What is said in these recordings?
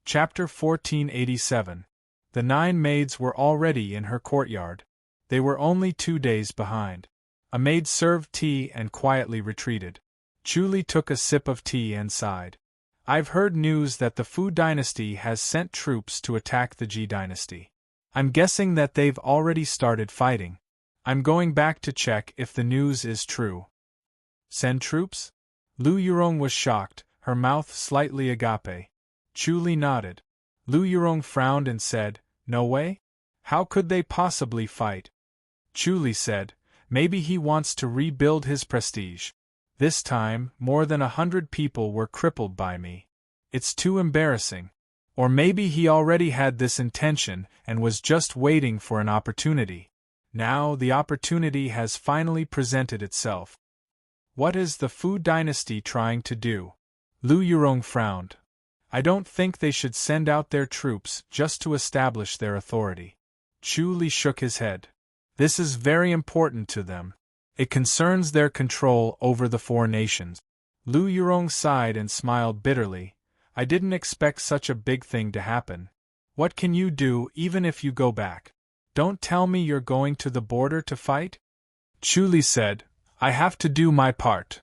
Chapter 1487. The 9 maids were already in her courtyard. They were only 2 days behind. A maid served tea and quietly retreated. Chuli took a sip of tea and sighed. I've heard news that the Fu dynasty has sent troops to attack the Ji dynasty. I'm guessing that they've already started fighting. I'm going back to check if the news is true. Send troops? Lu Yurong was shocked, her mouth slightly agape. Chuli nodded. Lu Yurong frowned and said, No way? How could they possibly fight? Chuli said, Maybe he wants to rebuild his prestige. This time, more than 100 people were crippled by me. It's too embarrassing. Or maybe he already had this intention and was just waiting for an opportunity. Now the opportunity has finally presented itself. What is the Fu dynasty trying to do? Lu Yurong frowned. I don't think they should send out their troops just to establish their authority. Chuli shook his head. This is very important to them. It concerns their control over the 4 nations. Lu Yurong sighed and smiled bitterly. I didn't expect such a big thing to happen. What can you do even if you go back? Don't tell me you're going to the border to fight? Chuli said, I have to do my part.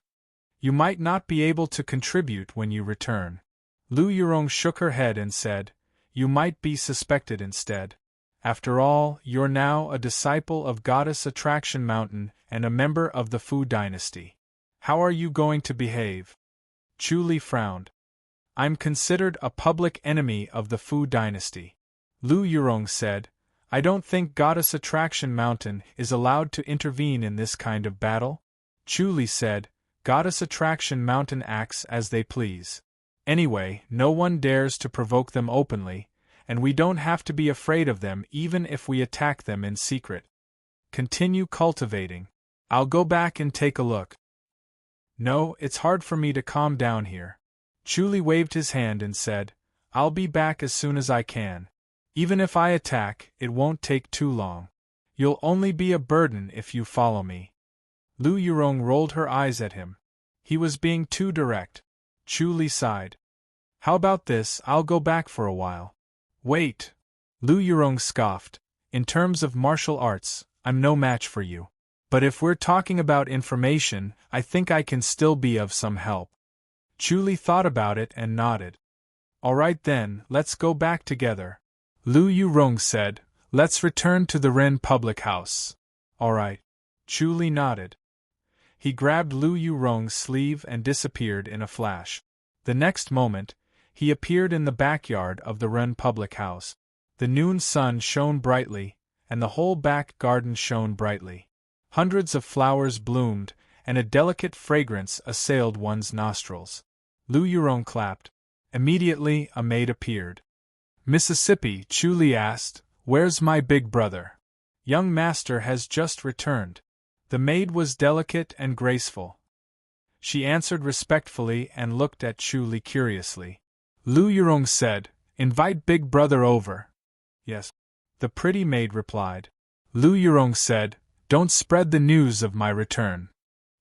You might not be able to contribute when you return. Lu Yurong shook her head and said, You might be suspected instead. After all, you're now a disciple of Goddess Attraction Mountain and a member of the Fu dynasty. How are you going to behave? Chuli frowned. I'm considered a public enemy of the Fu dynasty. Lu Yurong said, I don't think Goddess Attraction Mountain is allowed to intervene in this kind of battle. Chuli said, Goddess Attraction Mountain acts as they please. Anyway, no one dares to provoke them openly, and we don't have to be afraid of them even if we attack them in secret. Continue cultivating. I'll go back and take a look. No, it's hard for me to calm down here. Chuli waved his hand and said, I'll be back as soon as I can. Even if I attack, it won't take too long. You'll only be a burden if you follow me. Lu Yurong rolled her eyes at him. He was being too direct. Chuli sighed. How about this, I'll go back for a while. Wait. Lu Yurong scoffed. In terms of martial arts, I'm no match for you. But if we're talking about information, I think I can still be of some help. Chuli thought about it and nodded. All right then, let's go back together. Lu Yurong said, Let's return to the Ren public house. All right. Chuli nodded. He grabbed Lu Yurong's sleeve and disappeared in a flash. The next moment, he appeared in the backyard of the Ren public house. The noon sun shone brightly, and the whole back garden shone brightly. Hundreds of flowers bloomed, and a delicate fragrance assailed one's nostrils. Lu Yurong clapped. Immediately, a maid appeared. Mississippi, Chuli asked, Where's my big brother? Young master has just returned. The maid was delicate and graceful. She answered respectfully and looked at Chuli curiously. Lu Yurong said, Invite big brother over. Yes. The pretty maid replied. Lu Yurong said, Don't spread the news of my return.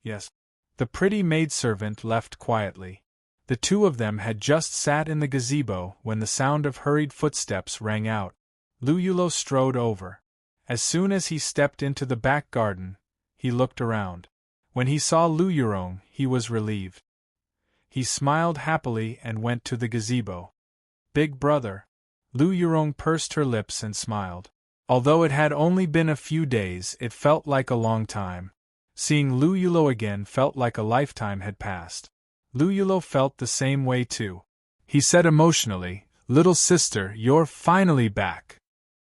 Yes. The pretty maidservant left quietly. The 2 of them had just sat in the gazebo when the sound of hurried footsteps rang out. Lu Yulo strode over. As soon as he stepped into the back garden, he looked around. When he saw Lu Yurong, he was relieved. He smiled happily and went to the gazebo. Big brother. Lu Yurong pursed her lips and smiled. Although it had only been a few days, it felt like a long time. Seeing Lu Yulo again felt like a lifetime had passed. Lu Yulo felt the same way too. He said emotionally, Little sister, you're finally back.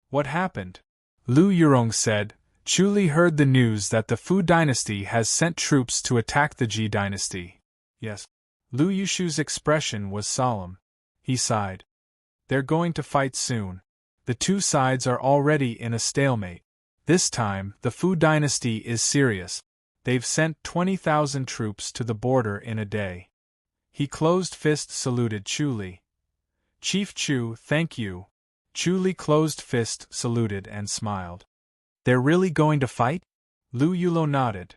What happened? Lu Yurong said, Chuli heard the news that the Fu dynasty has sent troops to attack the Ji dynasty. Yes. Lu Yushu's expression was solemn. He sighed. They're going to fight soon. The 2 sides are already in a stalemate. This time, the Fu dynasty is serious. They've sent 20,000 troops to the border in a day. He closed fist saluted Chuli. Chief Chu, thank you. Chuli closed fist saluted and smiled. They're really going to fight? Lu Yulo nodded.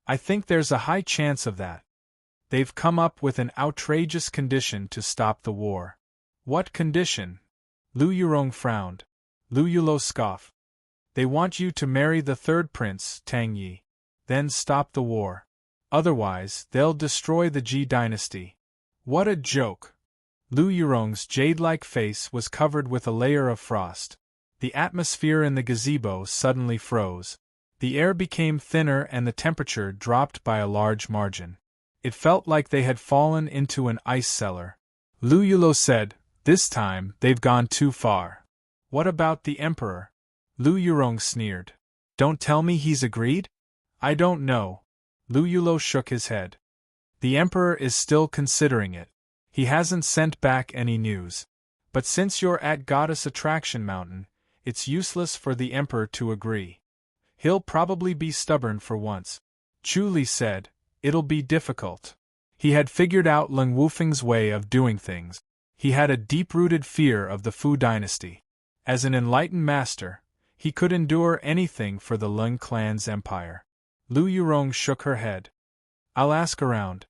I think there's a high chance of that. They've come up with an outrageous condition to stop the war. What condition? Lu Yurong frowned. Lu Yulo scoffed. They want you to marry the third prince, Tang Yi. Then stop the war. Otherwise, they'll destroy the Ji dynasty. What a joke! Lu Yurong's jade-like face was covered with a layer of frost. The atmosphere in the gazebo suddenly froze. The air became thinner and the temperature dropped by a large margin. It felt like they had fallen into an ice cellar. Lu Yulo said, "This time, they've gone too far." "What about the emperor?" Lu Yurong sneered. "Don't tell me he's agreed?" "I don't know." Lu Yulo shook his head. "The emperor is still considering it. He hasn't sent back any news. But since you're at Goddess Attraction Mountain, it's useless for the emperor to agree. He'll probably be stubborn for once." Chu Li said, "It'll be difficult." He had figured out Leng Wufeng's way of doing things. He had a deep-rooted fear of the Fu dynasty. As an enlightened master, he could endure anything for the Leng clan's empire. Lu Yurong shook her head. "I'll ask around."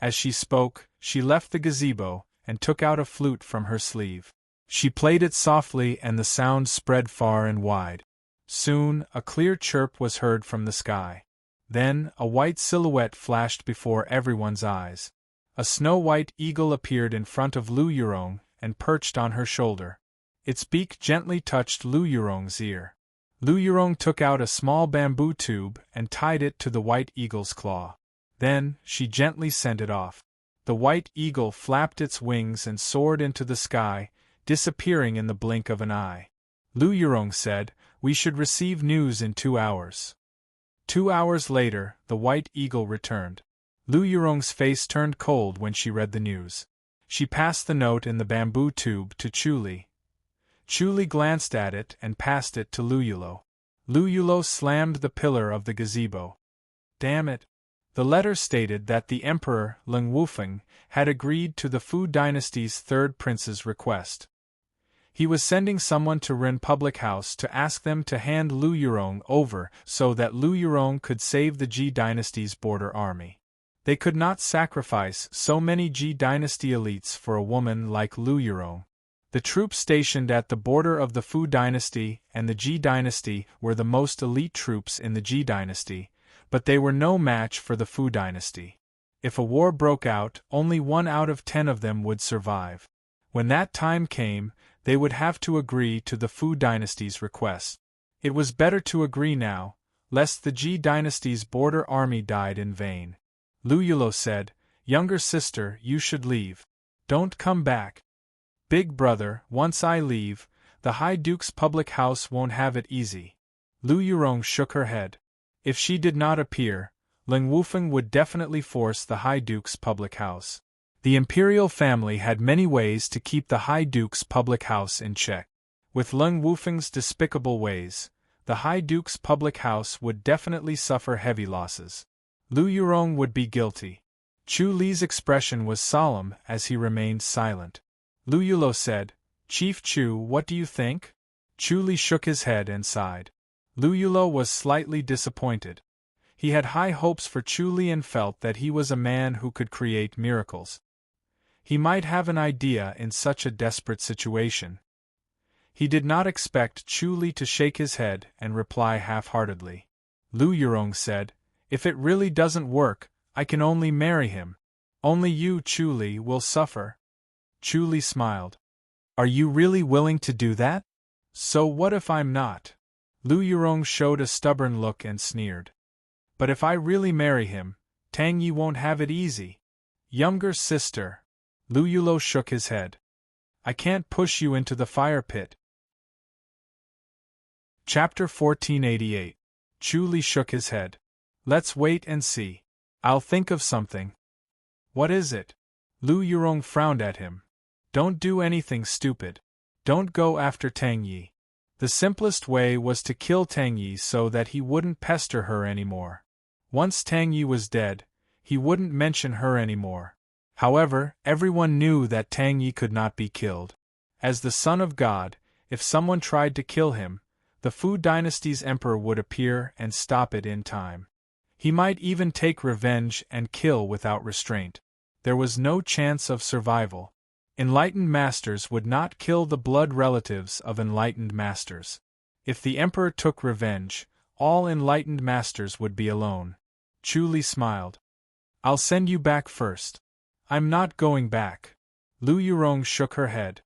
As she spoke, she left the gazebo and took out a flute from her sleeve. She played it softly and the sound spread far and wide. Soon, a clear chirp was heard from the sky. Then, a white silhouette flashed before everyone's eyes. A snow-white eagle appeared in front of Lu Yurong and perched on her shoulder. Its beak gently touched Lu Yurong's ear. Lu Yurong took out a small bamboo tube and tied it to the white eagle's claw. Then, she gently sent it off. The white eagle flapped its wings and soared into the sky, disappearing in the blink of an eye. Lu Yurong said, "We should receive news in 2 hours." 2 hours later, the white eagle returned. Lu Yurong's face turned cold when she read the news. She passed the note in the bamboo tube to Chu Li. Chu Li glanced at it and passed it to Lu Yulo. Lu Yulo slammed the pillar of the gazebo. "Damn it!" The letter stated that the emperor, Leng Wufeng, had agreed to the Fu dynasty's third prince's request. He was sending someone to Ren Public House to ask them to hand Lu Yurong over so that Lu Yurong could save the Ji dynasty's border army. They could not sacrifice so many Ji dynasty elites for a woman like Lu Yurong. The troops stationed at the border of the Fu dynasty and the Ji dynasty were the most elite troops in the Ji dynasty, but they were no match for the Fu dynasty. If a war broke out, only 1 out of 10 of them would survive. When that time came, they would have to agree to the Fu dynasty's request. It was better to agree now, lest the Ji dynasty's border army died in vain. Lu Yulo said, "Younger sister, you should leave. Don't come back. Big brother, once I leave, the High Duke's public house won't have it easy." Lu Yurong shook her head. If she did not appear, Leng Wufeng would definitely force the High Duke's public house. The imperial family had many ways to keep the High Duke's public house in check. With Leng Wufeng's despicable ways, the High Duke's public house would definitely suffer heavy losses. Lu Yurong would be guilty. Chu Li's expression was solemn as he remained silent. Lu Yulo said, "Chief Chu, what do you think?" Chu Li shook his head and sighed. Lu Yulo was slightly disappointed. He had high hopes for Chu Li and felt that he was a man who could create miracles. He might have an idea in such a desperate situation. He did not expect Chu Li to shake his head and reply half-heartedly. Lu Yurong said, "If it really doesn't work, I can only marry him. Only you, Chu Li, will suffer." Chu Li smiled. "Are you really willing to do that?" "So what if I'm not?" Lu Yurong showed a stubborn look and sneered. "But if I really marry him, Tang Yi won't have it easy." "Younger sister." Lu Yulo shook his head. "I can't push you into the fire pit." Chapter 1488. Chu Li shook his head. "Let's wait and see. I'll think of something." "What is it?" Lu Yurong frowned at him. "Don't do anything stupid. Don't go after Tang Yi. The simplest way was to kill Tang Yi so that he wouldn't pester her anymore. Once Tang Yi was dead, he wouldn't mention her anymore. However, everyone knew that Tang Yi could not be killed. As the son of God, if someone tried to kill him, the Fu dynasty's emperor would appear and stop it in time. He might even take revenge and kill without restraint. There was no chance of survival. Enlightened masters would not kill the blood relatives of enlightened masters. If the emperor took revenge, all enlightened masters would be alone. Chu Li smiled. I'll send you back first. I'm not going back. Lu Yurong shook her head.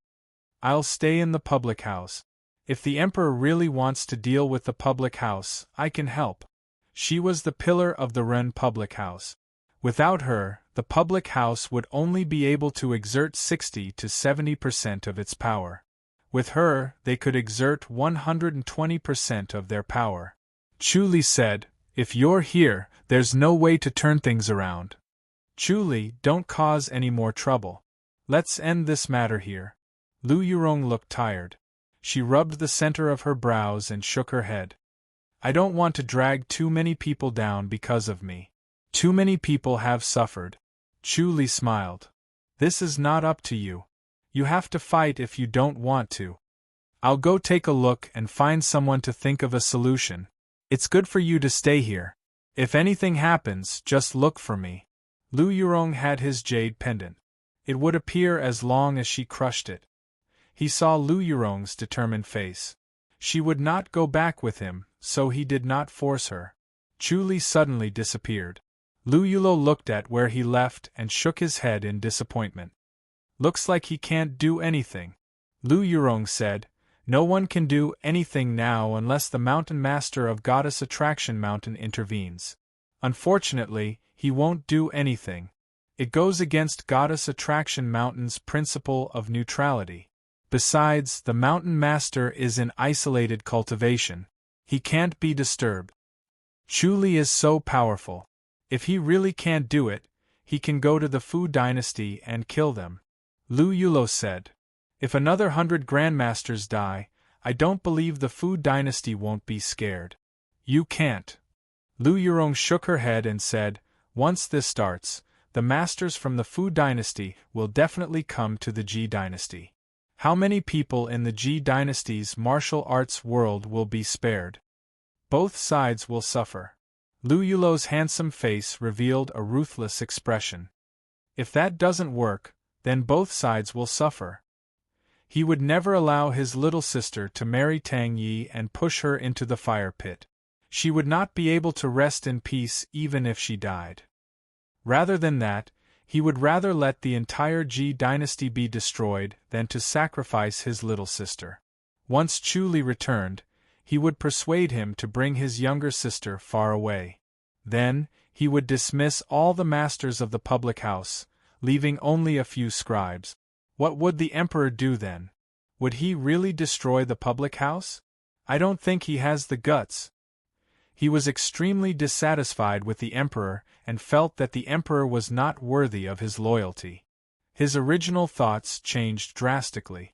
I'll stay in the public house. If the emperor really wants to deal with the public house, I can help. She was the pillar of the Ren public house. Without her, the public house would only be able to exert 60 to 70% of its power. With her, they could exert 120% of their power. Chu Li said, if you're here, there's no way to turn things around. Chu Li, don't cause any more trouble. Let's end this matter here. Lu Yurong looked tired. She rubbed the center of her brows and shook her head. I don't want to drag too many people down because of me. Too many people have suffered. Chu Li smiled. This is not up to you. You have to fight if you don't want to. I'll go take a look and find someone to think of a solution. It's good for you to stay here. If anything happens, just look for me. Lu Yurong had his jade pendant. It would appear as long as she crushed it. He saw Lu Yurong's determined face. She would not go back with him, so he did not force her. Chu Li suddenly disappeared. Lu Yulo looked at where he left and shook his head in disappointment. Looks like he can't do anything. Lu Yurong said, no one can do anything now unless the mountain master of Goddess Attraction Mountain intervenes. Unfortunately, he won't do anything. It goes against Goddess Attraction Mountain's principle of neutrality. Besides, the mountain master is in isolated cultivation. He can't be disturbed. Chu Li is so powerful. If he really can't do it, he can go to the Fu dynasty and kill them. Lu Yulo said. If another 100 grandmasters die, I don't believe the Fu dynasty won't be scared. You can't. Lu Yurong shook her head and said, once this starts, the masters from the Fu dynasty will definitely come to the Ji dynasty. How many people in the Ji dynasty's martial arts world will be spared? Both sides will suffer. Lu Yulo's handsome face revealed a ruthless expression. If that doesn't work, then both sides will suffer. He would never allow his little sister to marry Tang Yi and push her into the fire pit. She would not be able to rest in peace even if she died. Rather than that, he would rather let the entire Ji dynasty be destroyed than to sacrifice his little sister. Once Chu Li returned, he would persuade him to bring his younger sister far away. Then, he would dismiss all the masters of the public house, leaving only a few scribes. What would the emperor do then? Would he really destroy the public house? I don't think he has the guts. He was extremely dissatisfied with the emperor and felt that the emperor was not worthy of his loyalty. His original thoughts changed drastically.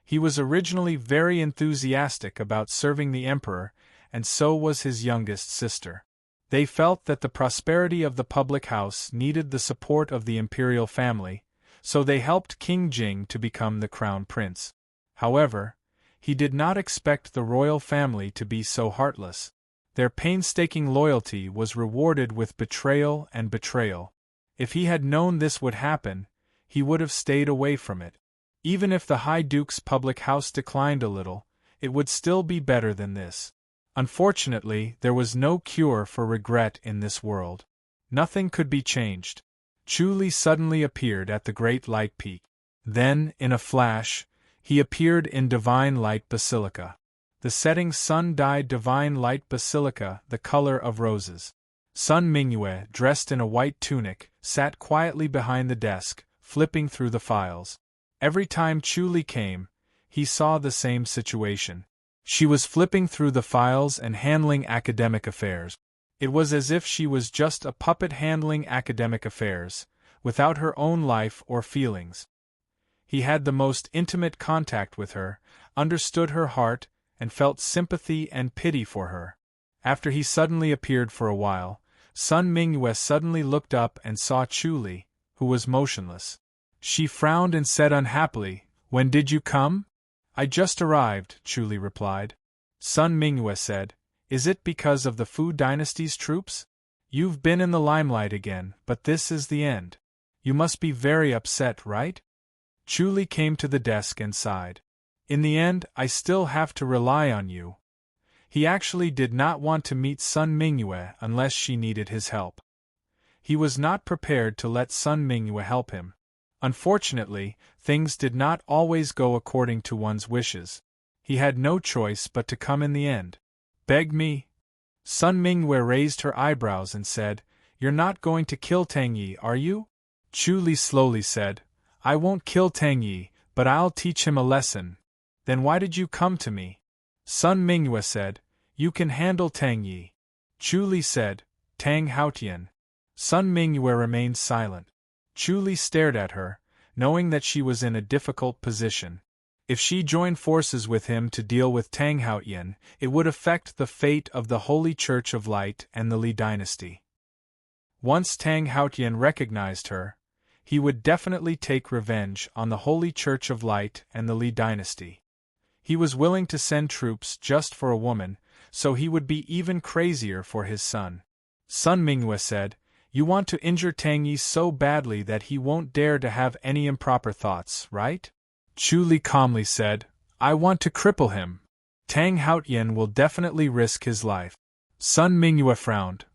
He was originally very enthusiastic about serving the emperor, and so was his youngest sister. They felt that the prosperity of the public house needed the support of the imperial family, so they helped King Jing to become the crown prince. However, he did not expect the royal family to be so heartless. Their painstaking loyalty was rewarded with betrayal and betrayal. If he had known this would happen, he would have stayed away from it. Even if the High Duke's public house declined a little, it would still be better than this. Unfortunately, there was no cure for regret in this world. Nothing could be changed. Chu Li suddenly appeared at the Great Light Peak. Then, in a flash, he appeared in Divine Light Basilica. The setting sun dyed Divine Light Basilica the color of roses. Sun Mingyue, dressed in a white tunic, sat quietly behind the desk, flipping through the files. Every time Chu Li came, he saw the same situation. She was flipping through the files and handling academic affairs. It was as if she was just a puppet handling academic affairs, without her own life or feelings. He had the most intimate contact with her, understood her heart, and felt sympathy and pity for her. After he suddenly appeared for a while, Sun Mingyue suddenly looked up and saw Chu Li, who was motionless. She frowned and said unhappily, "When did you come?" "I just arrived," Chu Li replied. Sun Mingyue said, "Is it because of the Fu dynasty's troops? You've been in the limelight again, but this is the end. You must be very upset, right?" Chu Li came to the desk and sighed. In the end, I still have to rely on you. He actually did not want to meet Sun Mingyue unless she needed his help. He was not prepared to let Sun Mingyue help him. Unfortunately, things did not always go according to one's wishes. He had no choice but to come in the end. Beg me? Sun Mingyue raised her eyebrows and said, You're not going to kill Tang Yi, are you? Chu Li slowly said, I won't kill Tang Yi, but I'll teach him a lesson. Then why did you come to me? Sun Mingyue said, You can handle Tang Yi. Chu Li said, Tang Haotian. Sun Mingyue remained silent. Chu Li stared at her, knowing that she was in a difficult position. If she joined forces with him to deal with Tang Haotian, it would affect the fate of the Holy Church of Light and the Li dynasty. Once Tang Haotian recognized her, he would definitely take revenge on the Holy Church of Light and the Li dynasty. He was willing to send troops just for a woman, so he would be even crazier for his son. Sun Mingyue said, You want to injure Tang Yi so badly that he won't dare to have any improper thoughts, right? Chu Li calmly said, I want to cripple him. Tang Haotian will definitely risk his life. Sun Mingyue frowned.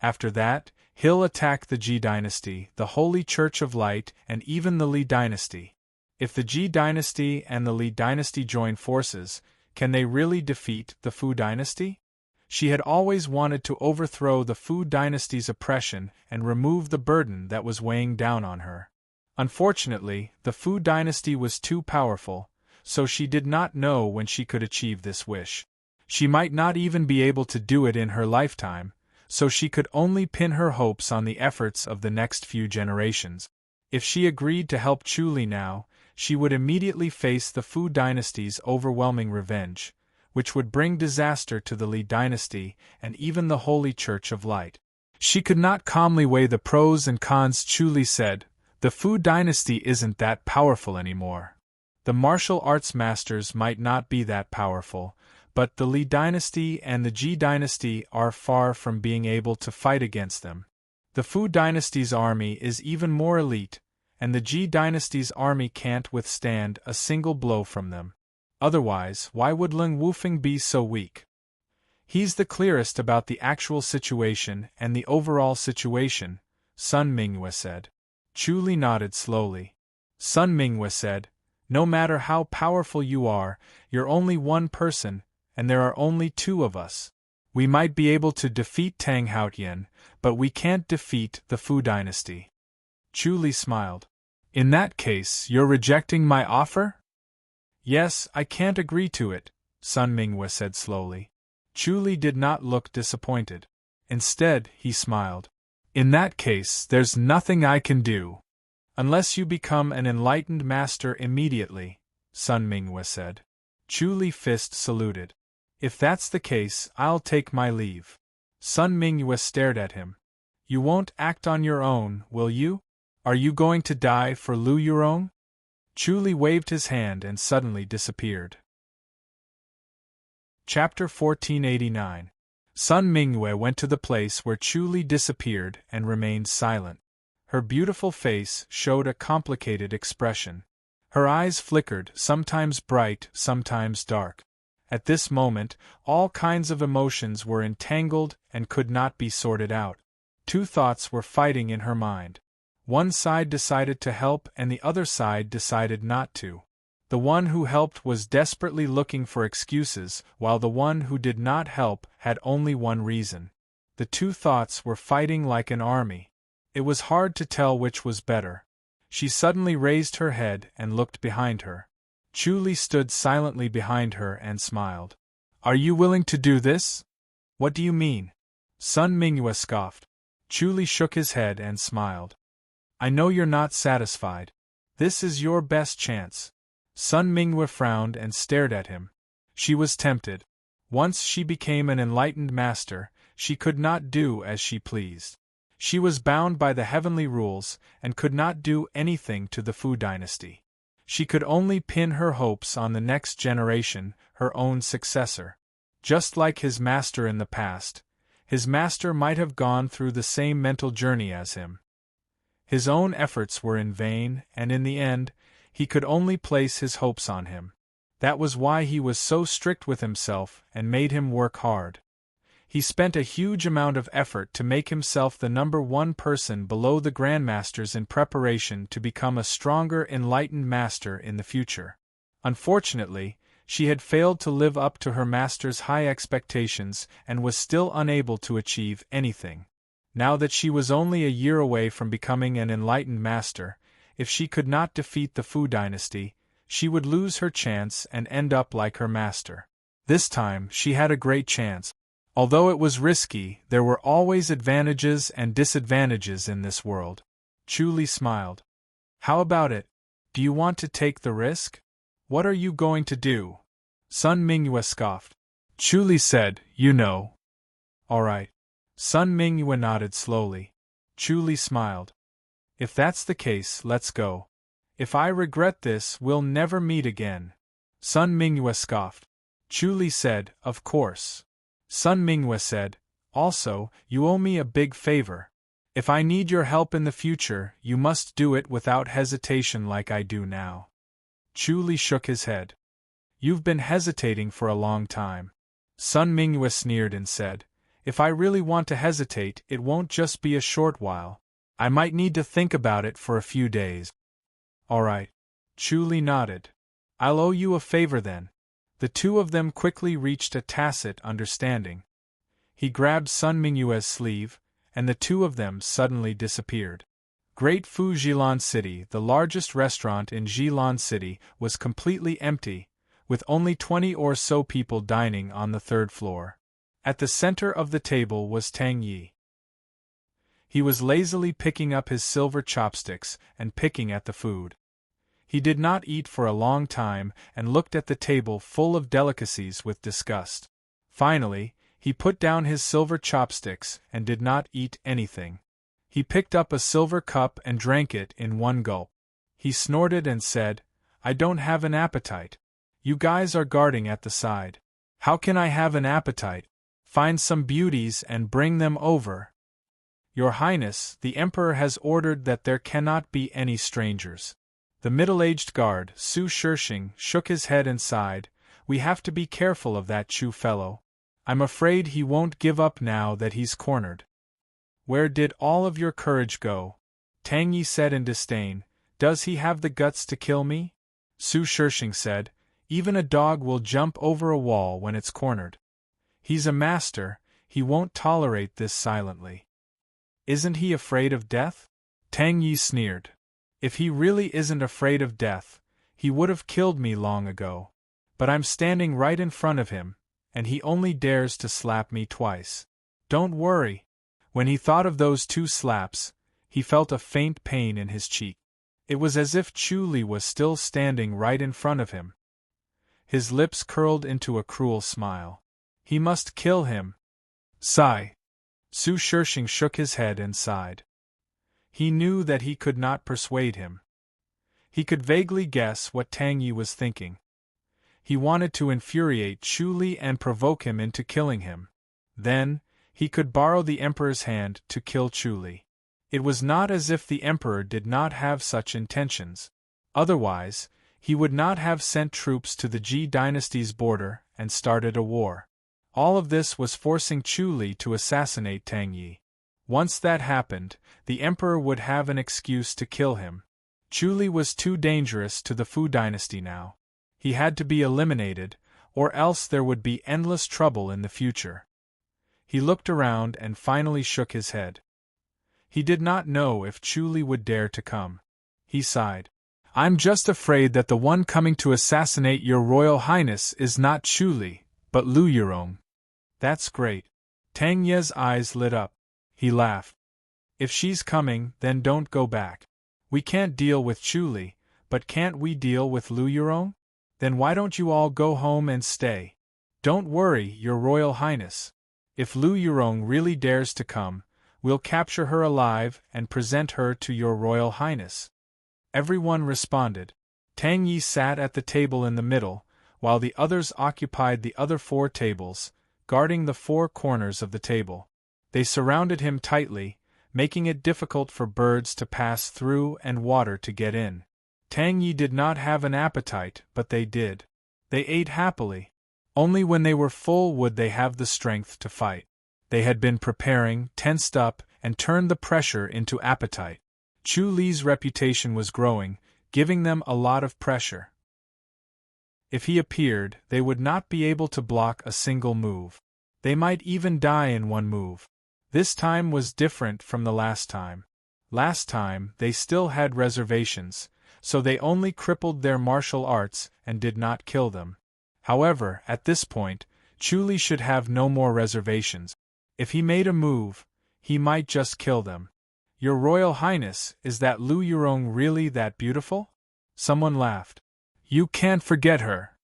After that, he'll attack the Ji dynasty, the Holy Church of Light, and even the Li dynasty. If the Ji dynasty and the Li dynasty join forces, can they really defeat the Fu dynasty? She had always wanted to overthrow the Fu dynasty's oppression and remove the burden that was weighing down on her. Unfortunately, the Fu dynasty was too powerful, so she did not know when she could achieve this wish. She might not even be able to do it in her lifetime, so she could only pin her hopes on the efforts of the next few generations. If she agreed to help Chu Li now, she would immediately face the Fu dynasty's overwhelming revenge, which would bring disaster to the Li dynasty and even the Holy Church of Light. She could not calmly weigh the pros and cons. Chu Li said, The Fu dynasty isn't that powerful anymore. The martial arts masters might not be that powerful, but the Li dynasty and the Ji dynasty are far from being able to fight against them. The Fu dynasty's army is even more elite, and the Ji dynasty's army can't withstand a single blow from them. Otherwise, why would Leng Wufeng be so weak? He's the clearest about the actual situation and the overall situation, Sun Mingyue said. Chu Li nodded slowly. Sun Mingyue said, No matter how powerful you are, you're only one person, and there are only two of us. We might be able to defeat Tang Haotian, but we can't defeat the Fu dynasty. Chu Li smiled. In that case, you're rejecting my offer? Yes, I can't agree to it, Sun Mingyue said slowly. Chu Li did not look disappointed. Instead, he smiled. In that case, there's nothing I can do. Unless you become an enlightened master immediately, Sun Mingyue said. Chu Li fist saluted. If that's the case, I'll take my leave. Sun Mingyue stared at him. You won't act on your own, will you? Are you going to die for Lu Yurong? Chu Li waved his hand and suddenly disappeared. Chapter 1489. Sun Mingyue went to the place where Chu Li disappeared and remained silent. Her beautiful face showed a complicated expression. Her eyes flickered, sometimes bright, sometimes dark. At this moment, all kinds of emotions were entangled and could not be sorted out. Two thoughts were fighting in her mind. One side decided to help and the other side decided not to. The one who helped was desperately looking for excuses, while the one who did not help had only one reason. The two thoughts were fighting like an army. It was hard to tell which was better. She suddenly raised her head and looked behind her. Chu Li stood silently behind her and smiled. Are you willing to do this? What do you mean? Sun Mingyue scoffed. Chu Li shook his head and smiled. I know you're not satisfied. This is your best chance. Sun Mingyue frowned and stared at him. She was tempted. Once she became an enlightened master, she could not do as she pleased. She was bound by the heavenly rules and could not do anything to the Fu dynasty. She could only pin her hopes on the next generation, her own successor. Just like his master in the past, his master might have gone through the same mental journey as him. His own efforts were in vain, and in the end, He could only place his hopes on him. That was why he was so strict with himself and made him work hard. He spent a huge amount of effort to make himself the #1 person below the Grandmasters in preparation to become a stronger enlightened master in the future. Unfortunately, she had failed to live up to her master's high expectations and was still unable to achieve anything. Now that she was only a year away from becoming an enlightened master, if she could not defeat the Fu dynasty, she would lose her chance and end up like her master. This time she had a great chance. Although it was risky, there were always advantages and disadvantages in this world. Chu Li smiled. How about it? Do you want to take the risk? What are you going to do? Sun Mingyue scoffed. Chu Li said, you know. All right. Sun Mingyue nodded slowly. Chu Li smiled. If that's the case, let's go. If I regret this, we'll never meet again. Sun Mingyue scoffed. Chu Li said, of course. Sun Mingyue said, also, you owe me a big favor. If I need your help in the future, you must do it without hesitation like I do now. Chu Li shook his head. You've been hesitating for a long time. Sun Mingyue sneered and said, if I really want to hesitate, it won't just be a short while. I might need to think about it for a few days. All right. Chu Li nodded. I'll owe you a favor then. The two of them quickly reached a tacit understanding. He grabbed Sun Mingyue's sleeve, and the two of them suddenly disappeared. Great Fu Jilan City, the largest restaurant in Jilan City, was completely empty, with only 20 or so people dining on the 3rd floor. At the center of the table was Tang Yi. He was lazily picking up his silver chopsticks and picking at the food. He did not eat for a long time and looked at the table full of delicacies with disgust. Finally, he put down his silver chopsticks and did not eat anything. He picked up a silver cup and drank it in one gulp. He snorted and said, I don't have an appetite. You guys are guarding at the side. How can I have an appetite? Find some beauties and bring them over. Your Highness, the Emperor has ordered that there cannot be any strangers. The middle-aged guard, Su Shishing, shook his head and sighed. We have to be careful of that Chu fellow. I'm afraid he won't give up now that he's cornered. Where did all of your courage go? Tang Yi said in disdain. Does he have the guts to kill me? Su Shishing said, even a dog will jump over a wall when it's cornered. He's a master, he won't tolerate this silently. Isn't he afraid of death? Tang Yi sneered. If he really isn't afraid of death, he would have killed me long ago. But I'm standing right in front of him, and he only dares to slap me twice. Don't worry. When he thought of those 2 slaps, he felt a faint pain in his cheek. It was as if Chu Li was still standing right in front of him. His lips curled into a cruel smile. He must kill him. Sigh. Su Shishing shook his head and sighed. He knew that he could not persuade him. He could vaguely guess what Tang Yi was thinking. He wanted to infuriate Chu Li and provoke him into killing him. Then, he could borrow the Emperor's hand to kill Chu Li. It was not as if the Emperor did not have such intentions. Otherwise, he would not have sent troops to the Ji dynasty's border and started a war. All of this was forcing Chu Li to assassinate Tang Yi. Once that happened, the Emperor would have an excuse to kill him. Chu Li was too dangerous to the Fu dynasty now. He had to be eliminated, or else there would be endless trouble in the future. He looked around and finally shook his head. He did not know if Chu Li would dare to come. He sighed. I'm just afraid that the one coming to assassinate your Royal Highness is not Chu Li, but Lu Yurong. That's great. Tang Ye's eyes lit up. He laughed. If she's coming, then don't go back. We can't deal with Chu Li, but can't we deal with Lu Yurong? Then why don't you all go home and stay? Don't worry, Your Royal Highness. If Lu Yurong really dares to come, we'll capture her alive and present her to Your Royal Highness. Everyone responded. Tang Yi sat at the table in the middle, while the others occupied the other 4 tables, guarding the 4 corners of the table. They surrounded him tightly, making it difficult for birds to pass through and water to get in. Tang Yi did not have an appetite, but they did. They ate happily. Only when they were full would they have the strength to fight. They had been preparing, tensed up, and turned the pressure into appetite. Chu Li's reputation was growing, giving them a lot of pressure. If he appeared, they would not be able to block a single move. They might even die in one move. This time was different from the last time. Last time, they still had reservations, so they only crippled their martial arts and did not kill them. However, at this point, Chu Li should have no more reservations. If he made a move, he might just kill them. Your Royal Highness, is that Lu Yurong really that beautiful? Someone laughed. You can't forget her.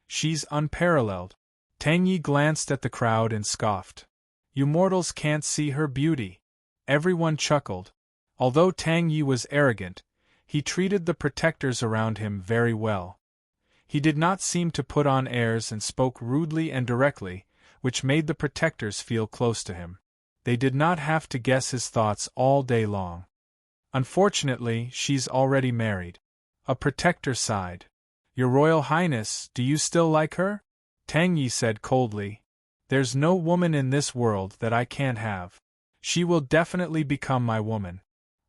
She's unparalleled. Tang Yi glanced at the crowd and scoffed. You mortals can't see her beauty. Everyone chuckled. Although Tang Yi was arrogant, he treated the protectors around him very well. He did not seem to put on airs and spoke rudely and directly, which made the protectors feel close to him. They did not have to guess his thoughts all day long. Unfortunately, she's already married. A protector sighed. Your Royal Highness, do you still like her? Tang Yi said coldly. There's no woman in this world that I can't have. She will definitely become my woman.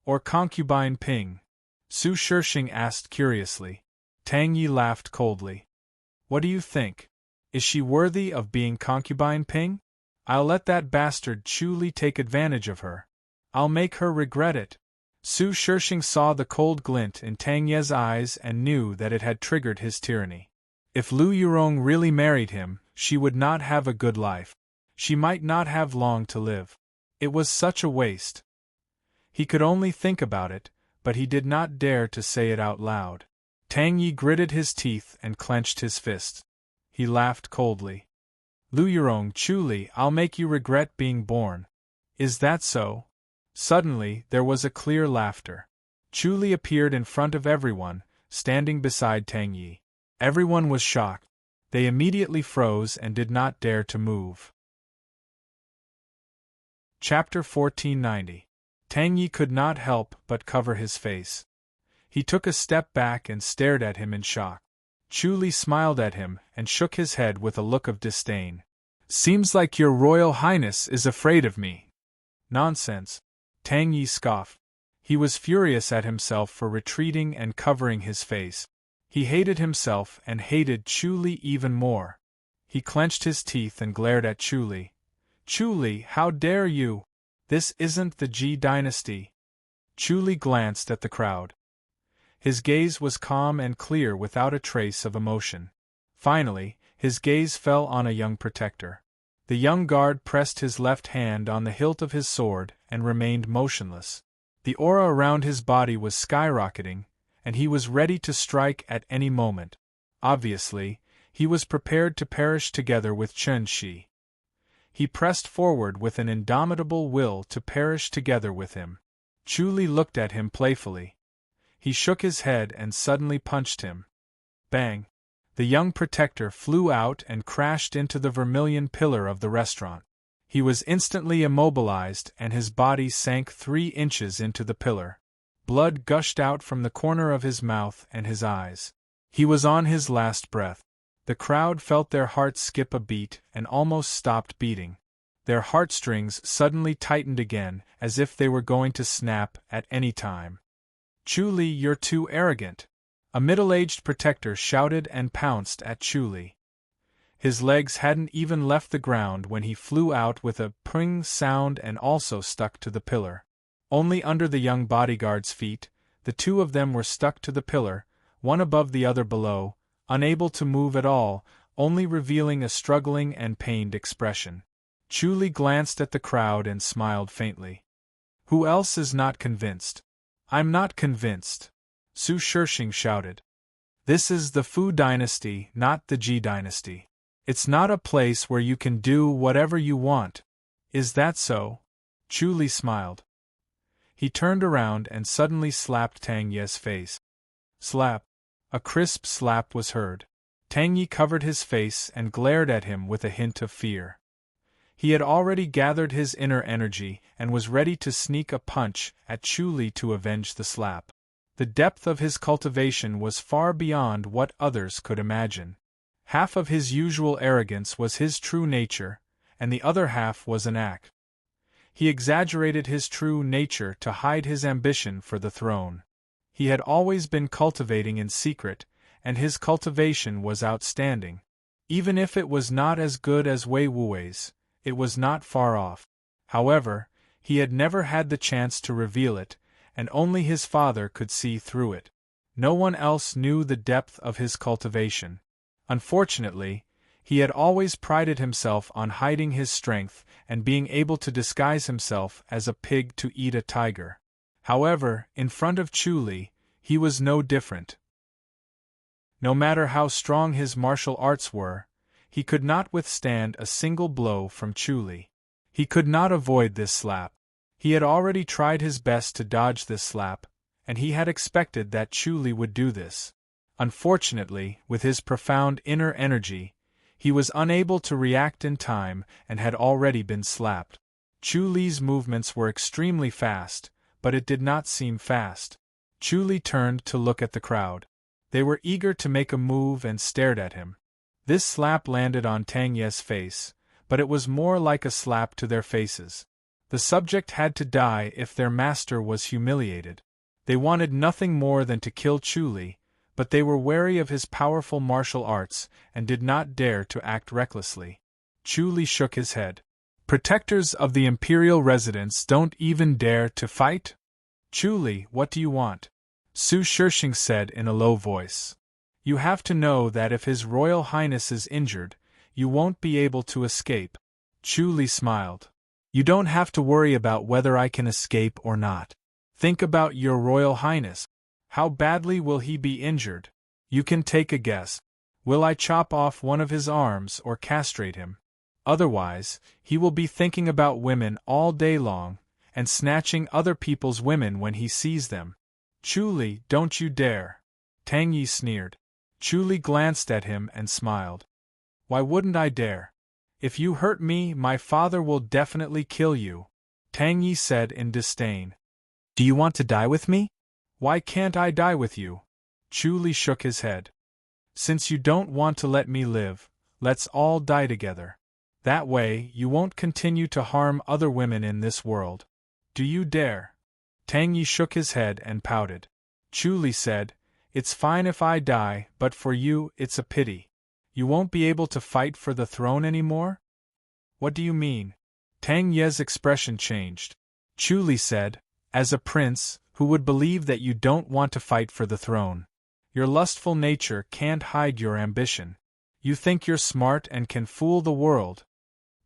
Or concubine Ping? Su Shishing asked curiously. Tang Yi laughed coldly. What do you think? Is she worthy of being concubine Ping? I'll let that bastard Chu Li take advantage of her. I'll make her regret it. Su Shishing saw the cold glint in Tang Ye's eyes and knew that it had triggered his tyranny. If Lu Yurong really married him, she would not have a good life. She might not have long to live. It was such a waste. He could only think about it, but he did not dare to say it out loud. Tang Yi gritted his teeth and clenched his fists. He laughed coldly. Lu Yurong, Chu Li, I'll make you regret being born. Is that so? Suddenly, there was a clear laughter. Chu Li appeared in front of everyone, standing beside Tang Yi. Everyone was shocked. They immediately froze and did not dare to move. Chapter 1490. Tang Yi could not help but cover his face. He took a step back and stared at him in shock. Chu Li smiled at him and shook his head with a look of disdain. Seems like your Royal Highness is afraid of me. Nonsense. Tang Yi scoffed. He was furious at himself for retreating and covering his face. He hated himself and hated Chu Li even more. He clenched his teeth and glared at Chu Li. Chu Li, how dare you? This isn't the Ji dynasty. Chu Li glanced at the crowd. His gaze was calm and clear without a trace of emotion. Finally, his gaze fell on a young protector. The young guard pressed his left hand on the hilt of his sword and remained motionless. The aura around his body was skyrocketing, and he was ready to strike at any moment. Obviously, he was prepared to perish together with Chen Shi. He pressed forward with an indomitable will to perish together with him. Chu Li looked at him playfully. He shook his head and suddenly punched him. Bang! The young protector flew out and crashed into the vermilion pillar of the restaurant. He was instantly immobilized and his body sank 3 inches into the pillar. Blood gushed out from the corner of his mouth and his eyes. He was on his last breath. The crowd felt their hearts skip a beat and almost stopped beating. Their heartstrings suddenly tightened again, as if they were going to snap at any time. Chu Li, you're too arrogant. A middle-aged protector shouted and pounced at Chu Li. His legs hadn't even left the ground when he flew out with a pring sound and also stuck to the pillar. Only under the young bodyguard's feet, the 2 of them were stuck to the pillar, one above the other below, unable to move at all, only revealing a struggling and pained expression. Chu Li glanced at the crowd and smiled faintly. Who else is not convinced? I'm not convinced. Su Shishing shouted. This is the Fu dynasty, not the Ji dynasty. It's not a place where you can do whatever you want. Is that so? Chu Li smiled. He turned around and suddenly slapped Tang Ye's face. Slap. A crisp slap was heard. Tang Yi covered his face and glared at him with a hint of fear. He had already gathered his inner energy and was ready to sneak a punch at Chu Li to avenge the slap. The depth of his cultivation was far beyond what others could imagine. Half of his usual arrogance was his true nature, and the other half was an act. He exaggerated his true nature to hide his ambition for the throne. He had always been cultivating in secret, and his cultivation was outstanding. Even if it was not as good as Wei Wuwei's, it was not far off. However, he had never had the chance to reveal it, and only his father could see through it. No one else knew the depth of his cultivation. Unfortunately, he had always prided himself on hiding his strength and being able to disguise himself as a pig to eat a tiger. However, in front of Chu Li, he was no different. No matter how strong his martial arts were, he could not withstand a single blow from Chu Li. He could not avoid this slap. He had already tried his best to dodge this slap, and he had expected that Chu Li would do this. Unfortunately, with his profound inner energy, he was unable to react in time and had already been slapped. Chu Li's movements were extremely fast, but it did not seem fast. Chu Li turned to look at the crowd. They were eager to make a move and stared at him. This slap landed on Tang Ye's face, but it was more like a slap to their faces. The subject had to die if their master was humiliated. They wanted nothing more than to kill Chu Li, but they were wary of his powerful martial arts and did not dare to act recklessly. Chu Li shook his head. Protectors of the imperial residence don't even dare to fight? Chu Li, what do you want? Su Shishing said in a low voice. You have to know that if His Royal Highness is injured, you won't be able to escape. Chu Li smiled. You don't have to worry about whether I can escape or not. Think about your Royal Highness. How badly will he be injured? You can take a guess. Will I chop off one of his arms or castrate him? Otherwise, he will be thinking about women all day long, and snatching other people's women when he sees them. Chu Li, don't you dare. Tang Yi sneered. Chu Li glanced at him and smiled. Why wouldn't I dare? If you hurt me, my father will definitely kill you, Tang Yi said in disdain. Do you want to die with me? Why can't I die with you? Chu Li shook his head. Since you don't want to let me live, let's all die together. That way, you won't continue to harm other women in this world. Do you dare? Tang Yi shook his head and pouted. Chu Li said, It's fine if I die, but for you, it's a pity. You won't be able to fight for the throne anymore? What do you mean? Tang Ye's expression changed. Chu Li said, As a prince, who would believe that you don't want to fight for the throne? Your lustful nature can't hide your ambition. You think you're smart and can fool the world.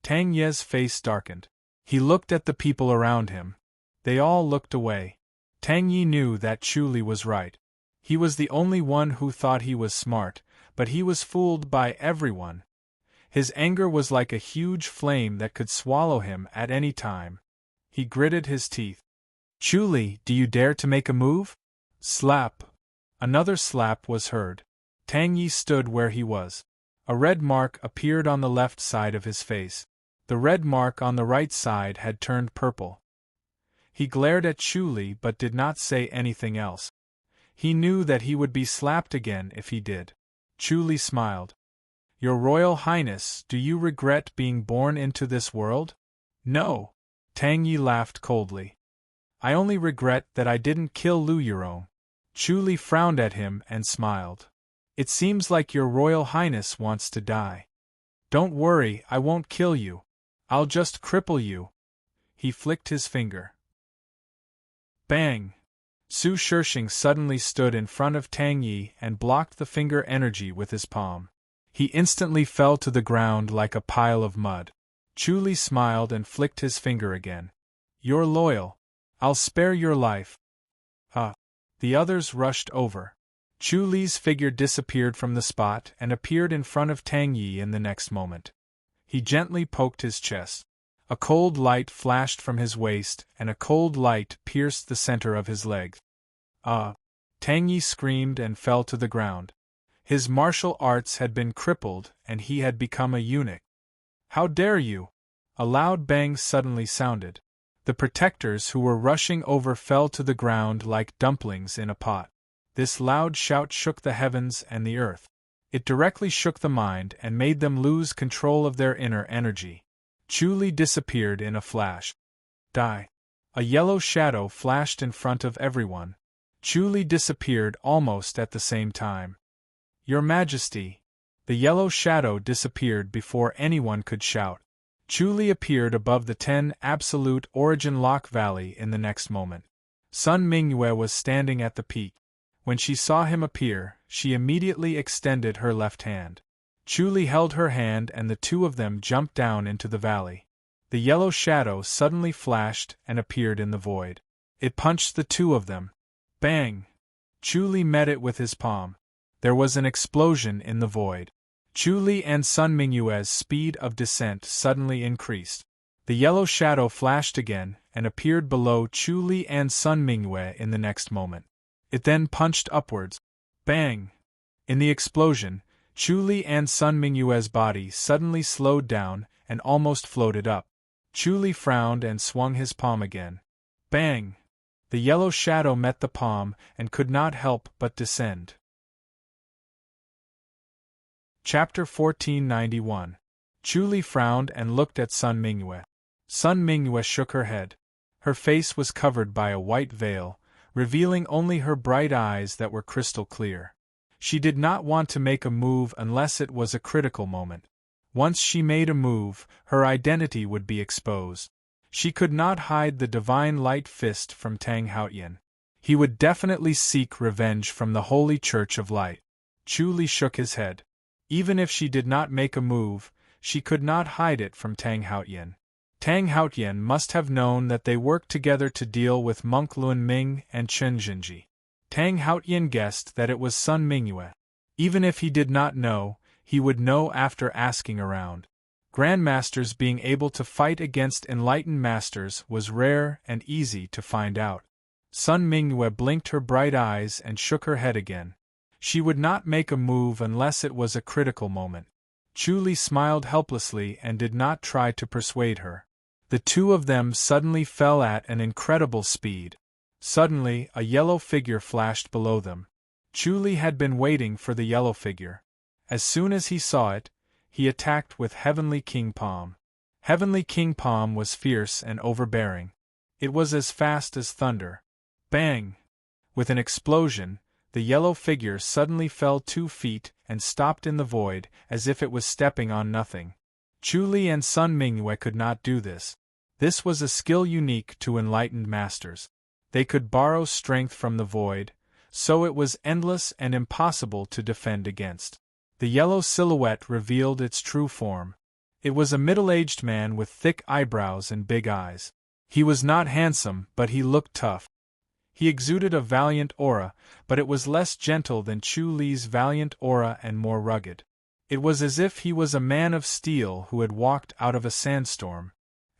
Tang Ye's face darkened. He looked at the people around him. They all looked away. Tang Yi knew that Chu Li was right. He was the only one who thought he was smart, but he was fooled by everyone. His anger was like a huge flame that could swallow him at any time. He gritted his teeth. Chu Li, do you dare to make a move? Slap. Another slap was heard. Tang Yi stood where he was. A red mark appeared on the left side of his face. The red mark on the right side had turned purple. He glared at Chu Li but did not say anything else. He knew that he would be slapped again if he did. Chu Li smiled. Your Royal Highness, do you regret being born into this world? No. Tang Yi laughed coldly. I only regret that I didn't kill Lu Yurong. Chu Li frowned at him and smiled. It seems like your Royal Highness wants to die. Don't worry, I won't kill you. I'll just cripple you. He flicked his finger. Bang! Su Shishing suddenly stood in front of Tang Yi and blocked the finger energy with his palm. He instantly fell to the ground like a pile of mud. Chu Li smiled and flicked his finger again. You're loyal. I'll spare your life. The others rushed over. Chu Li's figure disappeared from the spot and appeared in front of Tang Yi in the next moment. He gently poked his chest. A cold light flashed from his waist and a cold light pierced the center of his leg. Tang Yi screamed and fell to the ground. His martial arts had been crippled and he had become a eunuch. How dare you! A loud bang suddenly sounded. The protectors who were rushing over fell to the ground like dumplings in a pot. This loud shout shook the heavens and the earth. It directly shook the mind and made them lose control of their inner energy. Chu Li disappeared in a flash. Die. A yellow shadow flashed in front of everyone. Chu Li disappeared almost at the same time. Your Majesty! The yellow shadow disappeared before anyone could shout. Chu Li appeared above the 10 Absolute Origin Lock Valley in the next moment. Sun Mingyue was standing at the peak. When she saw him appear, she immediately extended her left hand. Chu Li held her hand and the two of them jumped down into the valley. The yellow shadow suddenly flashed and appeared in the void. It punched the two of them. Bang! Chu Li met it with his palm. There was an explosion in the void. Chu Li and Sun Mingyue's speed of descent suddenly increased. The yellow shadow flashed again and appeared below Chu Li and Sun Mingyue in the next moment. It then punched upwards. Bang! In the explosion, Chu Li and Sun Mingyue's body suddenly slowed down and almost floated up. Chu Li frowned and swung his palm again. Bang! The yellow shadow met the palm and could not help but descend. Chapter 1491. Chu Li frowned and looked at Sun Mingyue. Sun Mingyue shook her head. Her face was covered by a white veil, revealing only her bright eyes that were crystal clear. She did not want to make a move unless it was a critical moment. Once she made a move, her identity would be exposed. She could not hide the divine light fist from Tang Haotian. He would definitely seek revenge from the Holy Church of Light. Chu Li shook his head. Even if she did not make a move, she could not hide it from Tang Haotian. Tang Haotian must have known that they worked together to deal with Monk Lun Ming and Chen Jinji. Tang Haotian guessed that it was Sun Mingyue. Even if he did not know, he would know after asking around. Grandmasters being able to fight against enlightened masters was rare and easy to find out. Sun Mingyue blinked her bright eyes and shook her head again. She would not make a move unless it was a critical moment. Chu Li smiled helplessly and did not try to persuade her. The two of them suddenly fell at an incredible speed. Suddenly, a yellow figure flashed below them. Chu Li had been waiting for the yellow figure. As soon as he saw it, he attacked with Heavenly King Palm. Heavenly King Palm was fierce and overbearing. It was as fast as thunder. Bang! With an explosion, the yellow figure suddenly fell 2 feet and stopped in the void as if it was stepping on nothing. Chu Li and Sun Mingyue could not do this. This was a skill unique to enlightened masters. They could borrow strength from the void, so it was endless and impossible to defend against. The yellow silhouette revealed its true form. It was a middle-aged man with thick eyebrows and big eyes. He was not handsome, but he looked tough. He exuded a valiant aura, but it was less gentle than Chu Li's valiant aura and more rugged. It was as if he was a man of steel who had walked out of a sandstorm.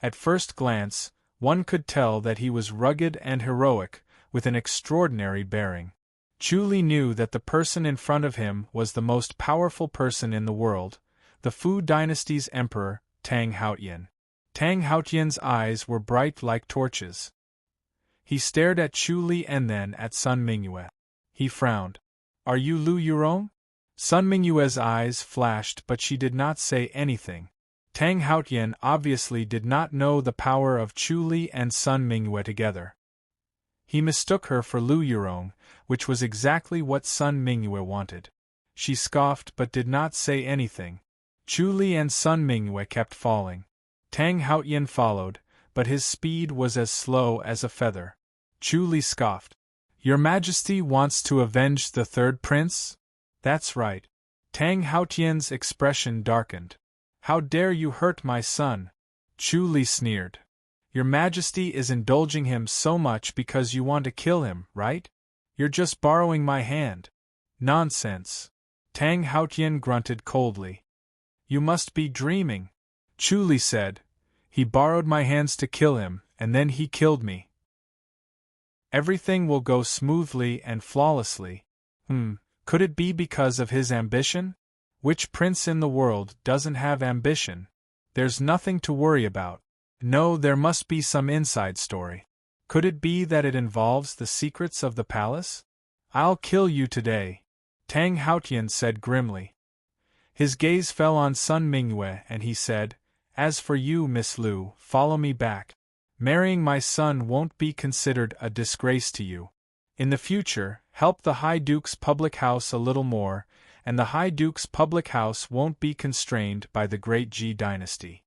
At first glance, one could tell that he was rugged and heroic, with an extraordinary bearing. Chu Li knew that the person in front of him was the most powerful person in the world, the Fu dynasty's emperor, Tang Haotian. Tang Haotian's eyes were bright like torches. He stared at Chu Li and then at Sun Mingyue. He frowned. Are you Lu Yurong? Sun Mingyue's eyes flashed but she did not say anything. Tang Haotian obviously did not know the power of Chu Li and Sun Mingyue together. He mistook her for Lu Yurong, which was exactly what Sun Mingyue wanted. She scoffed but did not say anything. Chu Li and Sun Mingyue kept falling. Tang Haotian followed, but his speed was as slow as a feather. Chu Li scoffed. Your Majesty wants to avenge the third prince? That's right. Tang Haotian's expression darkened. How dare you hurt my son? Chu Li sneered. Your Majesty is indulging him so much because you want to kill him, right? You're just borrowing my hand. Nonsense. Tang Haotian grunted coldly. You must be dreaming. Chu Li said. He borrowed my hands to kill him, and then he killed me. Everything will go smoothly and flawlessly. Could it be because of his ambition? Which prince in the world doesn't have ambition? There's nothing to worry about. No, there must be some inside story. Could it be that it involves the secrets of the palace? I'll kill you today, Tang Haotian said grimly. His gaze fell on Sun Mingyue and he said, "As for you, Miss Lu, follow me back. Marrying my son won't be considered a disgrace to you. In the future, help the High Duke's public house a little more, and the High Duke's public house won't be constrained by the great Ji dynasty."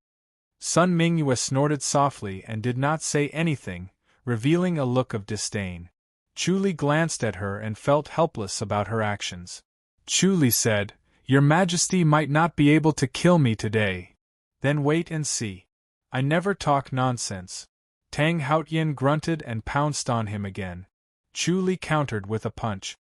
Sun Mingyue snorted softly and did not say anything, revealing a look of disdain. Chu Li glanced at her and felt helpless about her actions. Chu Li said, "Your Majesty might not be able to kill me today. Then wait and see. I never talk nonsense." Tang Haotian grunted and pounced on him again. Chu Li countered with a punch.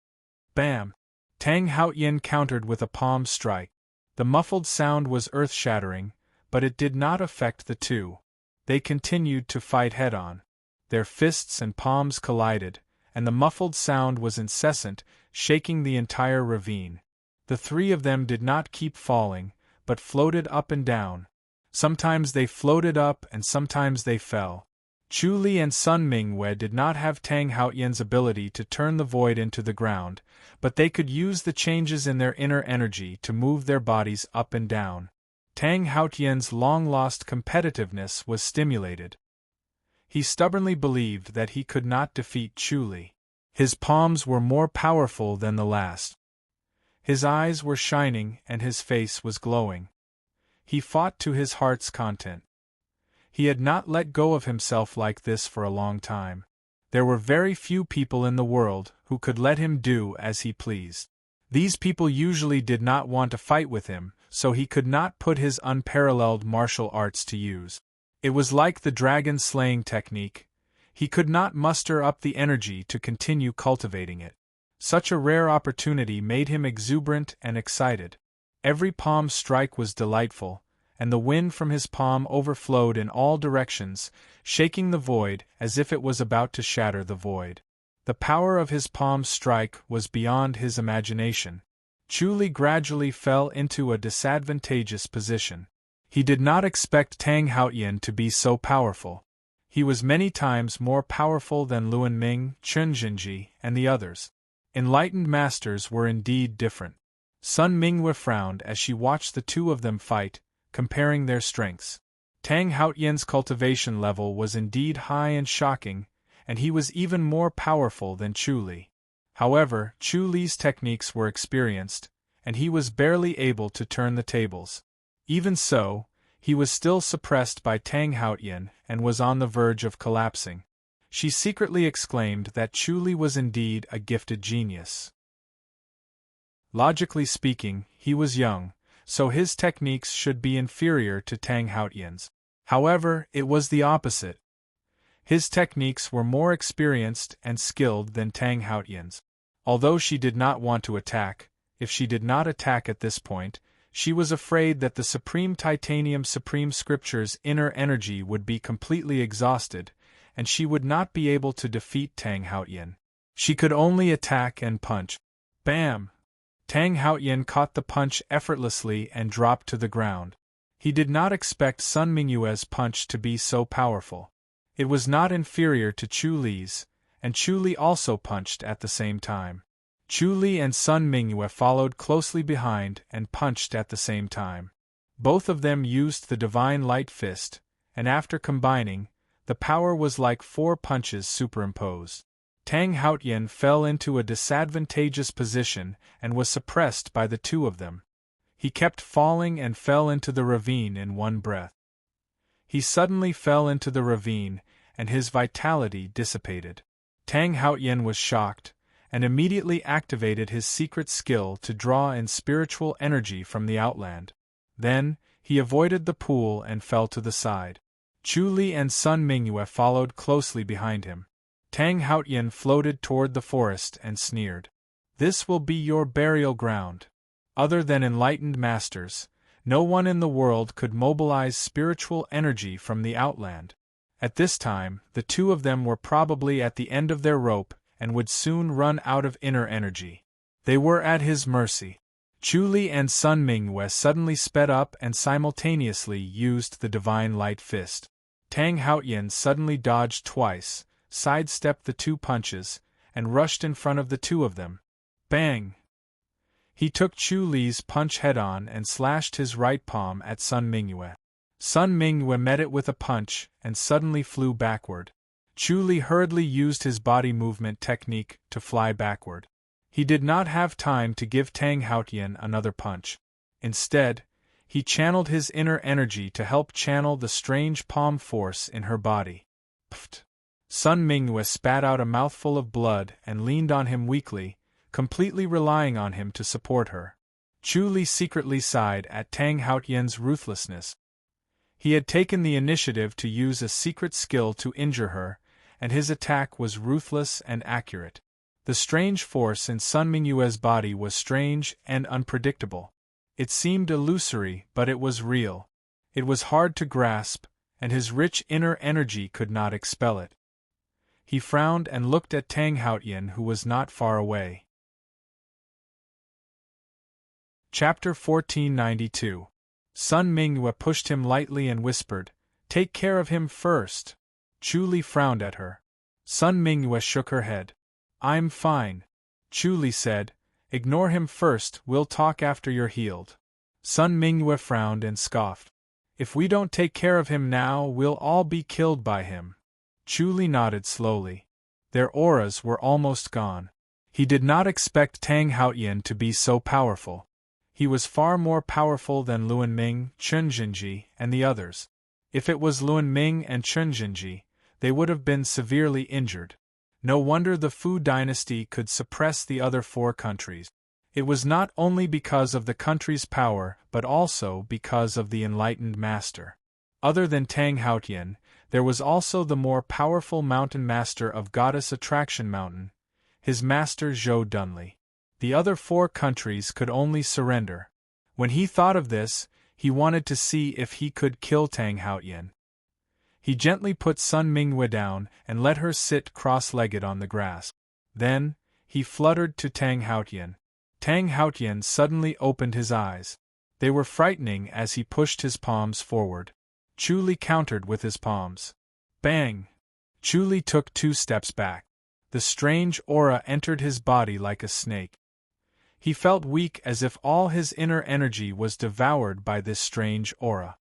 Bam! Tang Haotian countered with a palm strike. The muffled sound was earth-shattering, but it did not affect the two. They continued to fight head-on. Their fists and palms collided, and the muffled sound was incessant, shaking the entire ravine. The three of them did not keep falling, but floated up and down. Sometimes they floated up and sometimes they fell. Chu Li and Sun Mingyue did not have Tang Haotian's ability to turn the void into the ground, but they could use the changes in their inner energy to move their bodies up and down. Tang Haotian's long-lost competitiveness was stimulated. He stubbornly believed that he could not defeat Chu Li. His palms were more powerful than the last. His eyes were shining and his face was glowing. He fought to his heart's content. He had not let go of himself like this for a long time. There were very few people in the world who could let him do as he pleased. These people usually did not want to fight with him, so he could not put his unparalleled martial arts to use. It was like the dragon slaying technique. He could not muster up the energy to continue cultivating it. Such a rare opportunity made him exuberant and excited. Every palm strike was delightful, and the wind from his palm overflowed in all directions, shaking the void as if it was about to shatter the void. The power of his palm strike was beyond his imagination. Chu Li gradually fell into a disadvantageous position. He did not expect Tang Haotian to be so powerful. He was many times more powerful than Luan Ming, Chen Jinji, and the others. Enlightened masters were indeed different. Sun Mingyue frowned as she watched the two of them fight, comparing their strengths. Tang Haotian's cultivation level was indeed high and shocking, and he was even more powerful than Chu Li. However, Chu Li's techniques were experienced, and he was barely able to turn the tables. Even so, he was still suppressed by Tang Haotian and was on the verge of collapsing. She secretly exclaimed that Chu Li was indeed a gifted genius. Logically speaking, he was young, so his techniques should be inferior to Tang Haotian's. However, it was the opposite. His techniques were more experienced and skilled than Tang Haotian's. Although she did not want to attack, if she did not attack at this point, she was afraid that the Supreme Titanium Supreme Scripture's inner energy would be completely exhausted, and she would not be able to defeat Tang Haotian. She could only attack and punch. Bam! Tang Haotian caught the punch effortlessly and dropped to the ground. He did not expect Sun Mingyue's punch to be so powerful. It was not inferior to Chu Li's, and Chu Li also punched at the same time. Chu Li and Sun Mingyue followed closely behind and punched at the same time. Both of them used the Divine Light Fist, and after combining, the power was like 4 punches superimposed. Tang Haotian fell into a disadvantageous position and was suppressed by the two of them. He kept falling and fell into the ravine in one breath. He suddenly fell into the ravine, and his vitality dissipated. Tang Haotian was shocked, and immediately activated his secret skill to draw in spiritual energy from the outland. Then, he avoided the pool and fell to the side. Chu Li and Sun Mingyue followed closely behind him. Tang Haotian floated toward the forest and sneered. "This will be your burial ground. Other than enlightened masters, no one in the world could mobilize spiritual energy from the outland." At this time, the two of them were probably at the end of their rope and would soon run out of inner energy. They were at his mercy. Chu Li and Sun Mingyue suddenly sped up and simultaneously used the Divine Light Fist. Tang Haotian suddenly dodged twice, sidestepped the two punches, and rushed in front of the two of them. Bang! He took Chu Li's punch head-on and slashed his right palm at Sun Mingyue. Sun Mingyue met it with a punch and suddenly flew backward. Chu Li hurriedly used his body movement technique to fly backward. He did not have time to give Tang Haotian another punch. Instead, he channeled his inner energy to help channel the strange palm force in her body. Pfft! Sun Mingyue spat out a mouthful of blood and leaned on him weakly, completely relying on him to support her. Chu Li secretly sighed at Tang Haotian's ruthlessness. He had taken the initiative to use a secret skill to injure her, and his attack was ruthless and accurate. The strange force in Sun Mingyue's body was strange and unpredictable. It seemed illusory, but it was real. It was hard to grasp, and his rich inner energy could not expel it. He frowned and looked at Tang Haotian, who was not far away. Chapter 1492. Sun Mingyue pushed him lightly and whispered, "Take care of him first." Chu Li frowned at her. Sun Mingyue shook her head. "I'm fine," Chu Li said. "Ignore him first, we'll talk after you're healed." Sun Mingyue frowned and scoffed. "If we don't take care of him now, we'll all be killed by him." Chu Li nodded slowly. Their auras were almost gone. He did not expect Tang Haotian to be so powerful. He was far more powerful than Luan Ming, Chun Jinji, and the others. If it was Luan Ming and Chun Jinji, they would have been severely injured. No wonder the Fu dynasty could suppress the other four countries. It was not only because of the country's power, but also because of the enlightened master. Other than Tang Haotian, there was also the more powerful mountain master of Goddess Attraction Mountain, his master Zhou Dunli. The other four countries could only surrender. When he thought of this, he wanted to see if he could kill Tang Haotian. He gently put Sun Mingyue down and let her sit cross-legged on the grass. Then, he fluttered to Tang Haotian. Tang Haotian suddenly opened his eyes. They were frightening as he pushed his palms forward. Chu Li countered with his palms. Bang! Chu Li took 2 steps back. The strange aura entered his body like a snake. He felt weak, as if all his inner energy was devoured by this strange aura.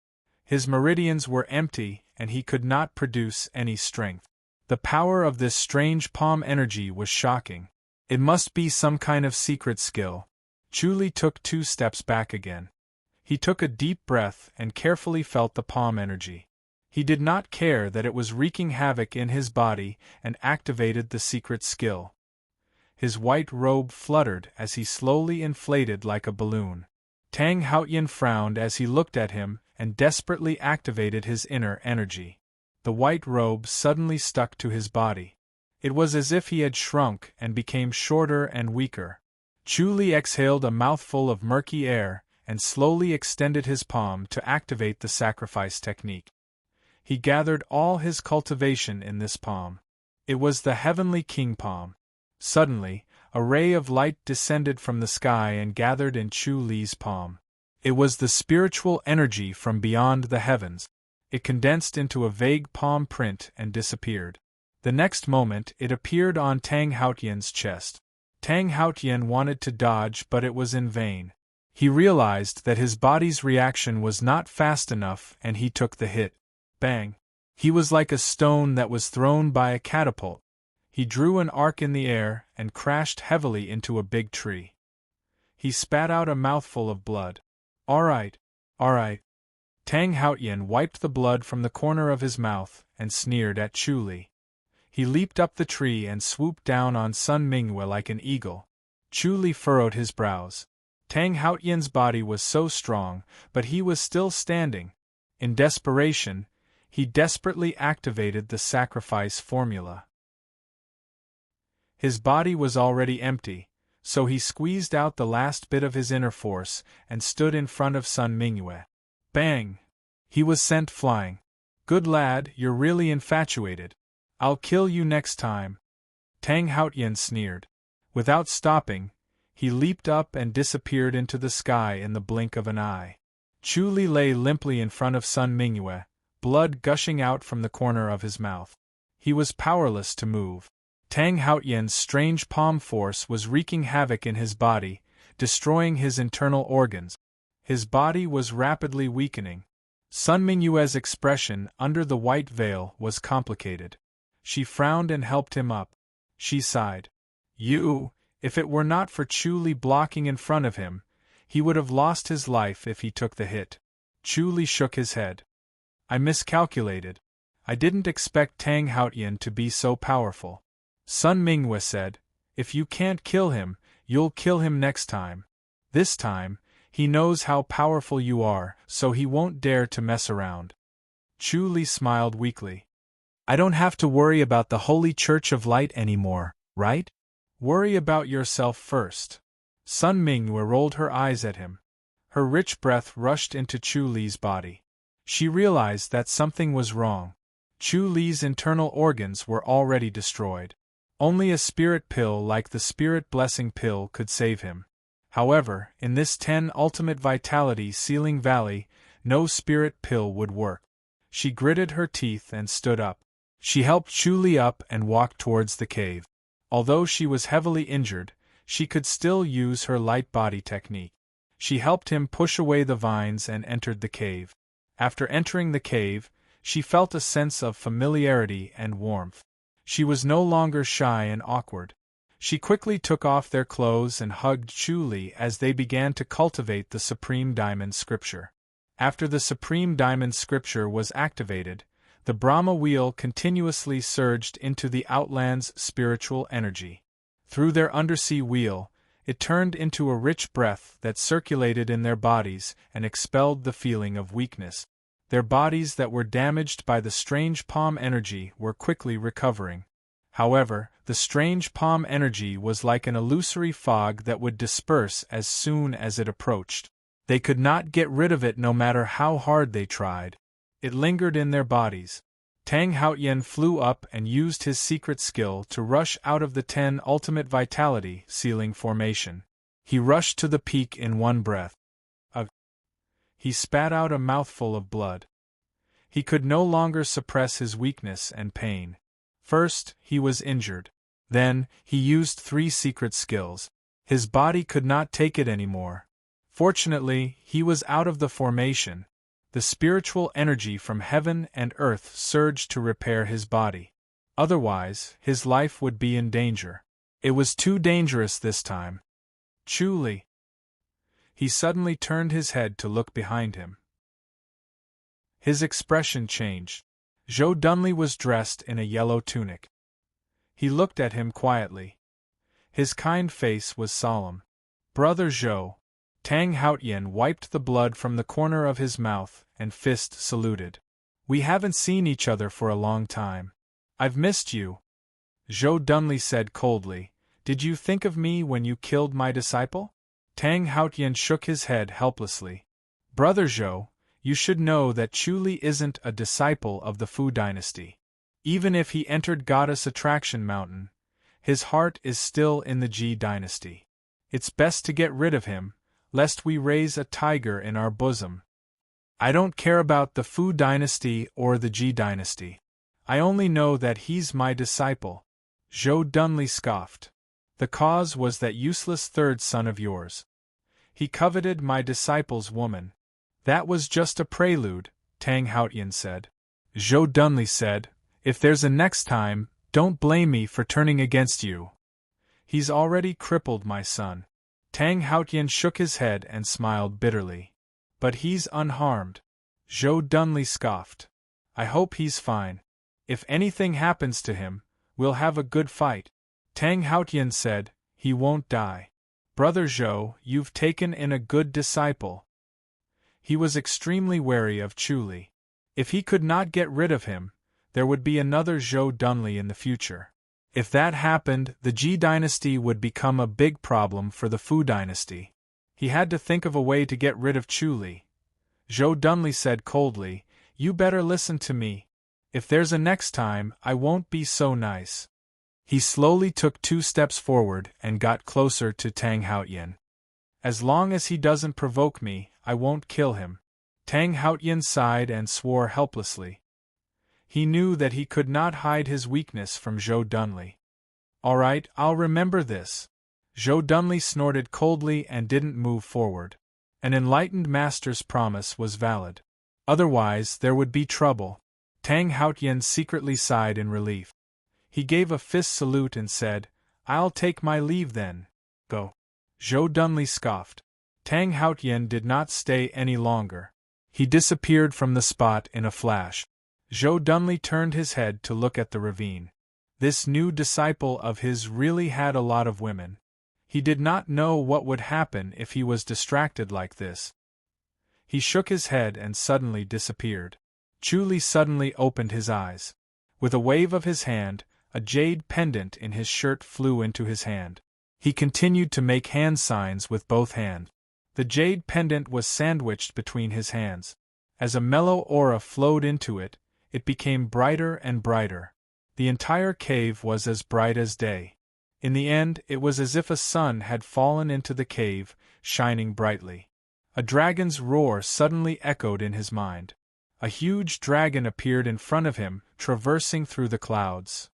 His meridians were empty, and he could not produce any strength. The power of this strange palm energy was shocking. It must be some kind of secret skill. Chu Li took 2 steps back again. He took a deep breath and carefully felt the palm energy. He did not care that it was wreaking havoc in his body and activated the secret skill. His white robe fluttered as he slowly inflated like a balloon. Tang Haotian frowned as he looked at him and desperately activated his inner energy. The white robe suddenly stuck to his body. It was as if he had shrunk and became shorter and weaker. Chu Li exhaled a mouthful of murky air and slowly extended his palm to activate the sacrifice technique. He gathered all his cultivation in this palm. It was the heavenly king palm. Suddenly, a ray of light descended from the sky and gathered in Chu Li's palm. It was the spiritual energy from beyond the heavens. It condensed into a vague palm print and disappeared. The next moment, it appeared on Tang Haotian's chest. Tang Haotian wanted to dodge, but it was in vain. He realized that his body's reaction was not fast enough, and he took the hit. Bang! He was like a stone that was thrown by a catapult. He drew an arc in the air and crashed heavily into a big tree. He spat out a mouthful of blood. All right. Tang Haotian wiped the blood from the corner of his mouth and sneered at Chu Li. He leaped up the tree and swooped down on Sun Mingyue like an eagle. Chu Li furrowed his brows. Tang Haotian's body was so strong, but he was still standing. In desperation, he desperately activated the sacrifice formula. His body was already empty, so he squeezed out the last bit of his inner force and stood in front of Sun Mingyue. Bang! He was sent flying. Good lad, you're really infatuated. I'll kill you next time. Tang Haotian sneered. Without stopping, he leaped up and disappeared into the sky in the blink of an eye. Chu Li lay limply in front of Sun Mingyue, blood gushing out from the corner of his mouth. He was powerless to move. Tang Haotian's strange palm force was wreaking havoc in his body, destroying his internal organs. His body was rapidly weakening. Sun Mingyue's expression under the white veil was complicated. She frowned and helped him up. She sighed. If it were not for Chu Li blocking in front of him, he would have lost his life if he took the hit. Chu Li shook his head. I miscalculated. I didn't expect Tang Haotian to be so powerful. Sun Mingyue said, if you can't kill him, you'll kill him next time. This time, he knows how powerful you are, so he won't dare to mess around. Chu Li smiled weakly. I don't have to worry about the Holy Church of Light anymore, right? Worry about yourself first. Sun Mingyue rolled her eyes at him. Her rich breath rushed into Chu Li's body. She realized that something was wrong. Chu Li's internal organs were already destroyed. Only a spirit pill like the Spirit Blessing Pill could save him. However, in this 10 ultimate vitality Sealing Valley, no spirit pill would work. She gritted her teeth and stood up. She helped Chu Li up and walked towards the cave. Although she was heavily injured, she could still use her light body technique. She helped him push away the vines and entered the cave. After entering the cave, she felt a sense of familiarity and warmth. She was no longer shy and awkward. She quickly took off their clothes and hugged Chu Li as they began to cultivate the Supreme Diamond Scripture. After the Supreme Diamond Scripture was activated, the Brahma Wheel continuously surged into the Outland's spiritual energy. Through their undersea wheel, it turned into a rich breath that circulated in their bodies and expelled the feeling of weakness. Their bodies that were damaged by the strange palm energy were quickly recovering. However, the strange palm energy was like an illusory fog that would disperse as soon as it approached. They could not get rid of it no matter how hard they tried. It lingered in their bodies. Tang Haotian flew up and used his secret skill to rush out of the 10 ultimate vitality sealing formation. He rushed to the peak in one breath. He spat out a mouthful of blood. He could no longer suppress his weakness and pain. First, he was injured. Then, he used 3 secret skills. His body could not take it anymore. Fortunately, he was out of the formation. The spiritual energy from heaven and earth surged to repair his body. Otherwise, his life would be in danger. It was too dangerous this time. Chu Li. He suddenly turned his head to look behind him. His expression changed. Zhou Dunley was dressed in a yellow tunic. He looked at him quietly. His kind face was solemn. Brother Zhou. Tang Haotian wiped the blood from the corner of his mouth and fist saluted. We haven't seen each other for a long time. I've missed you. Zhou Dunley said coldly. Did you think of me when you killed my disciple? Tang Haotian shook his head helplessly. Brother Zhou, you should know that Chu Li isn't a disciple of the Fu dynasty. Even if he entered Goddess Attraction Mountain, his heart is still in the Ji dynasty. It's best to get rid of him, lest we raise a tiger in our bosom. I don't care about the Fu dynasty or the Ji dynasty. I only know that he's my disciple. Zhou Dunley scoffed. The cause was that useless third son of yours. He coveted my disciple's woman. That was just a prelude, Tang Haotian said. Zhou Dunley said, if there's a next time, don't blame me for turning against you. He's already crippled my son. Tang Haotian shook his head and smiled bitterly. But he's unharmed. Zhou Dunley scoffed. I hope he's fine. If anything happens to him, we'll have a good fight. Tang Haotian said, he won't die. Brother Zhou, you've taken in a good disciple. He was extremely wary of Chu Li. If he could not get rid of him, there would be another Zhou Dunley in the future. If that happened, the Ji dynasty would become a big problem for the Fu dynasty. He had to think of a way to get rid of Chu Li. Zhou Dunley said coldly, you better listen to me. If there's a next time, I won't be so nice. He slowly took 2 steps forward and got closer to Tang Haotian. As long as he doesn't provoke me, I won't kill him. Tang Haotian sighed and swore helplessly. He knew that he could not hide his weakness from Zhou Dunley. "All right, I'll remember this." Zhou Dunley snorted coldly and didn't move forward. An enlightened master's promise was valid. Otherwise, there would be trouble. Tang Haotian secretly sighed in relief. He gave a fist salute and said, "I'll take my leave then. Go." Zhou Dunley scoffed. Tang Haotian did not stay any longer. He disappeared from the spot in a flash. Zhou Dunley turned his head to look at the ravine. This new disciple of his really had a lot of women. He did not know what would happen if he was distracted like this. He shook his head and suddenly disappeared. Chu Li suddenly opened his eyes. With a wave of his hand, a jade pendant in his shirt flew into his hand. He continued to make hand signs with both hands. The jade pendant was sandwiched between his hands. As a mellow aura flowed into it, it became brighter and brighter. The entire cave was as bright as day. In the end, it was as if a sun had fallen into the cave, shining brightly. A dragon's roar suddenly echoed in his mind. A huge dragon appeared in front of him, traversing through the clouds.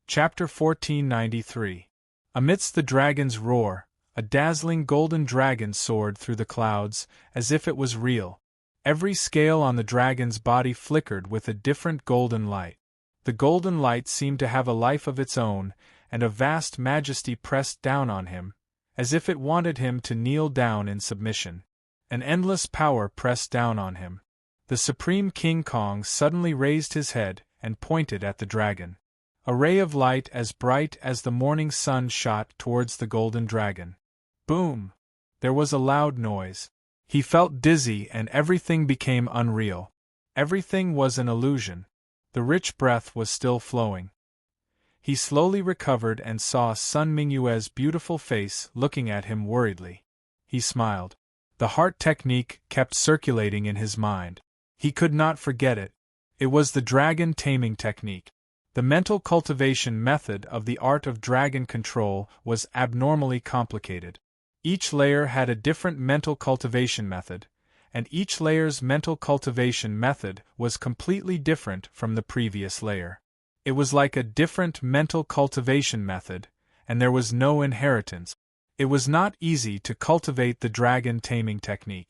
Chapter 1493. Amidst the dragon's roar, a dazzling golden dragon soared through the clouds, as if it was real. Every scale on the dragon's body flickered with a different golden light. The golden light seemed to have a life of its own, and a vast majesty pressed down on him, as if it wanted him to kneel down in submission. An endless power pressed down on him. The Supreme King Kong suddenly raised his head and pointed at the dragon. A ray of light as bright as the morning sun shot towards the golden dragon. Boom! There was a loud noise. He felt dizzy and everything became unreal. Everything was an illusion. The rich breath was still flowing. He slowly recovered and saw Sun Mingyue's beautiful face looking at him worriedly. He smiled. The heart technique kept circulating in his mind. He could not forget it. It was the dragon taming technique. The mental cultivation method of the art of dragon control was abnormally complicated. Each layer had a different mental cultivation method, and each layer's mental cultivation method was completely different from the previous layer. It was like a different mental cultivation method, and there was no inheritance. It was not easy to cultivate the dragon taming technique.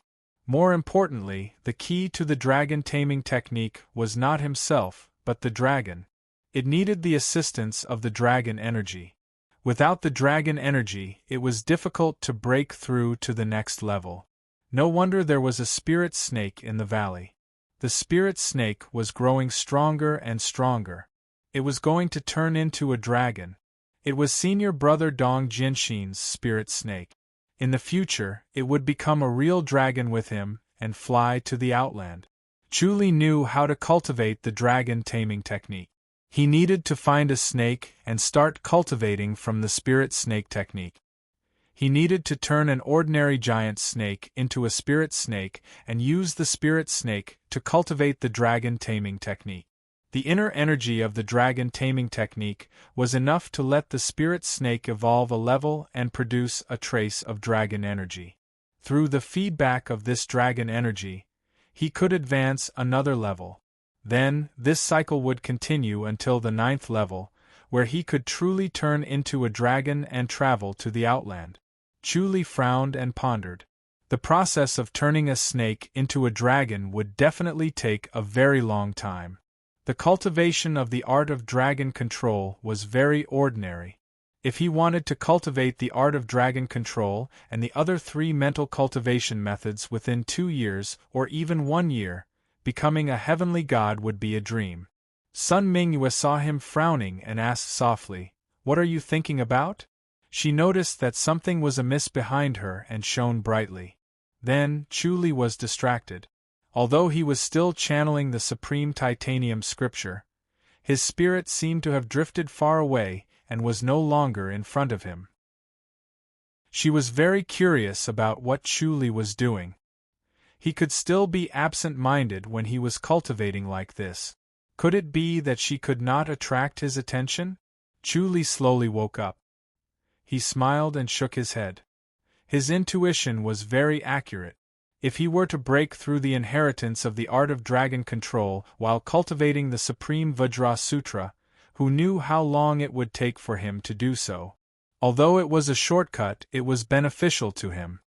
More importantly, the key to the dragon taming technique was not himself, but the dragon. It needed the assistance of the dragon energy. Without the dragon energy, it was difficult to break through to the next level. No wonder there was a spirit snake in the valley. The spirit snake was growing stronger and stronger. It was going to turn into a dragon. It was senior brother Dong Jinshin's spirit snake. In the future, it would become a real dragon with him and fly to the outland. Chu Li knew how to cultivate the dragon taming technique. He needed to find a snake and start cultivating from the spirit snake technique. He needed to turn an ordinary giant snake into a spirit snake and use the spirit snake to cultivate the dragon taming technique. The inner energy of the dragon taming technique was enough to let the spirit snake evolve a level and produce a trace of dragon energy. Through the feedback of this dragon energy, he could advance another level. Then, this cycle would continue until the 9th level, where he could truly turn into a dragon and travel to the outland. Chu Li frowned and pondered. The process of turning a snake into a dragon would definitely take a very long time. The cultivation of the art of dragon control was very ordinary. If he wanted to cultivate the art of dragon control and the other 3 mental cultivation methods within 2 years or even 1 year, becoming a heavenly god would be a dream. Sun Mingyue saw him frowning and asked softly, "What are you thinking about?" She noticed that something was amiss behind her and shone brightly. Then, Chu Li was distracted. Although he was still channeling the supreme titanium scripture, his spirit seemed to have drifted far away and was no longer in front of him. She was very curious about what Chu Li was doing. He could still be absent-minded when he was cultivating like this. Could it be that she could not attract his attention? Chu Li slowly woke up. He smiled and shook his head. His intuition was very accurate. If he were to break through the inheritance of the art of dragon control while cultivating the Supreme Vajra Sutra, who knew how long it would take for him to do so? Although it was a shortcut, it was beneficial to him.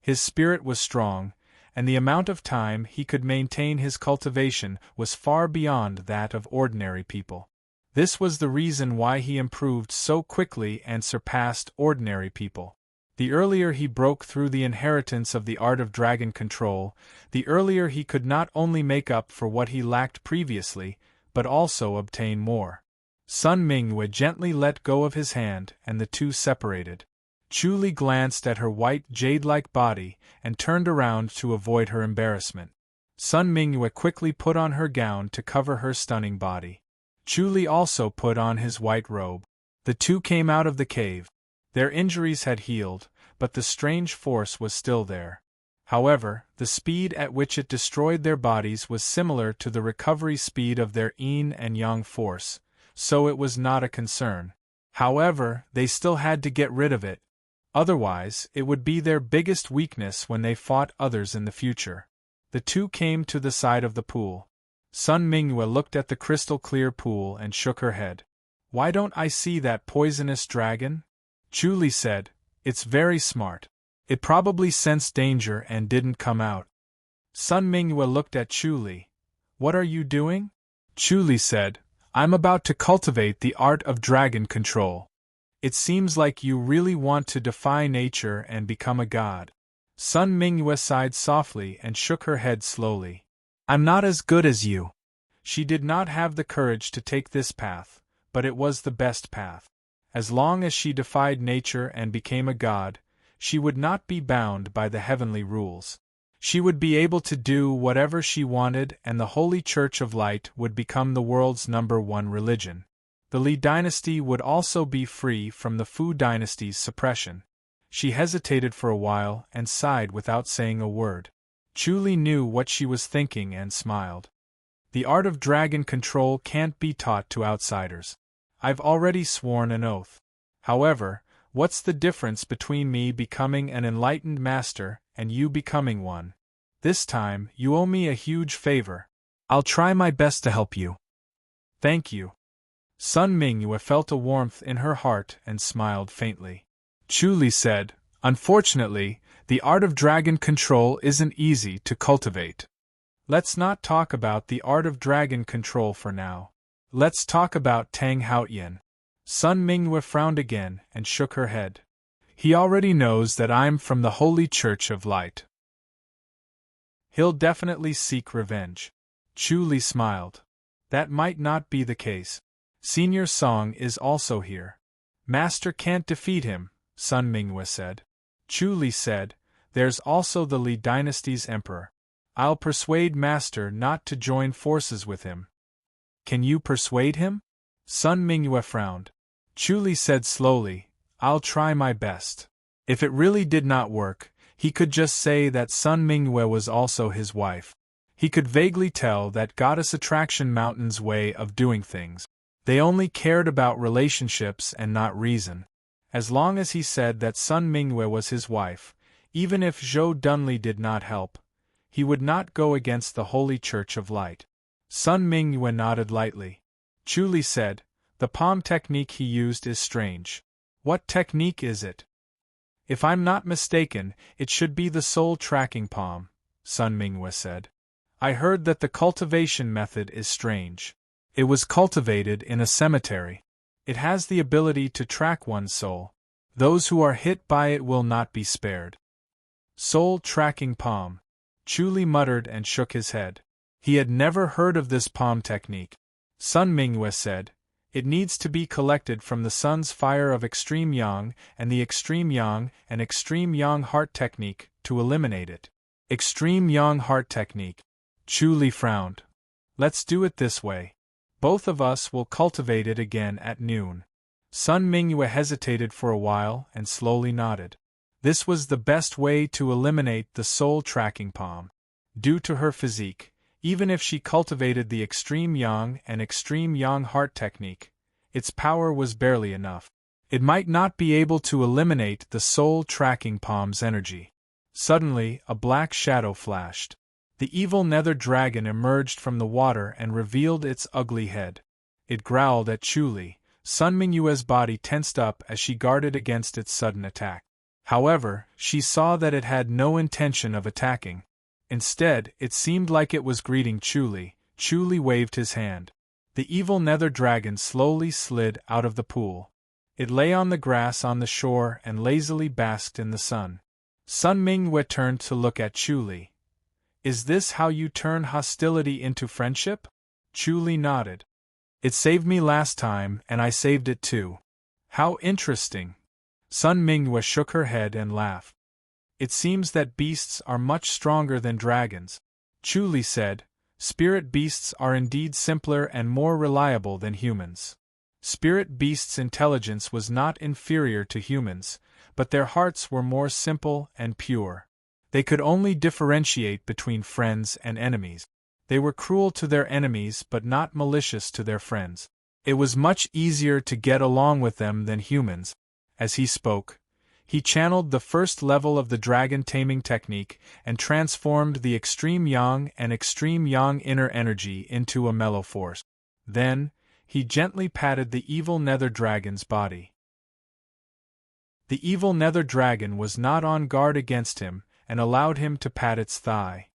His spirit was strong, and the amount of time he could maintain his cultivation was far beyond that of ordinary people. This was the reason why he improved so quickly and surpassed ordinary people. The earlier he broke through the inheritance of the art of dragon control, the earlier he could not only make up for what he lacked previously, but also obtain more. Sun Mingyue gently let go of his hand, and the two separated. Chu Li glanced at her white jade-like body and turned around to avoid her embarrassment. Sun Mingyue quickly put on her gown to cover her stunning body. Chu Li also put on his white robe. The two came out of the cave. Their injuries had healed, but the strange force was still there. However, the speed at which it destroyed their bodies was similar to the recovery speed of their yin and yang force, so it was not a concern. However, they still had to get rid of it. Otherwise, it would be their biggest weakness when they fought others in the future. The two came to the side of the pool. Sun Mingyue looked at the crystal-clear pool and shook her head. "Why don't I see that poisonous dragon?" Chu Li said, "It's very smart. It probably sensed danger and didn't come out." Sun Mingyue looked at Chu Li. "What are you doing?" Chu Li said, "I'm about to cultivate the art of dragon control. It seems like you really want to defy nature and become a god." Sun Mingyue sighed softly and shook her head slowly. "I'm not as good as you." She did not have the courage to take this path, but it was the best path. As long as she defied nature and became a god, she would not be bound by the heavenly rules. She would be able to do whatever she wanted, and the Holy Church of Light would become the world's #1 religion. The Li dynasty would also be free from the Fu dynasty's suppression. She hesitated for a while and sighed without saying a word. Chu Li knew what she was thinking and smiled. "The art of dragon control can't be taught to outsiders. I've already sworn an oath. However, what's the difference between me becoming an enlightened master and you becoming one? This time, you owe me a huge favor. I'll try my best to help you." "Thank you." Sun Mingyue felt a warmth in her heart and smiled faintly. Chu Li said, "Unfortunately, the art of dragon control isn't easy to cultivate. Let's not talk about the art of dragon control for now. Let's talk about Tang Haotian." Sun Mingyue frowned again and shook her head. "He already knows that I'm from the Holy Church of Light. He'll definitely seek revenge." Chu Li smiled. "That might not be the case. Senior Song is also here." "Master can't defeat him," Sun Mingyue said. Chu Li said, "There's also the Li dynasty's emperor. I'll persuade Master not to join forces with him." "Can you persuade him?" Sun Mingyue frowned. Chu Li said slowly, "I'll try my best." If it really did not work, he could just say that Sun Mingyue was also his wife. He could vaguely tell that Goddess Attraction Mountain's way of doing things. They only cared about relationships and not reason. As long as he said that Sun Mingyue was his wife, even if Zhou Dunli did not help, he would not go against the Holy Church of Light. Sun Mingyue nodded lightly. Chu Li said, "The palm technique he used is strange." "What technique is it?" "If I'm not mistaken, it should be the soul tracking palm," Sun Mingyue said. "I heard that the cultivation method is strange. It was cultivated in a cemetery. It has the ability to track one's soul. Those who are hit by it will not be spared." Soul tracking palm. Chu Li muttered and shook his head. He had never heard of this palm technique. Sun Mingyue said, "It needs to be collected from the sun's fire of extreme yang and the extreme yang and extreme yang heart technique to eliminate it." Extreme yang heart technique. Chu Li frowned. "Let's do it this way. Both of us will cultivate it again at noon." Sun Mingyue hesitated for a while and slowly nodded. This was the best way to eliminate the soul tracking palm. Due to her physique, even if she cultivated the extreme yang and extreme yang heart technique, its power was barely enough. It might not be able to eliminate the soul-tracking palm's energy. Suddenly, a black shadow flashed. The evil nether dragon emerged from the water and revealed its ugly head. It growled at Chuli. Sun Mingyue's body tensed up as she guarded against its sudden attack. However, she saw that it had no intention of attacking. Instead, it seemed like it was greeting Chuli. Chuli waved his hand. The evil nether dragon slowly slid out of the pool. It lay on the grass on the shore and lazily basked in the sun. Sun Mingyue turned to look at Chuli. Is this how you turn hostility into friendship? Chuli nodded. It saved me last time, and I saved it too. How interesting. Sun Mingyue shook her head and laughed. It seems that beasts are much stronger than dragons. Chuli said, spirit beasts are indeed simpler and more reliable than humans. Spirit beasts' intelligence was not inferior to humans, but their hearts were more simple and pure. They could only differentiate between friends and enemies. They were cruel to their enemies but not malicious to their friends. It was much easier to get along with them than humans. As he spoke, he channeled the first level of the dragon taming technique and transformed the extreme yang and extreme yang inner energy into a mellow force. Then, he gently patted the evil nether dragon's body. The evil nether dragon was not on guard against him and allowed him to pat its thigh.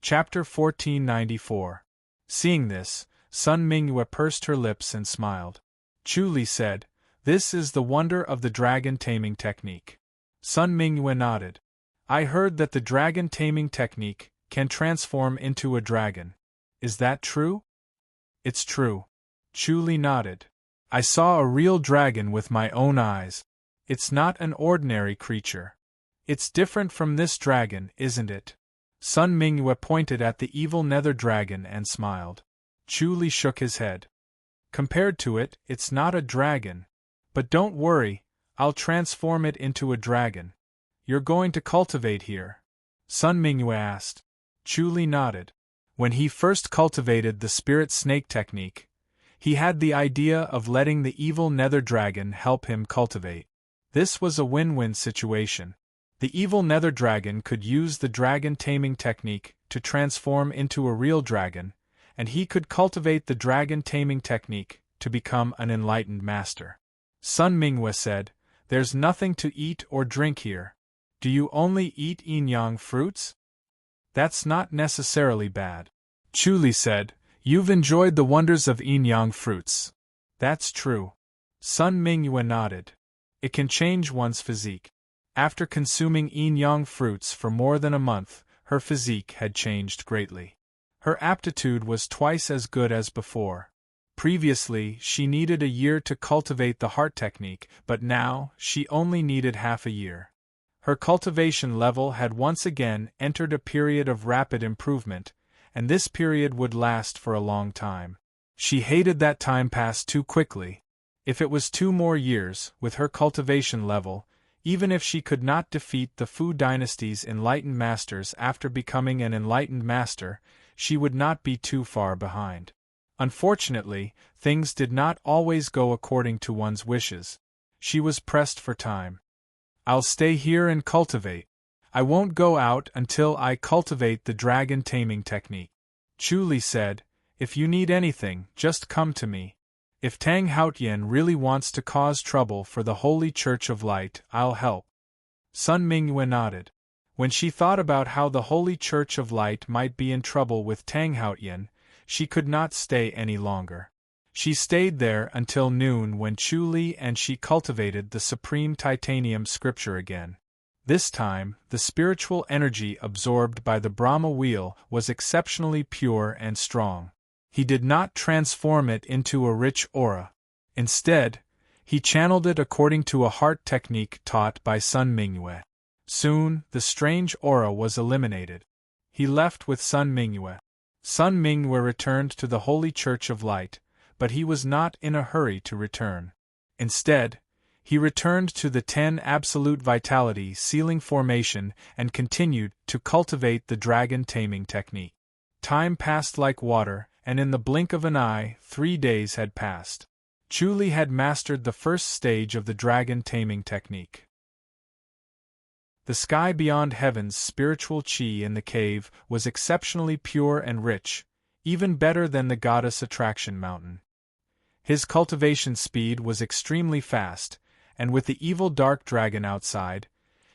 Chapter 1494. Seeing this, Sun Mingyue pursed her lips and smiled. Chuli said, "This is the wonder of the dragon taming technique." Sun Mingyue nodded. "I heard that the dragon taming technique can transform into a dragon. Is that true?" "It's true." Chuli nodded. "I saw a real dragon with my own eyes. It's not an ordinary creature. It's different from this dragon, isn't it?" Sun Mingyue pointed at the evil nether dragon and smiled. Chuli shook his head. "Compared to it, it's not a dragon. But don't worry, I'll transform it into a dragon. You're going to cultivate here?" Sun Mingyue asked. Chuli nodded. When he first cultivated the spirit snake technique, he had the idea of letting the evil nether dragon help him cultivate. This was a win-win situation. The evil nether dragon could use the dragon taming technique to transform into a real dragon, and he could cultivate the dragon taming technique to become an enlightened master. Sun Mingyue said, "There's nothing to eat or drink here. Do you only eat yin-yang fruits?" "That's not necessarily bad." Chuli said, "You've enjoyed the wonders of yin-yang fruits." "That's true." Sun Mingyue nodded. "It can change one's physique." After consuming yin-yang fruits for more than a month, her physique had changed greatly. Her aptitude was twice as good as before. Previously, she needed a year to cultivate the heart technique, but now, she only needed half a year. Her cultivation level had once again entered a period of rapid improvement, and this period would last for a long time. She hated that time passed too quickly. If it was 2 more years, with her cultivation level, even if she could not defeat the Fu dynasty's enlightened masters after becoming an enlightened master, she would not be too far behind. Unfortunately, things did not always go according to one's wishes. She was pressed for time. "I'll stay here and cultivate. I won't go out until I cultivate the dragon taming technique." Chuli said, "If you need anything, just come to me. If Tang Haotian really wants to cause trouble for the Holy Church of Light, I'll help." Sun Mingyue nodded. When she thought about how the Holy Church of Light might be in trouble with Tang Haotian, she could not stay any longer. She stayed there until noon when Chuli and she cultivated the Supreme Titanium Scripture again. This time, the spiritual energy absorbed by the Brahma wheel was exceptionally pure and strong. He did not transform it into a rich aura. Instead, he channeled it according to a heart technique taught by Sun Mingyue. Soon, the strange aura was eliminated. He left with Sun Mingyue. Sun Mingyue returned to the Holy Church of Light, but he was not in a hurry to return. Instead, he returned to the 10 Absolute Vitality Sealing Formation and continued to cultivate the dragon taming technique. Time passed like water, and in the blink of an eye, 3 days had passed. Chuli had mastered the first stage of the dragon taming technique. The sky beyond heaven's spiritual chi in the cave was exceptionally pure and rich, even better than the goddess attraction mountain. His cultivation speed was extremely fast, and with the evil dark dragon outside,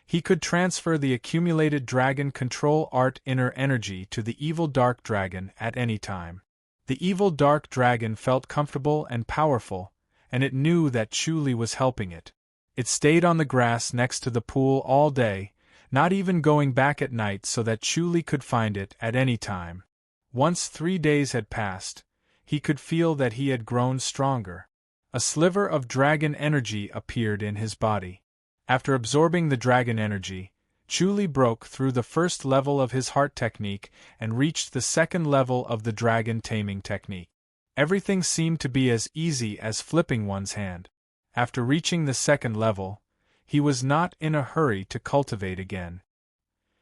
he could transfer the accumulated dragon control art inner energy to the evil dark dragon at any time. The evil dark dragon felt comfortable and powerful, and it knew that Chuli was helping it. It stayed on the grass next to the pool all day, not even going back at night so that Chuli could find it at any time. Once 3 days had passed, he could feel that he had grown stronger. A sliver of dragon energy appeared in his body. After absorbing the dragon energy, Chuli broke through the first level of his heart technique and reached the second level of the dragon taming technique. Everything seemed to be as easy as flipping one's hand. After reaching the second level, he was not in a hurry to cultivate again.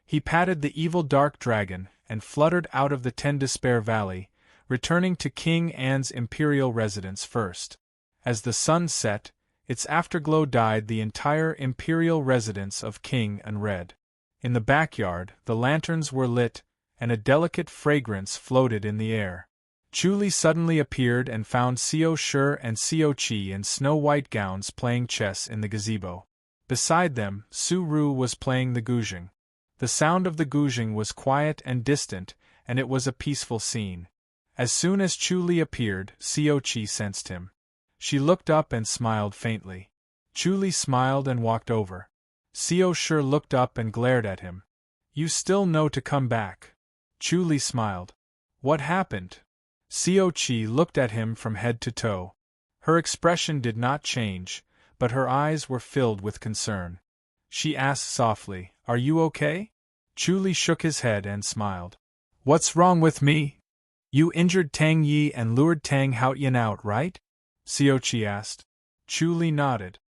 He patted the evil dark dragon and fluttered out of the Ten Despair Valley, returning to King An's imperial residence first. As the sun set, its afterglow dyed the entire imperial residence of King An red. In the backyard, the lanterns were lit, and a delicate fragrance floated in the air. Chuli suddenly appeared and found Seo Shur and Seo Chi in snow-white gowns playing chess in the gazebo. Beside them, Su Ru was playing the guzheng. The sound of the guzheng was quiet and distant, and it was a peaceful scene. As soon as Chuli appeared, Seo Chi sensed him. She looked up and smiled faintly. Chuli smiled and walked over. Seo Shur looked up and glared at him. "You still know to come back." Chuli smiled. "What happened?" Seo Chi looked at him from head to toe. Her expression did not change, but her eyes were filled with concern. She asked softly, "Are you okay?" Chuli shook his head and smiled. "What's wrong with me?" "You injured Tang Yi and lured Tang Haotian out, right?" Seo Chi asked. Chuli nodded.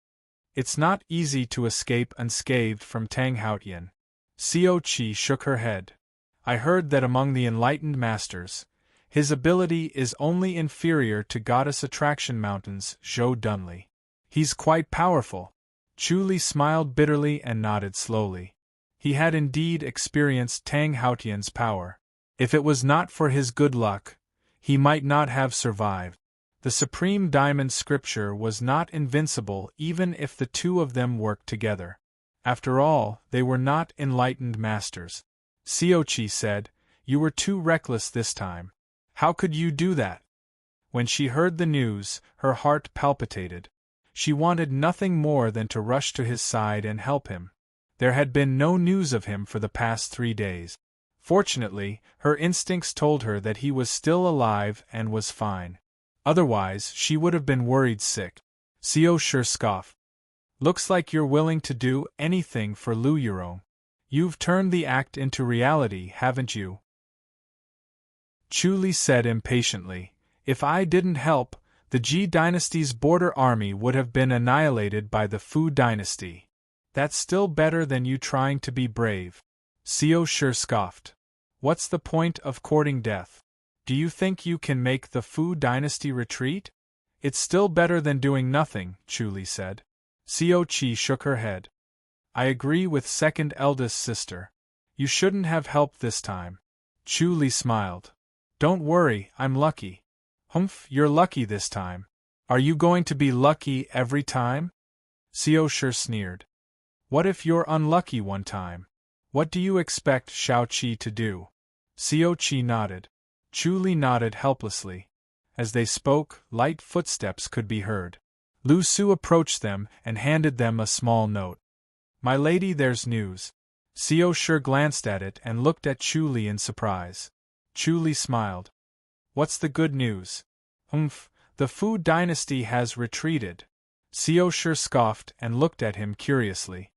"It's not easy to escape unscathed from Tang Haotian." Seo Chi shook her head. "I heard that among the enlightened masters, his ability is only inferior to Goddess Attraction Mountain's Zhou Dunley. He's quite powerful." Chuli smiled bitterly and nodded slowly. He had indeed experienced Tang Haotian's power. If it was not for his good luck, he might not have survived. The Supreme Diamond Scripture was not invincible even if the two of them worked together. After all, they were not enlightened masters. Seo Chi said, "You were too reckless this time. How could you do that?" When she heard the news, her heart palpitated. She wanted nothing more than to rush to his side and help him. There had been no news of him for the past 3 days. Fortunately, her instincts told her that he was still alive and was fine. Otherwise, she would have been worried sick. Seo Shur scoffed. "Looks like you're willing to do anything for Lu Yurong. You've turned the act into reality, haven't you?" Chuli said impatiently, "If I didn't help, the Ji dynasty's border army would have been annihilated by the Fu dynasty. That's still better than you trying to be brave." Seo Shur scoffed. "What's the point of courting death? Do you think you can make the Fu dynasty retreat?" "It's still better than doing nothing," Chuli said. Seo Chi shook her head. "I agree with second eldest sister. You shouldn't have helped this time." Chuli smiled. "Don't worry, I'm lucky." "Humph, you're lucky this time. Are you going to be lucky every time?" Seo Shur sneered. "What if you're unlucky one time? What do you expect Shao Qi to do?" Seo Chi nodded. Chuli nodded helplessly. As they spoke, light footsteps could be heard. Lu Su approached them and handed them a small note. "My lady, there's news." Seo Shur glanced at it and looked at Chuli in surprise. Chuli smiled. "What's the good news?" "Humph, the Fu dynasty has retreated." Seo Shur scoffed and looked at him curiously.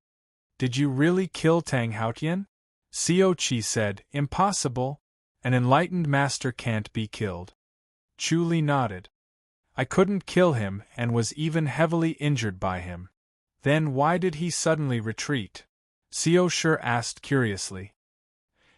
"Did you really kill Tang Haotian?" Seo Chi said, "Impossible. An enlightened master can't be killed." Chuli nodded. "I couldn't kill him and was even heavily injured by him." "Then why did he suddenly retreat?" Seo Shur asked curiously.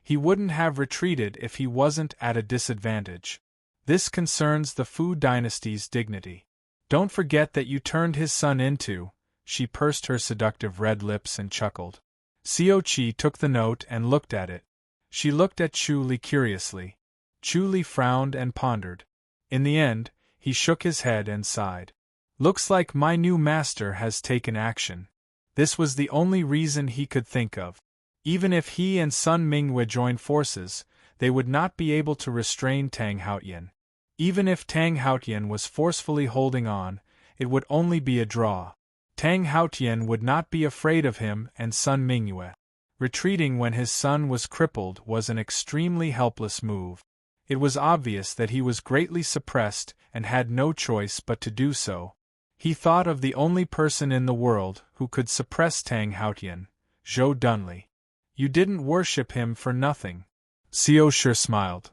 "He wouldn't have retreated if he wasn't at a disadvantage. This concerns the Fu dynasty's dignity. Don't forget that you turned his son into. She pursed her seductive red lips and chuckled. Xiao Qi took the note and looked at it. She looked at Chu Li curiously. Chu Li frowned and pondered. In the end, he shook his head and sighed. Looks like my new master has taken action. This was the only reason he could think of. Even if he and Sun Mingwei joined forces, they would not be able to restrain Tang Haotian. Even if Tang Haotian was forcefully holding on, it would only be a draw. Tang Haotian would not be afraid of him and Sun Mingwei. Retreating when his son was crippled was an extremely helpless move. It was obvious that he was greatly suppressed and had no choice but to do so. He thought of the only person in the world who could suppress Tang Haotian, Zhou Dunley. You didn't worship him for nothing. Xiao Shi smiled.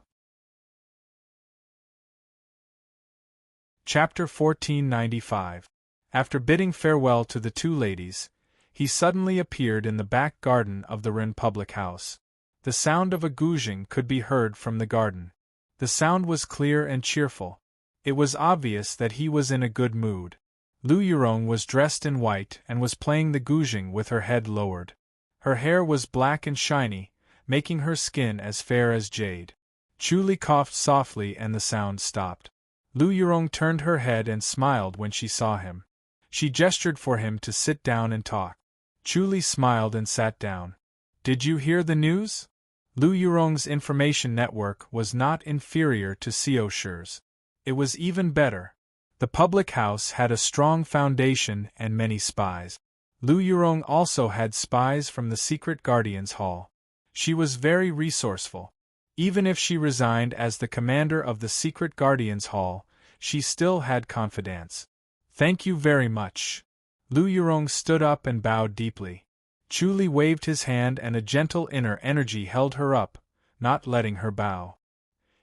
Chapter 1495. After bidding farewell to the two ladies, he suddenly appeared in the back garden of the Ren public house. The sound of a guzheng could be heard from the garden. The sound was clear and cheerful. It was obvious that he was in a good mood. Lu Yurong was dressed in white and was playing the guzheng with her head lowered. Her hair was black and shiny, making her skin as fair as jade. Chu Li coughed softly and the sound stopped. Lu Yurong turned her head and smiled when she saw him. She gestured for him to sit down and talk. Chu Li smiled and sat down. Did you hear the news? Lu Yurong's information network was not inferior to Xiao Shi's. It was even better. The public house had a strong foundation and many spies. Lu Yurong also had spies from the Secret Guardians Hall. She was very resourceful. Even if she resigned as the commander of the Secret Guardians Hall, she still had confidence. Thank you very much. Lu Yurong stood up and bowed deeply. Chu Li waved his hand and a gentle inner energy held her up, not letting her bow.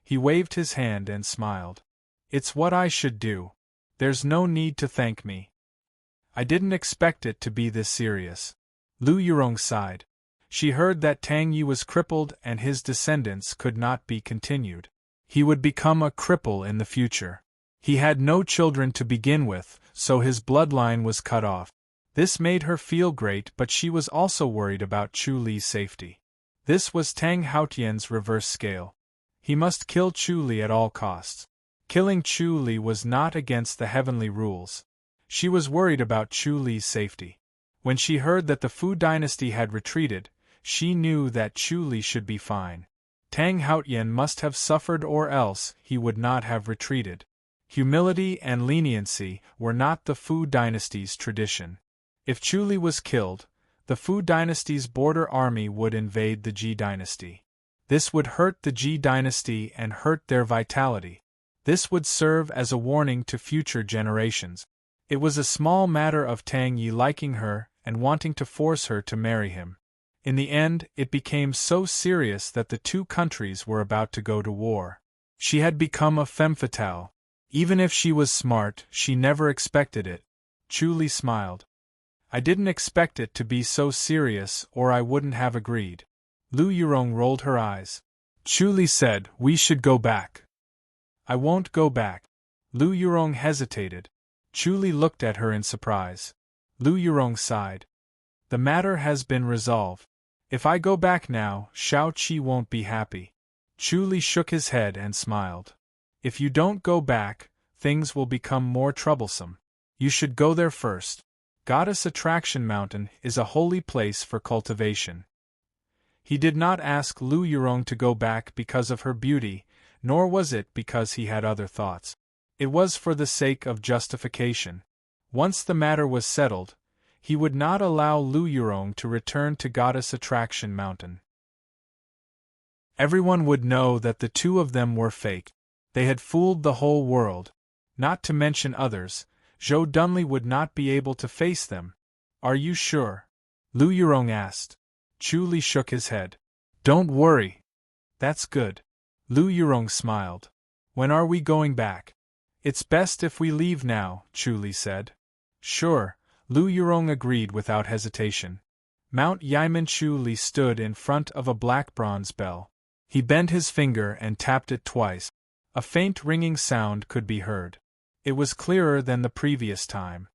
He waved his hand and smiled. It's what I should do. There's no need to thank me. I didn't expect it to be this serious. Lu Yurong sighed. She heard that Tang Yi was crippled and his descendants could not be continued. He would become a cripple in the future. He had no children to begin with, so his bloodline was cut off. This made her feel great, but she was also worried about Chu Li's safety. This was Tang Haotian's reverse scale. He must kill Chu Li at all costs. Killing Chu Li was not against the heavenly rules. She was worried about Chu Li's safety. When she heard that the Fu dynasty had retreated, she knew that Chu Li should be fine. Tang Haotian must have suffered or else he would not have retreated. Humility and leniency were not the Fu dynasty's tradition. If Chu Li was killed, the Fu dynasty's border army would invade the Ji dynasty. This would hurt the Ji dynasty and hurt their vitality. This would serve as a warning to future generations. It was a small matter of Tang Yi liking her and wanting to force her to marry him. In the end, it became so serious that the two countries were about to go to war. She had become a femme fatale. Even if she was smart, she never expected it. Chu Li smiled. I didn't expect it to be so serious or I wouldn't have agreed. Lu Yurong rolled her eyes. Chu Li said, we should go back. I won't go back. Lu Yurong hesitated. Chu Li looked at her in surprise. Lu Yurong sighed. The matter has been resolved. If I go back now, Shao Qi won't be happy. Chu Li shook his head and smiled. If you don't go back, things will become more troublesome. You should go there first. Goddess Attraction Mountain is a holy place for cultivation. He did not ask Lu Yurong to go back because of her beauty, nor was it because he had other thoughts. It was for the sake of justification. Once the matter was settled, he would not allow Lu Yurong to return to Goddess Attraction Mountain. Everyone would know that the two of them were fake. They had fooled the whole world. Not to mention others, Zhou Dunley would not be able to face them. Are you sure? Lu Yurong asked. Chu Li shook his head. Don't worry. That's good. Lu Yurong smiled. When are we going back? It's best if we leave now, Chu Li said. Sure, Lu Yurong agreed without hesitation. Mount Yiman. Chu Li stood in front of a black bronze bell. He bent his finger and tapped it twice. A faint ringing sound could be heard. It was clearer than the previous time.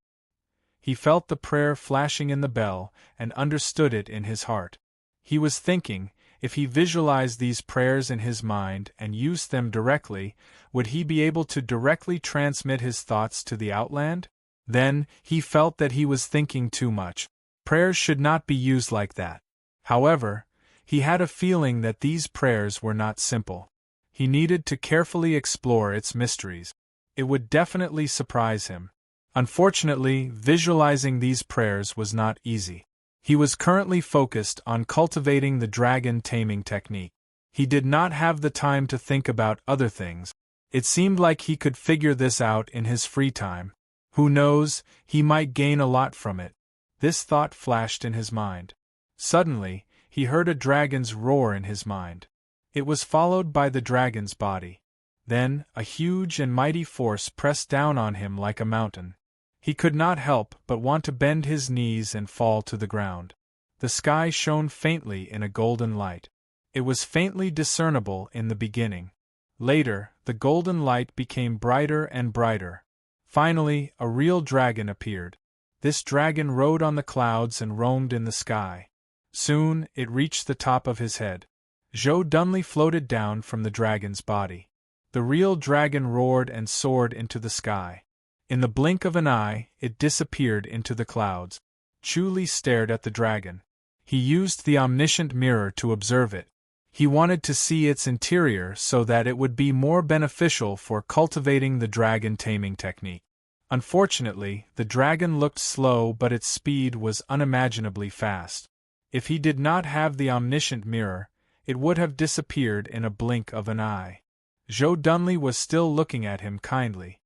He felt the prayer flashing in the bell and understood it in his heart. He was thinking, if he visualized these prayers in his mind and used them directly, would he be able to directly transmit his thoughts to the outland? Then, he felt that he was thinking too much. Prayers should not be used like that. However, he had a feeling that these prayers were not simple. He needed to carefully explore its mysteries. It would definitely surprise him. Unfortunately, visualizing these prayers was not easy. He was currently focused on cultivating the dragon taming technique. He did not have the time to think about other things. It seemed like he could figure this out in his free time. Who knows, he might gain a lot from it. This thought flashed in his mind. Suddenly, he heard a dragon's roar in his mind. It was followed by the dragon's body. Then, a huge and mighty force pressed down on him like a mountain. He could not help but want to bend his knees and fall to the ground. The sky shone faintly in a golden light. It was faintly discernible in the beginning. Later, the golden light became brighter and brighter. Finally, a real dragon appeared. This dragon rode on the clouds and roamed in the sky. Soon, it reached the top of his head. Joe Dunley floated down from the dragon's body. The real dragon roared and soared into the sky. In the blink of an eye, it disappeared into the clouds. Chu Li stared at the dragon. He used the omniscient mirror to observe it. He wanted to see its interior so that it would be more beneficial for cultivating the dragon taming technique. Unfortunately, the dragon looked slow, but its speed was unimaginably fast. If he did not have the omniscient mirror, it would have disappeared in a blink of an eye. Joe Dunley was still looking at him kindly.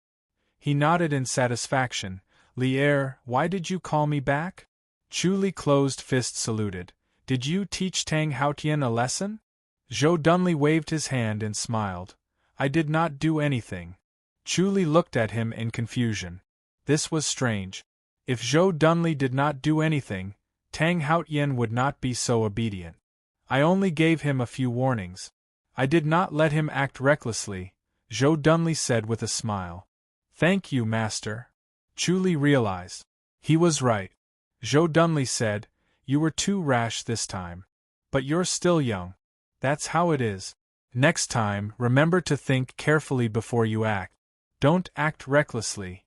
He nodded in satisfaction. "Lier, why did you call me back?" Chu Li closed fist saluted. "Did you teach Tang Haotian a lesson?" Joe Dunley waved his hand and smiled. "I did not do anything." Chu Li looked at him in confusion. This was strange. If Joe Dunley did not do anything, Tang Haotian would not be so obedient. "I only gave him a few warnings. I did not let him act recklessly," Joe Dunley said with a smile. "Thank you, Master." Chu Li realized. He was right. Joe Dunley said, "You were too rash this time. But you're still young. That's how it is. Next time, remember to think carefully before you act. Don't act recklessly.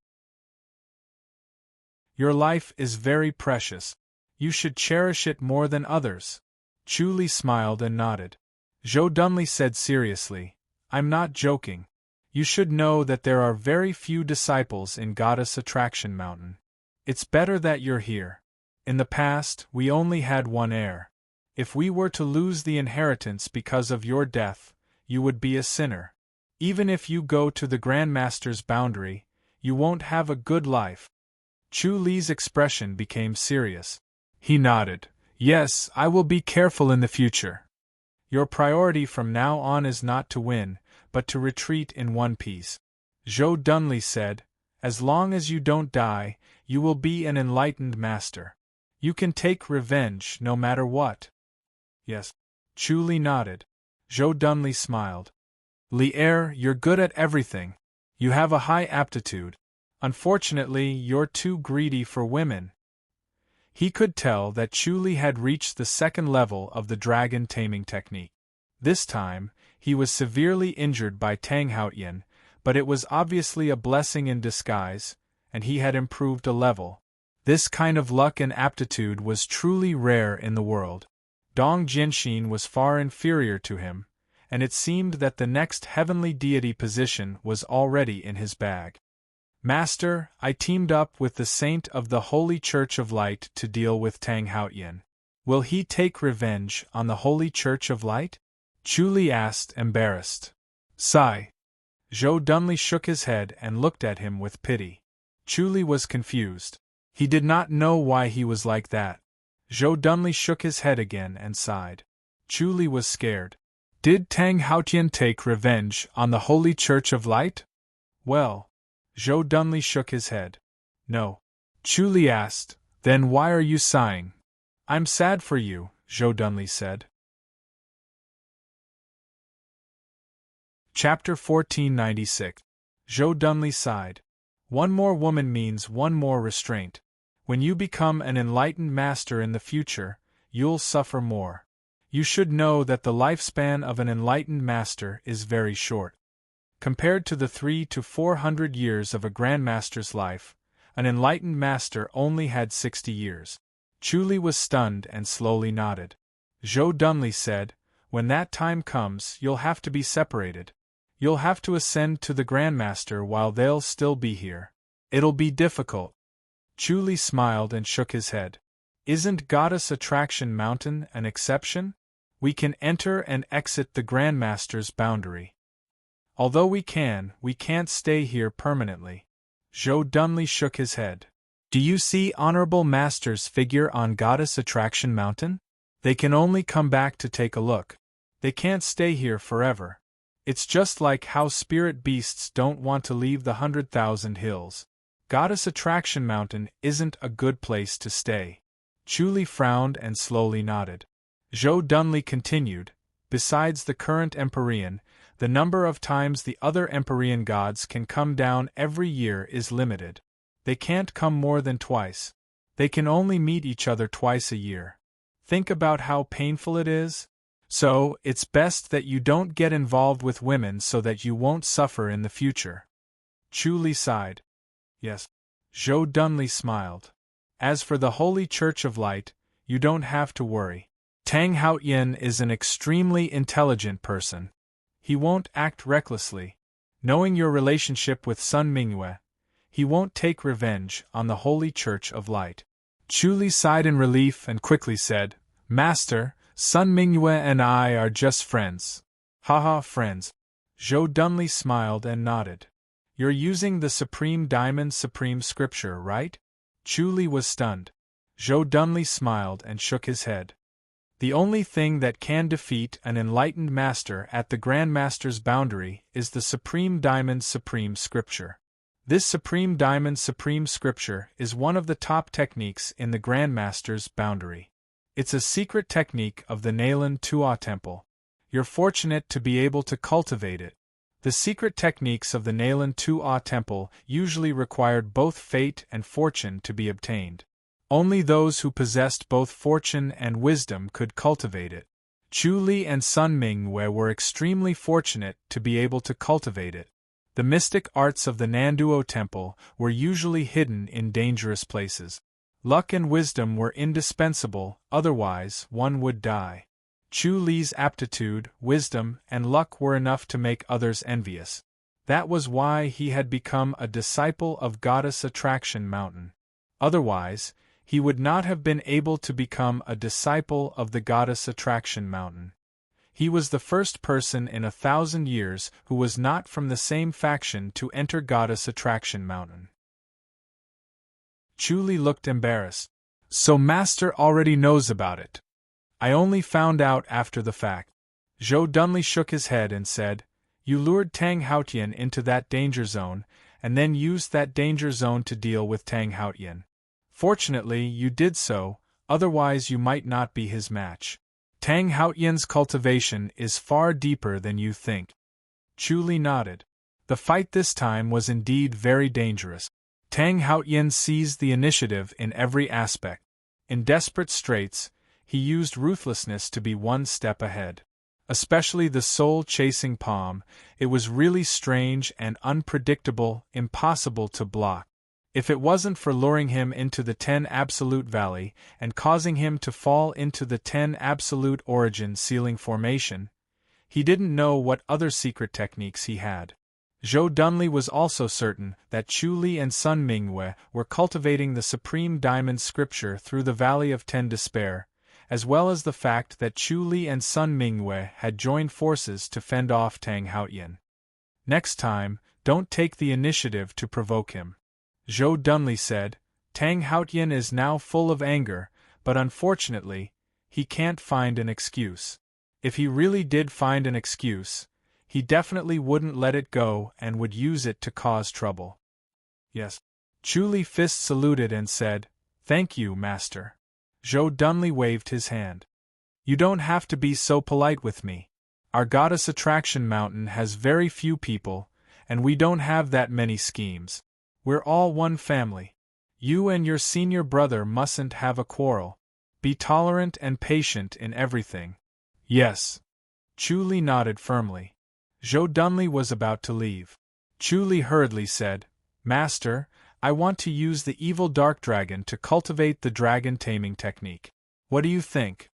Your life is very precious. You should cherish it more than others." Chu Li smiled and nodded. Joe Dunley said seriously, "I'm not joking. You should know that there are very few disciples in Goddess Attraction Mountain. It's better that you're here. In the past, we only had one heir. If we were to lose the inheritance because of your death, you would be a sinner. Even if you go to the Grand Master's boundary, you won't have a good life." Chu Li's expression became serious. He nodded. "Yes, I will be careful in the future. Your priority from now on is not to win, but to retreat in one piece." Joe Dunley said, "As long as you don't die, you will be an enlightened master. You can take revenge no matter what." "Yes." Chu Li nodded. Joe Dunley smiled. "Lier, you're good at everything. You have a high aptitude. Unfortunately, you're too greedy for women." He could tell that Chu Li had reached the second level of the dragon taming technique. This time, he was severely injured by Tang Haotian, but it was obviously a blessing in disguise, and he had improved a level. This kind of luck and aptitude was truly rare in the world. Dong Jianxin was far inferior to him, and it seemed that the next heavenly deity position was already in his bag. "Master, I teamed up with the saint of the Holy Church of Light to deal with Tang Haotian. Will he take revenge on the Holy Church of Light?" Chu Li asked, embarrassed. "Sigh." Joe Dunley shook his head and looked at him with pity. Chu Li was confused. He did not know why he was like that. Joe Dunley shook his head again and sighed. Chu Li was scared. Did Tang Haotian take revenge on the Holy Church of Light? Well, Joe Dunley shook his head. No. Chu Li asked, "Then why are you sighing?" "I'm sad for you," Joe Dunley said. Chapter 1496. Joe Dunley sighed. One more woman means one more restraint. When you become an enlightened master in the future, you'll suffer more. You should know that the lifespan of an enlightened master is very short. Compared to the 300 to 400 years of a grandmaster's life, an enlightened master only had 60 years. Chuli was stunned and slowly nodded. Joe Dunley said, "When that time comes, you'll have to be separated. You'll have to ascend to the grandmaster while they'll still be here. It'll be difficult." Chuli smiled and shook his head. "Isn't Goddess Attraction Mountain an exception? We can enter and exit the grandmaster's boundary. Although we can't stay here permanently." Joe Dunley shook his head. "Do you see Honorable Master's figure on Goddess Attraction Mountain? They can only come back to take a look. They can't stay here forever. It's just like how spirit beasts don't want to leave the 100,000 hills. Goddess Attraction Mountain isn't a good place to stay." Chuli frowned and slowly nodded. Joe Dunley continued, "Besides the current Empyrean, the number of times the other Empyrean gods can come down every year is limited. They can't come more than twice. They can only meet each other twice a year. Think about how painful it is? So, it's best that you don't get involved with women so that you won't suffer in the future." Chuli sighed. "Yes." Joe Dunley smiled. "As for the Holy Church of Light, you don't have to worry. Tang Haotian is an extremely intelligent person. He won't act recklessly. Knowing your relationship with Sun Mingyue, he won't take revenge on the Holy Church of Light." Chuli sighed in relief and quickly said, "Master, Sun Mingyue and I are just friends." "Haha, friends." Joe Dunley smiled and nodded. "You're using the Supreme Diamond Supreme Scripture, right?" Chuli was stunned. Joe Dunley smiled and shook his head. "The only thing that can defeat an enlightened master at the Grandmaster's boundary is the Supreme Diamond Supreme Scripture. This Supreme Diamond Supreme Scripture is one of the top techniques in the Grandmaster's boundary. It's a secret technique of the Nalan Tua Temple. You're fortunate to be able to cultivate it. The secret techniques of the Nalan Tua Temple usually required both fate and fortune to be obtained. Only those who possessed both fortune and wisdom could cultivate it. Chuli and Sun Mingyue were extremely fortunate to be able to cultivate it. The mystic arts of the Nanduo Temple were usually hidden in dangerous places. Luck and wisdom were indispensable, otherwise one would die. Chuli's aptitude, wisdom, and luck were enough to make others envious. That was why he had become a disciple of Goddess Attraction Mountain. Otherwise, he would not have been able to become a disciple of the Goddess Attraction Mountain. He was the first person in 1,000 years who was not from the same faction to enter Goddess Attraction Mountain. Chuli looked embarrassed. "So Master already knows about it. I only found out after the fact." Joe Dunley shook his head and said, "You lured Tang Haotian into that danger zone, and then used that danger zone to deal with Tang Haotian. Fortunately, you did so, otherwise you might not be his match. Tang Haotian's cultivation is far deeper than you think." Chuli nodded. The fight this time was indeed very dangerous. Tang Haotian seized the initiative in every aspect. In desperate straits, he used ruthlessness to be one step ahead. Especially the soul-chasing palm, it was really strange and unpredictable, impossible to block. If it wasn't for luring him into the 10 Absolute Valley and causing him to fall into the 10 Absolute Origin Ceiling Formation, he didn't know what other secret techniques he had. Joe Dunley was also certain that Chuli and Sun Mingyue were cultivating the Supreme Diamond Scripture through the Valley of 10 Despair, as well as the fact that Chuli and Sun Mingyue had joined forces to fend off Tang Haotian. "Next time, don't take the initiative to provoke him." Joe Dunley said, "Tang Haotian is now full of anger, but unfortunately, he can't find an excuse. If he really did find an excuse, he definitely wouldn't let it go and would use it to cause trouble." "Yes." Chuli fist saluted and said, "Thank you, Master." Joe Dunley waved his hand. "You don't have to be so polite with me. Our goddess attraction mountain has very few people, and we don't have that many schemes. We're all one family. You and your senior brother mustn't have a quarrel. Be tolerant and patient in everything. Yes. Chu Li nodded firmly. Zhou Dunli was about to leave. Chu Li hurriedly said, Master, I want to use the evil dark dragon to cultivate the dragon taming technique. What do you think?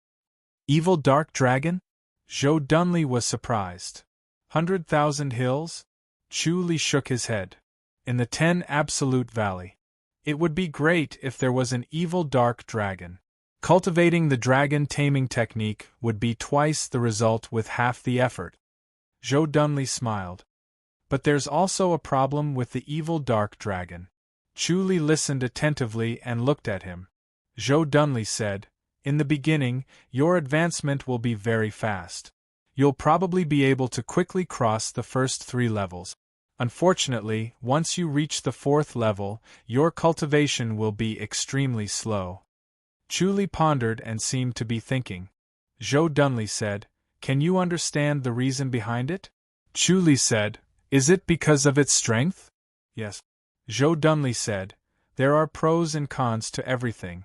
Evil dark dragon? Zhou Dunli was surprised. 100,000 hills? Chu Li shook his head. In the 10 Absolute Valley. It would be great if there was an evil dark dragon. Cultivating the dragon taming technique would be twice the result with half the effort. Zhou Dunli smiled. But there's also a problem with the evil dark dragon. Chu Li listened attentively and looked at him. Zhou Dunli said, In the beginning, your advancement will be very fast. You'll probably be able to quickly cross the first 3 levels. Unfortunately, once you reach the 4th level, your cultivation will be extremely slow. Chu Li pondered and seemed to be thinking. Zhou Dunli said, Can you understand the reason behind it? Chu Li said, Is it because of its strength? Yes. Zhou Dunli said, There are pros and cons to everything.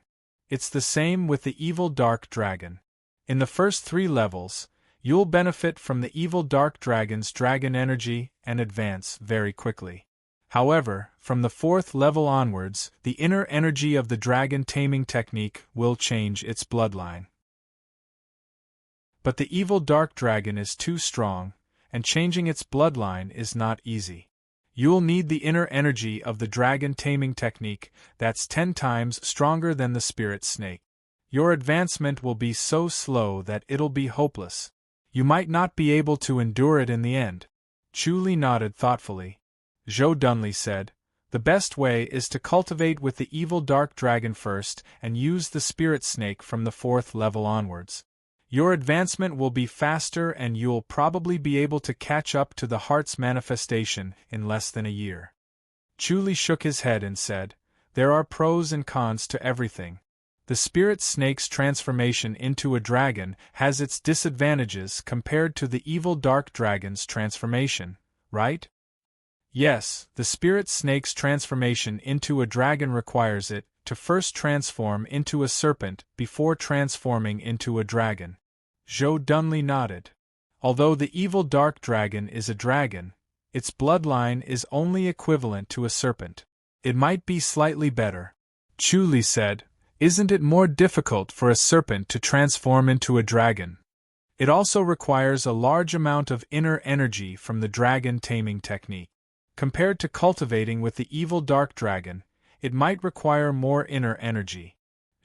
It's the same with the evil dark dragon. In the first 3 levels, you'll benefit from the evil dark dragon's dragon energy and advance very quickly. However, from the 4th level onwards, the inner energy of the dragon taming technique will change its bloodline. But the evil dark dragon is too strong, and changing its bloodline is not easy. You'll need the inner energy of the dragon taming technique that's 10 times stronger than the spirit snake. Your advancement will be so slow that it'll be hopeless. You might not be able to endure it in the end. Chu Li nodded thoughtfully. Zhou Dunli said, The best way is to cultivate with the evil dark dragon first and use the spirit snake from the 4th level onwards. Your advancement will be faster and you'll probably be able to catch up to the heart's manifestation in less than a year. Chu Li shook his head and said, There are pros and cons to everything. The spirit snake's transformation into a dragon has its disadvantages compared to the evil dark dragon's transformation, right? Yes, the spirit snake's transformation into a dragon requires it to first transform into a serpent before transforming into a dragon. Zhou Dunli nodded. Although the evil dark dragon is a dragon, its bloodline is only equivalent to a serpent. It might be slightly better. Chu Li said, Isn't it more difficult for a serpent to transform into a dragon? It also requires a large amount of inner energy from the dragon taming technique. Compared to cultivating with the evil dark dragon, it might require more inner energy.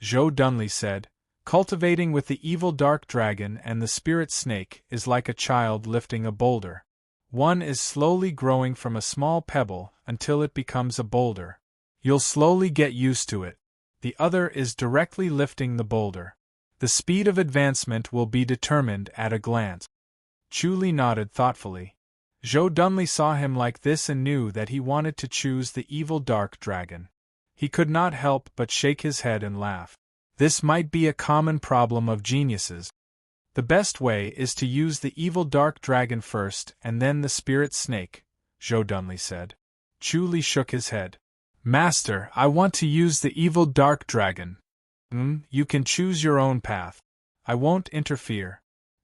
Zhou Dunli said, Cultivating with the evil dark dragon and the spirit snake is like a child lifting a boulder. One is slowly growing from a small pebble until it becomes a boulder. You'll slowly get used to it. The other is directly lifting the boulder. The speed of advancement will be determined at a glance. Chu Li nodded thoughtfully. Zhou Dunli saw him like this and knew that he wanted to choose the evil dark dragon. He could not help but shake his head and laugh. This might be a common problem of geniuses. The best way is to use the evil dark dragon first and then the spirit snake, Zhou Dunli said. Chu Li shook his head. Master, I want to use the evil dark dragon. You can choose your own path. I won't interfere.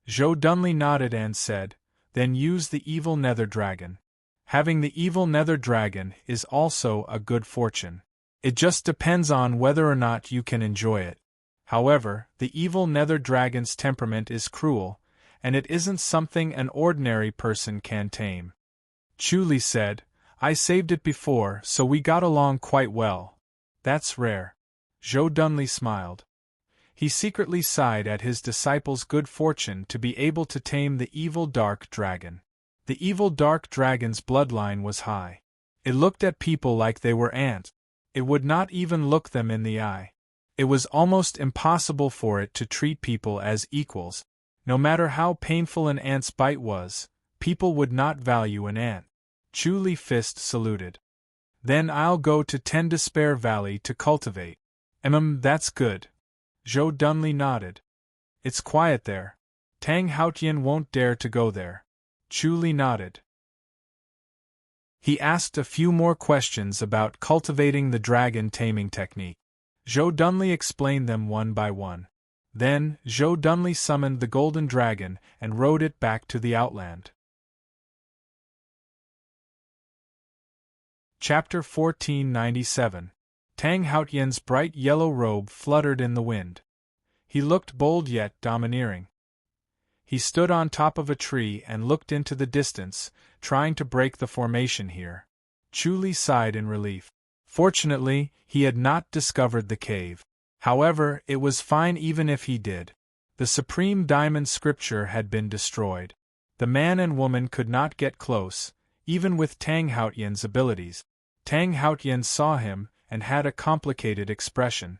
Zhou Dunli nodded and said, Then use the evil nether dragon. Having the evil nether dragon is also a good fortune. It just depends on whether or not you can enjoy it. However, the evil nether dragon's temperament is cruel, and it isn't something an ordinary person can tame. Chu Li said, I saved it before, so we got along quite well. That's rare. Zhou Dunli smiled. He secretly sighed at his disciple's good fortune to be able to tame the evil dark dragon. The evil dark dragon's bloodline was high. It looked at people like they were ants. It would not even look them in the eye. It was almost impossible for it to treat people as equals. No matter how painful an ant's bite was, people would not value an ant. Chu Li fist saluted. Then I'll go to 10 Despair Valley to cultivate. That's good. Zhou Dunli nodded. It's quiet there. Tang Haotian won't dare to go there. Chu Li nodded. He asked a few more questions about cultivating the dragon taming technique. Zhou Dunli explained them one by one. Then, Zhou Dunli summoned the golden dragon and rode it back to the outland. Chapter 1497. Tang Haotian's bright yellow robe fluttered in the wind. He looked bold yet domineering. He stood on top of a tree and looked into the distance, trying to break the formation here. Chu Li sighed in relief. Fortunately, he had not discovered the cave. However, it was fine even if he did. The supreme diamond scripture had been destroyed. The man and woman could not get close, even with Tang Haotian's abilities. Tang Haotian saw him and had a complicated expression.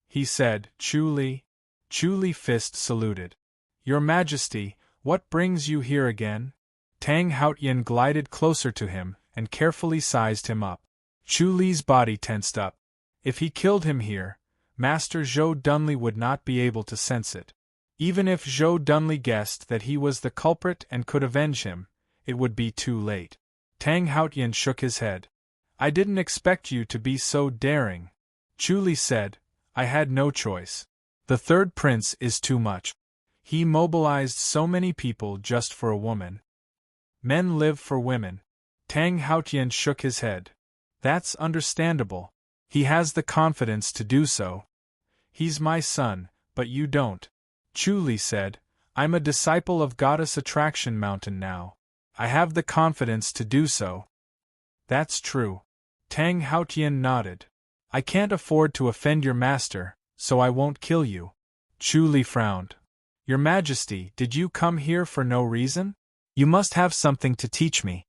He said, Chu Li. Chu Li fist saluted. Your Majesty, what brings you here again? Tang Haotian glided closer to him and carefully sized him up. Chu Li's body tensed up. If he killed him here, Master Zhou Dunli would not be able to sense it. Even if Zhou Dunli guessed that he was the culprit and could avenge him, it would be too late. Tang Haotian shook his head. I didn't expect you to be so daring. Chu Li said, I had no choice. The third prince is too much. He mobilized so many people just for a woman. Men live for women. Tang Haotian shook his head. That's understandable. He has the confidence to do so. He's my son, but you don't. Chu Li said, I'm a disciple of Goddess Attraction Mountain now. I have the confidence to do so. That's true. Tang Haotian nodded. I can't afford to offend your master, so I won't kill you. Chu Li frowned. Your Majesty, did you come here for no reason? You must have something to teach me.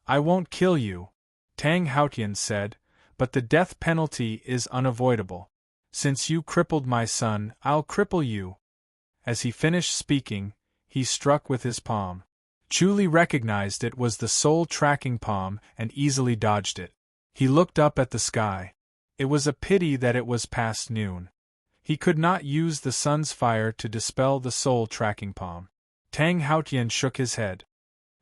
I won't kill you, Tang Haotian said, but the death penalty is unavoidable. Since you crippled my son, I'll cripple you. As he finished speaking, he struck with his palm. Chu Li recognized it was the soul tracking palm and easily dodged it. He looked up at the sky. It was a pity that it was past noon. He could not use the sun's fire to dispel the soul tracking palm. Tang Haotian shook his head.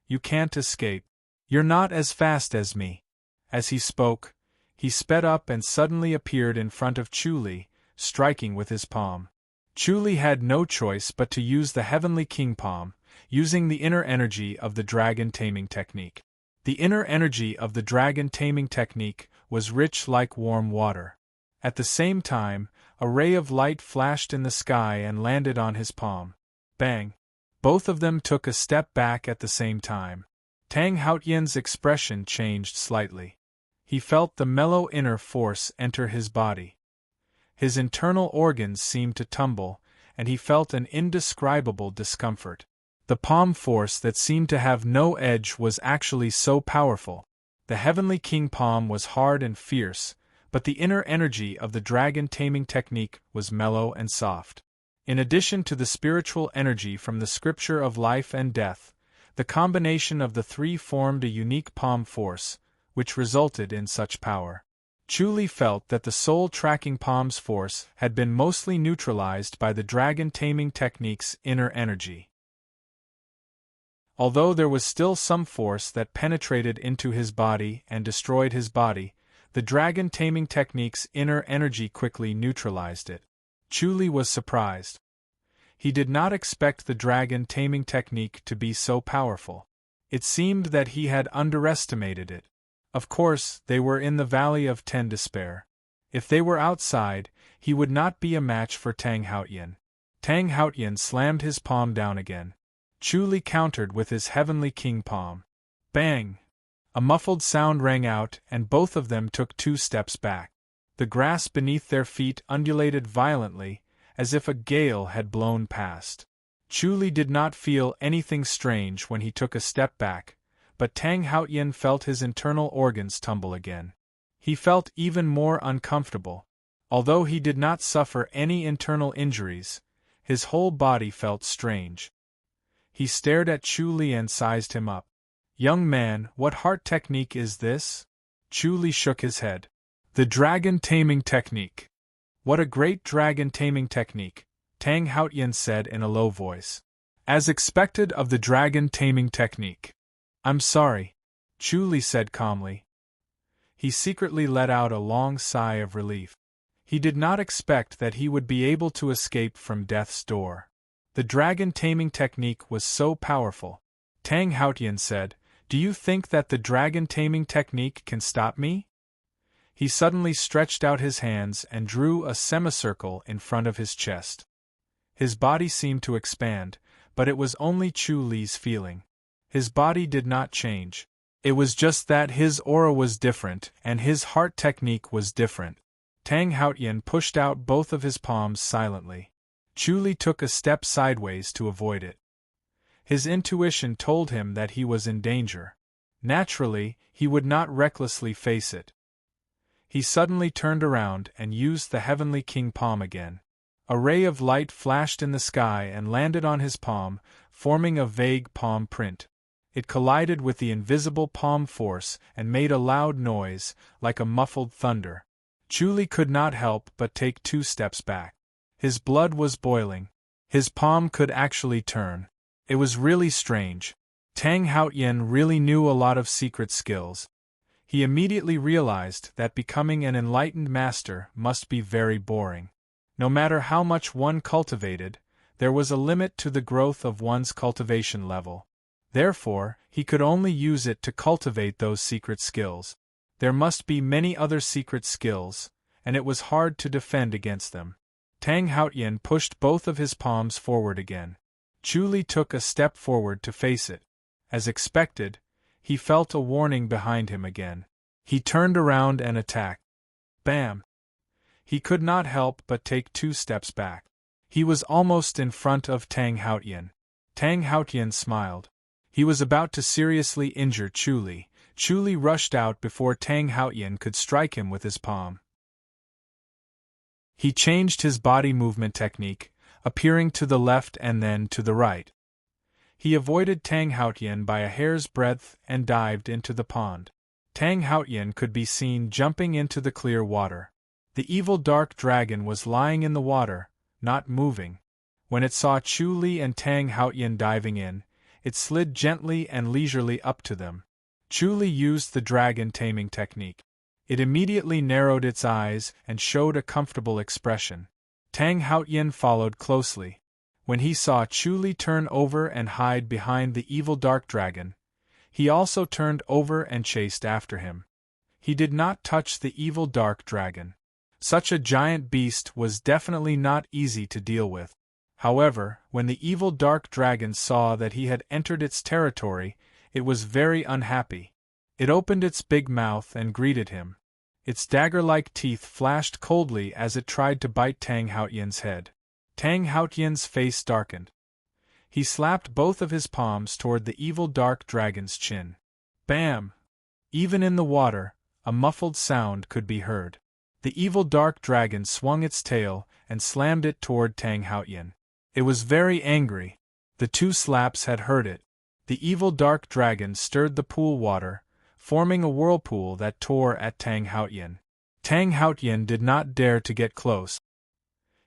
You can't escape. You're not as fast as me. As he spoke, he sped up and suddenly appeared in front of Chu Li, striking with his palm. Chu Li had no choice but to use the Heavenly King palm, using the inner energy of the dragon taming technique. The inner energy of the dragon taming technique was rich like warm water. At the same time, a ray of light flashed in the sky and landed on his palm. Bang! Both of them took a step back at the same time. Tang Haotian's expression changed slightly. He felt the mellow inner force enter his body. His internal organs seemed to tumble, and he felt an indescribable discomfort. The palm force that seemed to have no edge was actually so powerful. The Heavenly King palm was hard and fierce, but the inner energy of the dragon taming technique was mellow and soft. In addition to the spiritual energy from the scripture of life and death, the combination of the three formed a unique palm force, which resulted in such power. Chu Li felt that the soul tracking palm's force had been mostly neutralized by the dragon taming technique's inner energy. Although there was still some force that penetrated into his body and destroyed his body, the dragon taming technique's inner energy quickly neutralized it. Chu Li was surprised. He did not expect the dragon taming technique to be so powerful. It seemed that he had underestimated it. Of course, they were in the Valley of Ten Despair. If they were outside, he would not be a match for Tang Haotian. Tang Haotian slammed his palm down again. Chu Li countered with his Heavenly King palm. Bang! A muffled sound rang out and both of them took 2 steps back. The grass beneath their feet undulated violently, as if a gale had blown past. Chu Li did not feel anything strange when he took a step back, but Tang Haotian felt his internal organs tumble again. He felt even more uncomfortable. Although he did not suffer any internal injuries, his whole body felt strange. He stared at Chu Li and sized him up. Young man, what heart technique is this? Chu Li shook his head. The dragon taming technique. What a great dragon taming technique, Tang Haotian said in a low voice. As expected of the dragon taming technique. I'm sorry, Chu Li said calmly. He secretly let out a long sigh of relief. He did not expect that he would be able to escape from death's door. The dragon taming technique was so powerful. Tang Haotian said, "Do you think that the dragon taming technique can stop me?" He suddenly stretched out his hands and drew a semicircle in front of his chest. His body seemed to expand, but it was only Chu Li's feeling. His body did not change. It was just that his aura was different and his heart technique was different. Tang Haotian pushed out both of his palms silently. Chu Li took a step sideways to avoid it. His intuition told him that he was in danger. Naturally, he would not recklessly face it. He suddenly turned around and used the Heavenly King palm again. A ray of light flashed in the sky and landed on his palm, forming a vague palm print. It collided with the invisible palm force and made a loud noise, like a muffled thunder. Chu Li could not help but take 2 steps back. His blood was boiling. His palm could actually turn. It was really strange. Tang Haotian really knew a lot of secret skills. He immediately realized that becoming an enlightened master must be very boring. No matter how much one cultivated, there was a limit to the growth of one's cultivation level. Therefore, he could only use it to cultivate those secret skills. There must be many other secret skills, and it was hard to defend against them. Tang Haotian pushed both of his palms forward again. Chu Li took a step forward to face it. As expected, he felt a warning behind him again. He turned around and attacked. Bam! He could not help but take 2 steps back. He was almost in front of Tang Haotian. Tang Haotian smiled. He was about to seriously injure Chu Li. Chu Li rushed out before Tang Haotian could strike him with his palm. He changed his body movement technique, appearing to the left and then to the right. He avoided Tang Haotian by a hair's breadth and dived into the pond. Tang Haotian could be seen jumping into the clear water. The evil dark dragon was lying in the water, not moving. When it saw Chu Li and Tang Haotian diving in, it slid gently and leisurely up to them. Chu Li used the dragon taming technique. It immediately narrowed its eyes and showed a comfortable expression. Tang Haotian followed closely. When he saw Chu Li turn over and hide behind the evil dark dragon, he also turned over and chased after him. He did not touch the evil dark dragon. Such a giant beast was definitely not easy to deal with. However, when the evil dark dragon saw that he had entered its territory, it was very unhappy. It opened its big mouth and greeted him. Its dagger-like teeth flashed coldly as it tried to bite Tang Haotian's head. Tang Haotian's face darkened. He slapped both of his palms toward the evil dark dragon's chin. Bam! Even in the water, a muffled sound could be heard. The evil dark dragon swung its tail and slammed it toward Tang Haotian. It was very angry. The 2 slaps had hurt it. The evil dark dragon stirred the pool water, forming a whirlpool that tore at Tang Haotian. Tang Haotian did not dare to get close.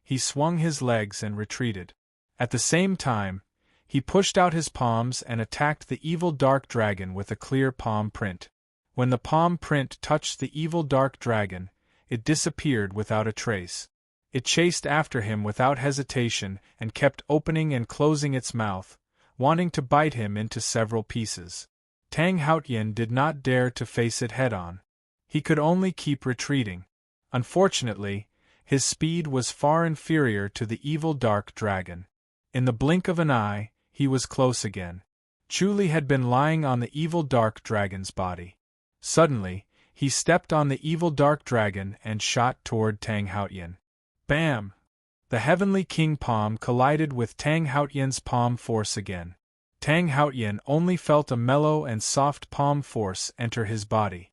He swung his legs and retreated. At the same time, he pushed out his palms and attacked the evil dark dragon with a clear palm print. When the palm print touched the evil dark dragon, it disappeared without a trace. It chased after him without hesitation and kept opening and closing its mouth, wanting to bite him into several pieces. Tang Haotian did not dare to face it head-on. He could only keep retreating. Unfortunately, his speed was far inferior to the evil dark dragon. In the blink of an eye, he was close again. Chu Li had been lying on the evil dark dragon's body. Suddenly, he stepped on the evil dark dragon and shot toward Tang Haotian. Bam! The Heavenly King palm collided with Tang Haotian's palm force again. Tang Haotian only felt a mellow and soft palm force enter his body.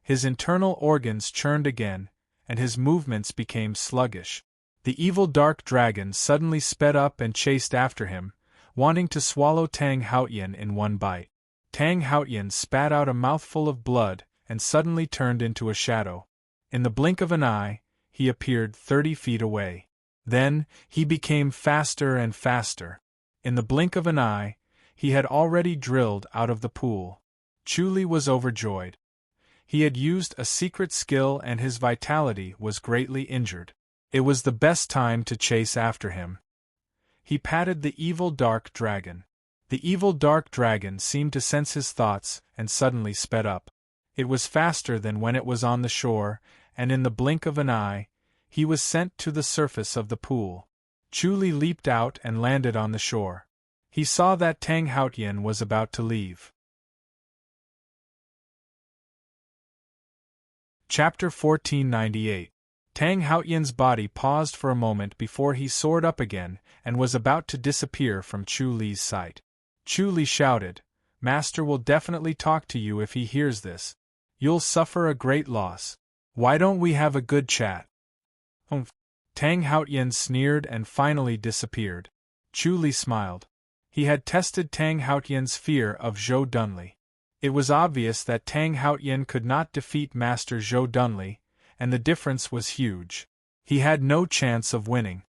His internal organs churned again, and his movements became sluggish. The evil dark dragon suddenly sped up and chased after him, wanting to swallow Tang Haotian in one bite. Tang Haotian spat out a mouthful of blood and suddenly turned into a shadow. In the blink of an eye, he appeared 30 feet away. Then, he became faster and faster. In the blink of an eye, he had already drilled out of the pool. Chu was overjoyed. He had used a secret skill and his vitality was greatly injured. It was the best time to chase after him. He patted the evil dark dragon. The evil dark dragon seemed to sense his thoughts and suddenly sped up. It was faster than when it was on the shore, and in the blink of an eye, he was sent to the surface of the pool. Chu leaped out and landed on the shore. He saw that Tang Haotian was about to leave. Chapter 1498. Tang Haotian's body paused for a moment before he soared up again and was about to disappear from Chu Li's sight. Chu Li shouted, "Master will definitely talk to you if he hears this. You'll suffer a great loss. Why don't we have a good chat?" "Humph." Tang Haotian sneered and finally disappeared. Chu Li smiled. He had tested Tang Haotian's fear of Zhou Dunli. It was obvious that Tang Haotian could not defeat Master Zhou Dunli, and the difference was huge. He had no chance of winning.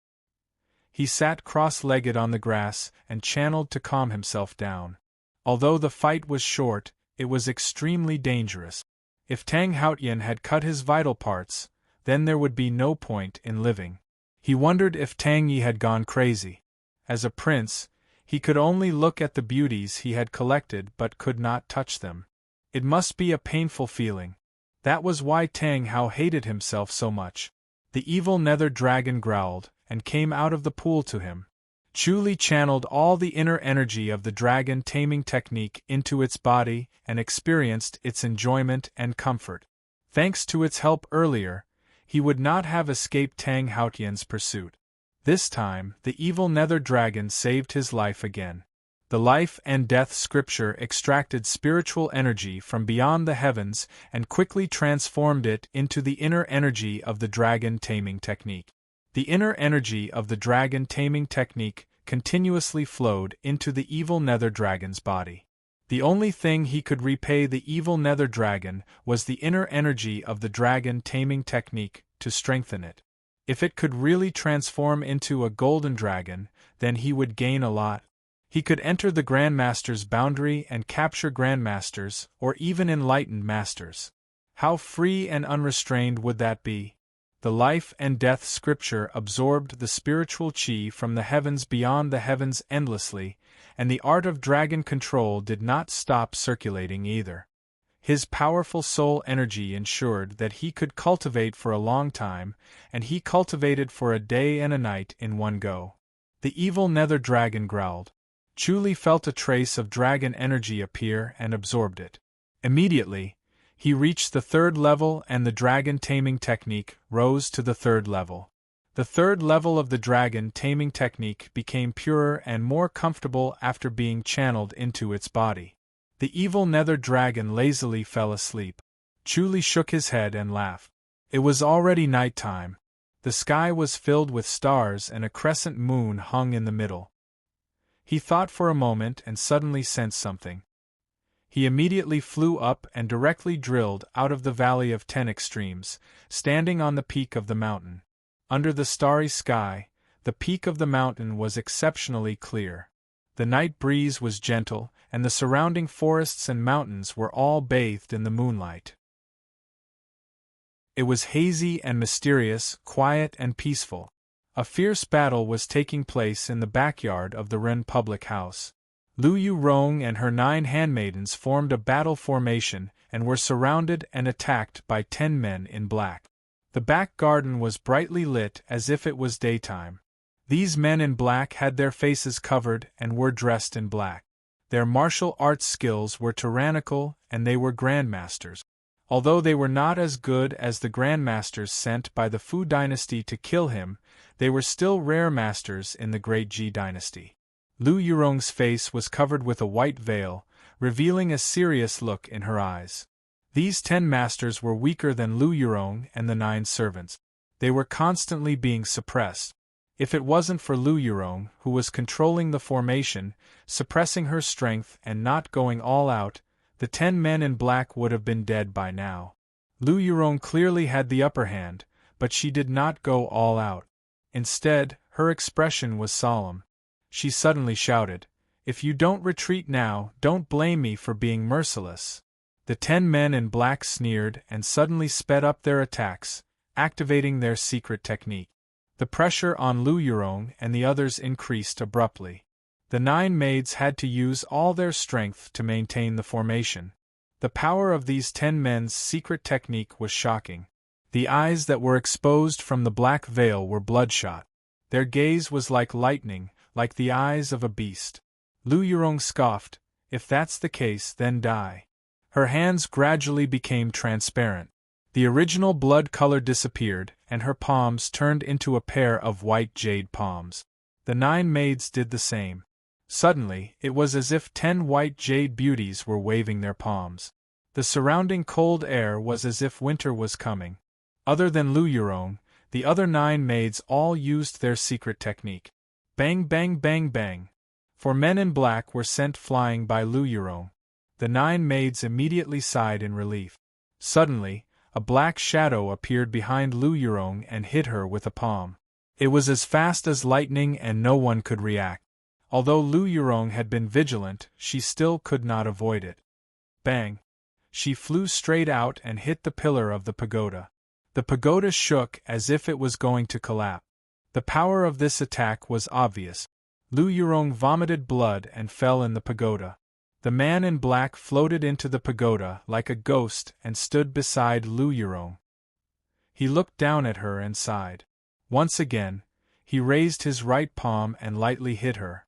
He sat cross-legged on the grass and channeled to calm himself down. Although the fight was short, it was extremely dangerous. If Tang Haotian had cut his vital parts, then there would be no point in living. He wondered if Tang Yi had gone crazy. As a prince, he could only look at the beauties he had collected but could not touch them. It must be a painful feeling. That was why Tang Hao hated himself so much. The evil nether dragon growled, and came out of the pool to him. Chu Li channeled all the inner energy of the dragon taming technique into its body and experienced its enjoyment and comfort. Thanks to its help earlier, he would not have escaped Tang Haotian's pursuit. This time, the evil nether dragon saved his life again. The life and death scripture extracted spiritual energy from beyond the heavens and quickly transformed it into the inner energy of the dragon taming technique. The inner energy of the dragon taming technique continuously flowed into the evil nether dragon's body. The only thing he could repay the evil nether dragon was the inner energy of the dragon taming technique to strengthen it. If it could really transform into a golden dragon, then he would gain a lot. He could enter the Grandmaster's boundary and capture Grandmasters, or even enlightened masters. How free and unrestrained would that be? The life and death scripture absorbed the spiritual chi from the heavens beyond the heavens endlessly, and the art of dragon control did not stop circulating either. His powerful soul energy ensured that he could cultivate for a long time, and he cultivated for a day and a night in one go. The evil nether dragon growled. Chu Li felt a trace of dragon energy appear and absorbed it. Immediately, he reached the third level and the dragon taming technique rose to the third level. The third level of the dragon taming technique became purer and more comfortable after being channeled into its body. The evil nether dragon lazily fell asleep. Chu Li shook his head and laughed. It was already night time. The sky was filled with stars and a crescent moon hung in the middle. He thought for a moment and suddenly sensed something. He immediately flew up and directly drilled out of the Valley of 10 Extremes, standing on the peak of the mountain. Under the starry sky, the peak of the mountain was exceptionally clear. The night breeze was gentle, and the surrounding forests and mountains were all bathed in the moonlight. It was hazy and mysterious, quiet and peaceful. A fierce battle was taking place in the backyard of the Ren public house. Lu Yurong and her 9 handmaidens formed a battle formation and were surrounded and attacked by 10 men in black. The back garden was brightly lit as if it was daytime. These men in black had their faces covered and were dressed in black. Their martial arts skills were tyrannical and they were grandmasters. Although they were not as good as the grandmasters sent by the Fu dynasty to kill him, they were still rare masters in the Great Ji dynasty. Lu Yurong's face was covered with a white veil, revealing a serious look in her eyes. These 10 masters were weaker than Lu Yurong and the 9 servants. They were constantly being suppressed. If it wasn't for Lu Yurong, who was controlling the formation, suppressing her strength and not going all out, the 10 men in black would have been dead by now. Lu Yurong clearly had the upper hand, but she did not go all out. Instead, her expression was solemn. she suddenly shouted. If you don't retreat now, don't blame me for being merciless. The 10 men in black sneered and suddenly sped up their attacks, activating their secret technique. The pressure on Lu Yurong and the others increased abruptly. The 9 maids had to use all their strength to maintain the formation. The power of these 10 men's secret technique was shocking. The eyes that were exposed from the black veil were bloodshot. Their gaze was like lightning, like the eyes of a beast. Lu Yurong scoffed, if that's the case, then die. Her hands gradually became transparent. The original blood color disappeared, and her palms turned into a pair of white jade palms. The 9 maids did the same. Suddenly, it was as if 10 white jade beauties were waving their palms. The surrounding cold air was as if winter was coming. Other than Lu Yurong, the other 9 maids all used their secret technique. Bang bang bang bang. 4 men in black were sent flying by Lu Yurong. The 9 maids immediately sighed in relief. Suddenly, a black shadow appeared behind Lu Yurong and hit her with a palm. It was as fast as lightning and no one could react. Although Lu Yurong had been vigilant, she still could not avoid it. Bang! She flew straight out and hit the pillar of the pagoda. The pagoda shook as if it was going to collapse. The power of this attack was obvious. Lu Yurong vomited blood and fell in the pagoda. The man in black floated into the pagoda like a ghost and stood beside Lu Yurong. He looked down at her and sighed. Once again, he raised his right palm and lightly hit her.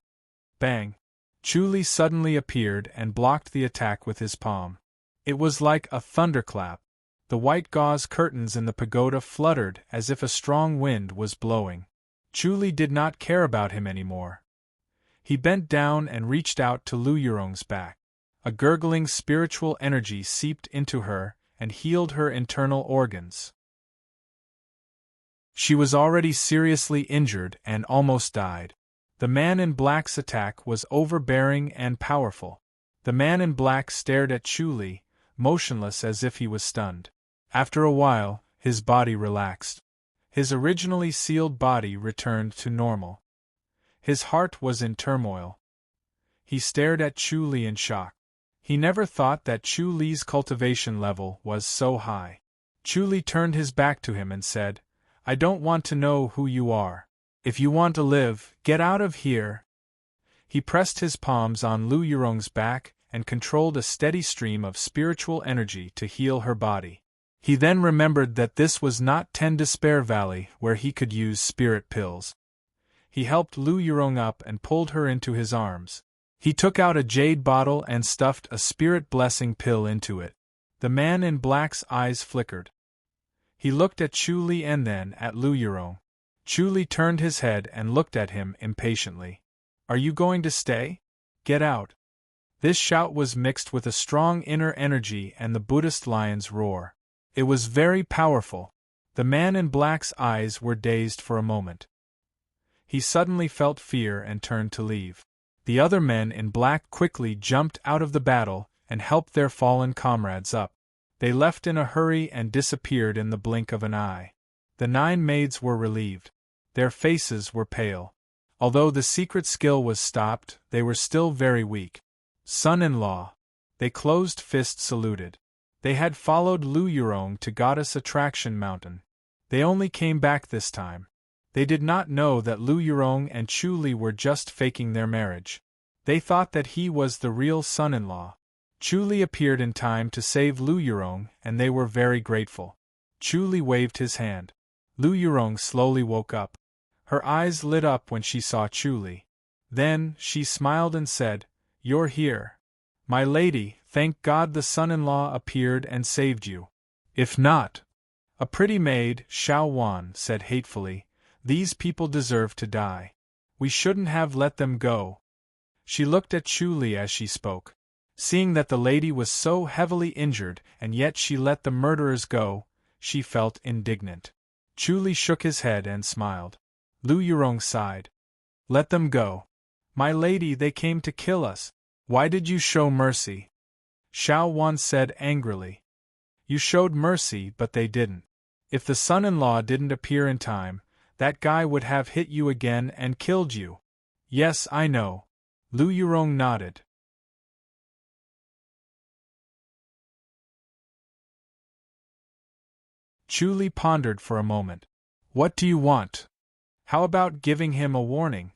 Bang! Chu Li suddenly appeared and blocked the attack with his palm. It was like a thunderclap. The white gauze curtains in the pagoda fluttered as if a strong wind was blowing. Chu Li did not care about him anymore. He bent down and reached out to Lu Yurong's back. A gurgling spiritual energy seeped into her and healed her internal organs. She was already seriously injured and almost died. The man in black's attack was overbearing and powerful. The man in black stared at Chu Li, motionless as if he was stunned. After a while, his body relaxed. His originally sealed body returned to normal. His heart was in turmoil. He stared at Chu Li in shock. He never thought that Chu Li's cultivation level was so high. Chu Li turned his back to him and said, I don't want to know who you are. If you want to live, get out of here. He pressed his palms on Lu Yurong's back and controlled a steady stream of spiritual energy to heal her body. He then remembered that this was not Ten Despair Valley where he could use spirit pills. He helped Lu Yurong up and pulled her into his arms. He took out a jade bottle and stuffed a spirit blessing pill into it. The man in black's eyes flickered. He looked at Chu Li and then at Lu Yurong. Chu Li turned his head and looked at him impatiently. Are you going to stay? Get out. This shout was mixed with a strong inner energy and the Buddhist lion's roar. It was very powerful. The man in black's eyes were dazed for a moment. He suddenly felt fear and turned to leave. The other men in black quickly jumped out of the battle and helped their fallen comrades up. They left in a hurry and disappeared in the blink of an eye. The 9 maids were relieved. Their faces were pale. Although the secret skill was stopped, they were still very weak. Son-in-law. They closed-fist saluted. They had followed Lu Yurong to Goddess Attraction Mountain. They only came back this time. They did not know that Lu Yurong and Chu Li were just faking their marriage. They thought that he was the real son-in-law. Chu Li appeared in time to save Lu Yurong, and they were very grateful. Chu Li waved his hand. Lu Yurong slowly woke up. Her eyes lit up when she saw Chu Li. Then, she smiled and said, You're here. My lady, thank God the son-in-law appeared and saved you. If not. A pretty maid, Xiao Wan said hatefully, these people deserve to die. We shouldn't have let them go. She looked at Chu Li as she spoke. Seeing that the lady was so heavily injured and yet she let the murderers go, she felt indignant. Chu Li shook his head and smiled. Lu Yurong sighed. Let them go. My lady, they came to kill us. Why did you show mercy? Xiao Wan said angrily. You showed mercy, but they didn't. If the son-in-law didn't appear in time, that guy would have hit you again and killed you. Yes, I know. Lu Yurong nodded. Chu Li pondered for a moment. What do you want? How about giving him a warning?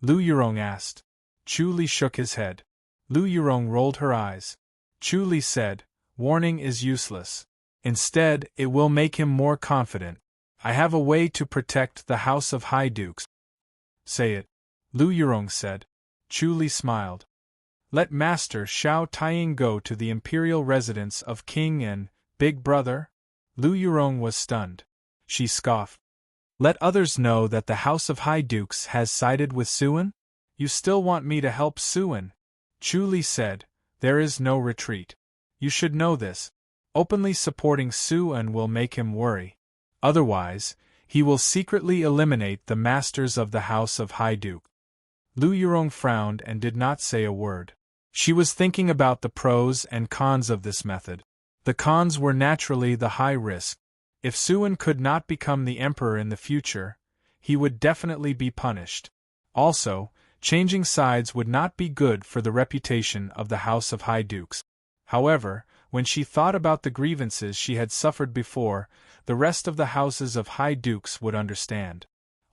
Lu Yurong asked. Chu Li shook his head. Lu Yurong rolled her eyes. Chu Li said, warning is useless. Instead, it will make him more confident. I have a way to protect the House of High Dukes. Say it. Lu Yurong said. Chu Li smiled. Let Master Xiao Taiying go to the imperial residence of King and Big Brother? Lu Yurong was stunned. She scoffed. Let others know that the House of High Dukes has sided with Suan? You still want me to help Suan? Chu Li said, there is no retreat. You should know this. Openly supporting Suan will make him worry. Otherwise, he will secretly eliminate the masters of the House of High Duke. Lu Yurong frowned and did not say a word. She was thinking about the pros and cons of this method. The cons were naturally the high risk. If Suan could not become the emperor in the future, he would definitely be punished. Also, changing sides would not be good for the reputation of the House of High Dukes. However, when she thought about the grievances she had suffered before, the rest of the houses of High Dukes would understand.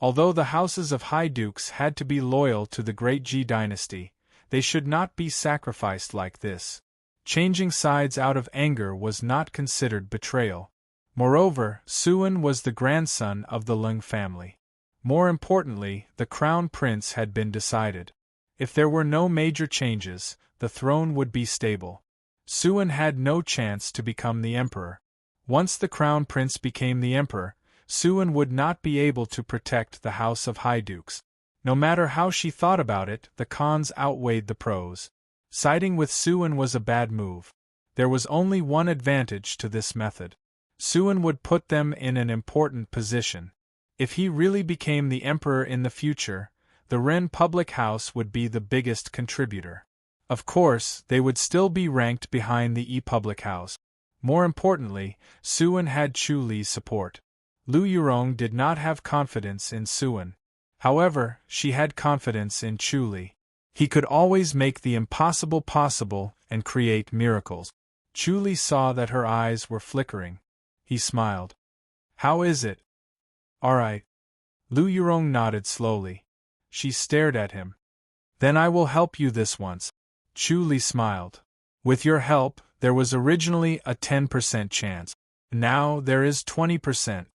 Although the houses of High Dukes had to be loyal to the great Ji dynasty, they should not be sacrificed like this. Changing sides out of anger was not considered betrayal. Moreover, Suan was the grandson of the Lung family. More importantly, the crown prince had been decided. If there were no major changes, the throne would be stable. Suan had no chance to become the emperor. Once the crown prince became the emperor, Suan would not be able to protect the House of High Dukes. No matter how she thought about it, the cons outweighed the pros. Siding with Suan was a bad move. There was only one advantage to this method. Suan would put them in an important position. If he really became the emperor in the future, the Ren public house would be the biggest contributor. Of course, they would still be ranked behind the Yi public house. More importantly, Suan had Chu Li's support. Lu Yurong did not have confidence in Suan. However, she had confidence in Chu Li. He could always make the impossible possible and create miracles. Chu Li saw that her eyes were flickering. He smiled. How is it? All right. Lu Yurong nodded slowly. She stared at him. Then I will help you this once. Chu Li smiled. With your help, there was originally a 10% chance. Now there is 20%.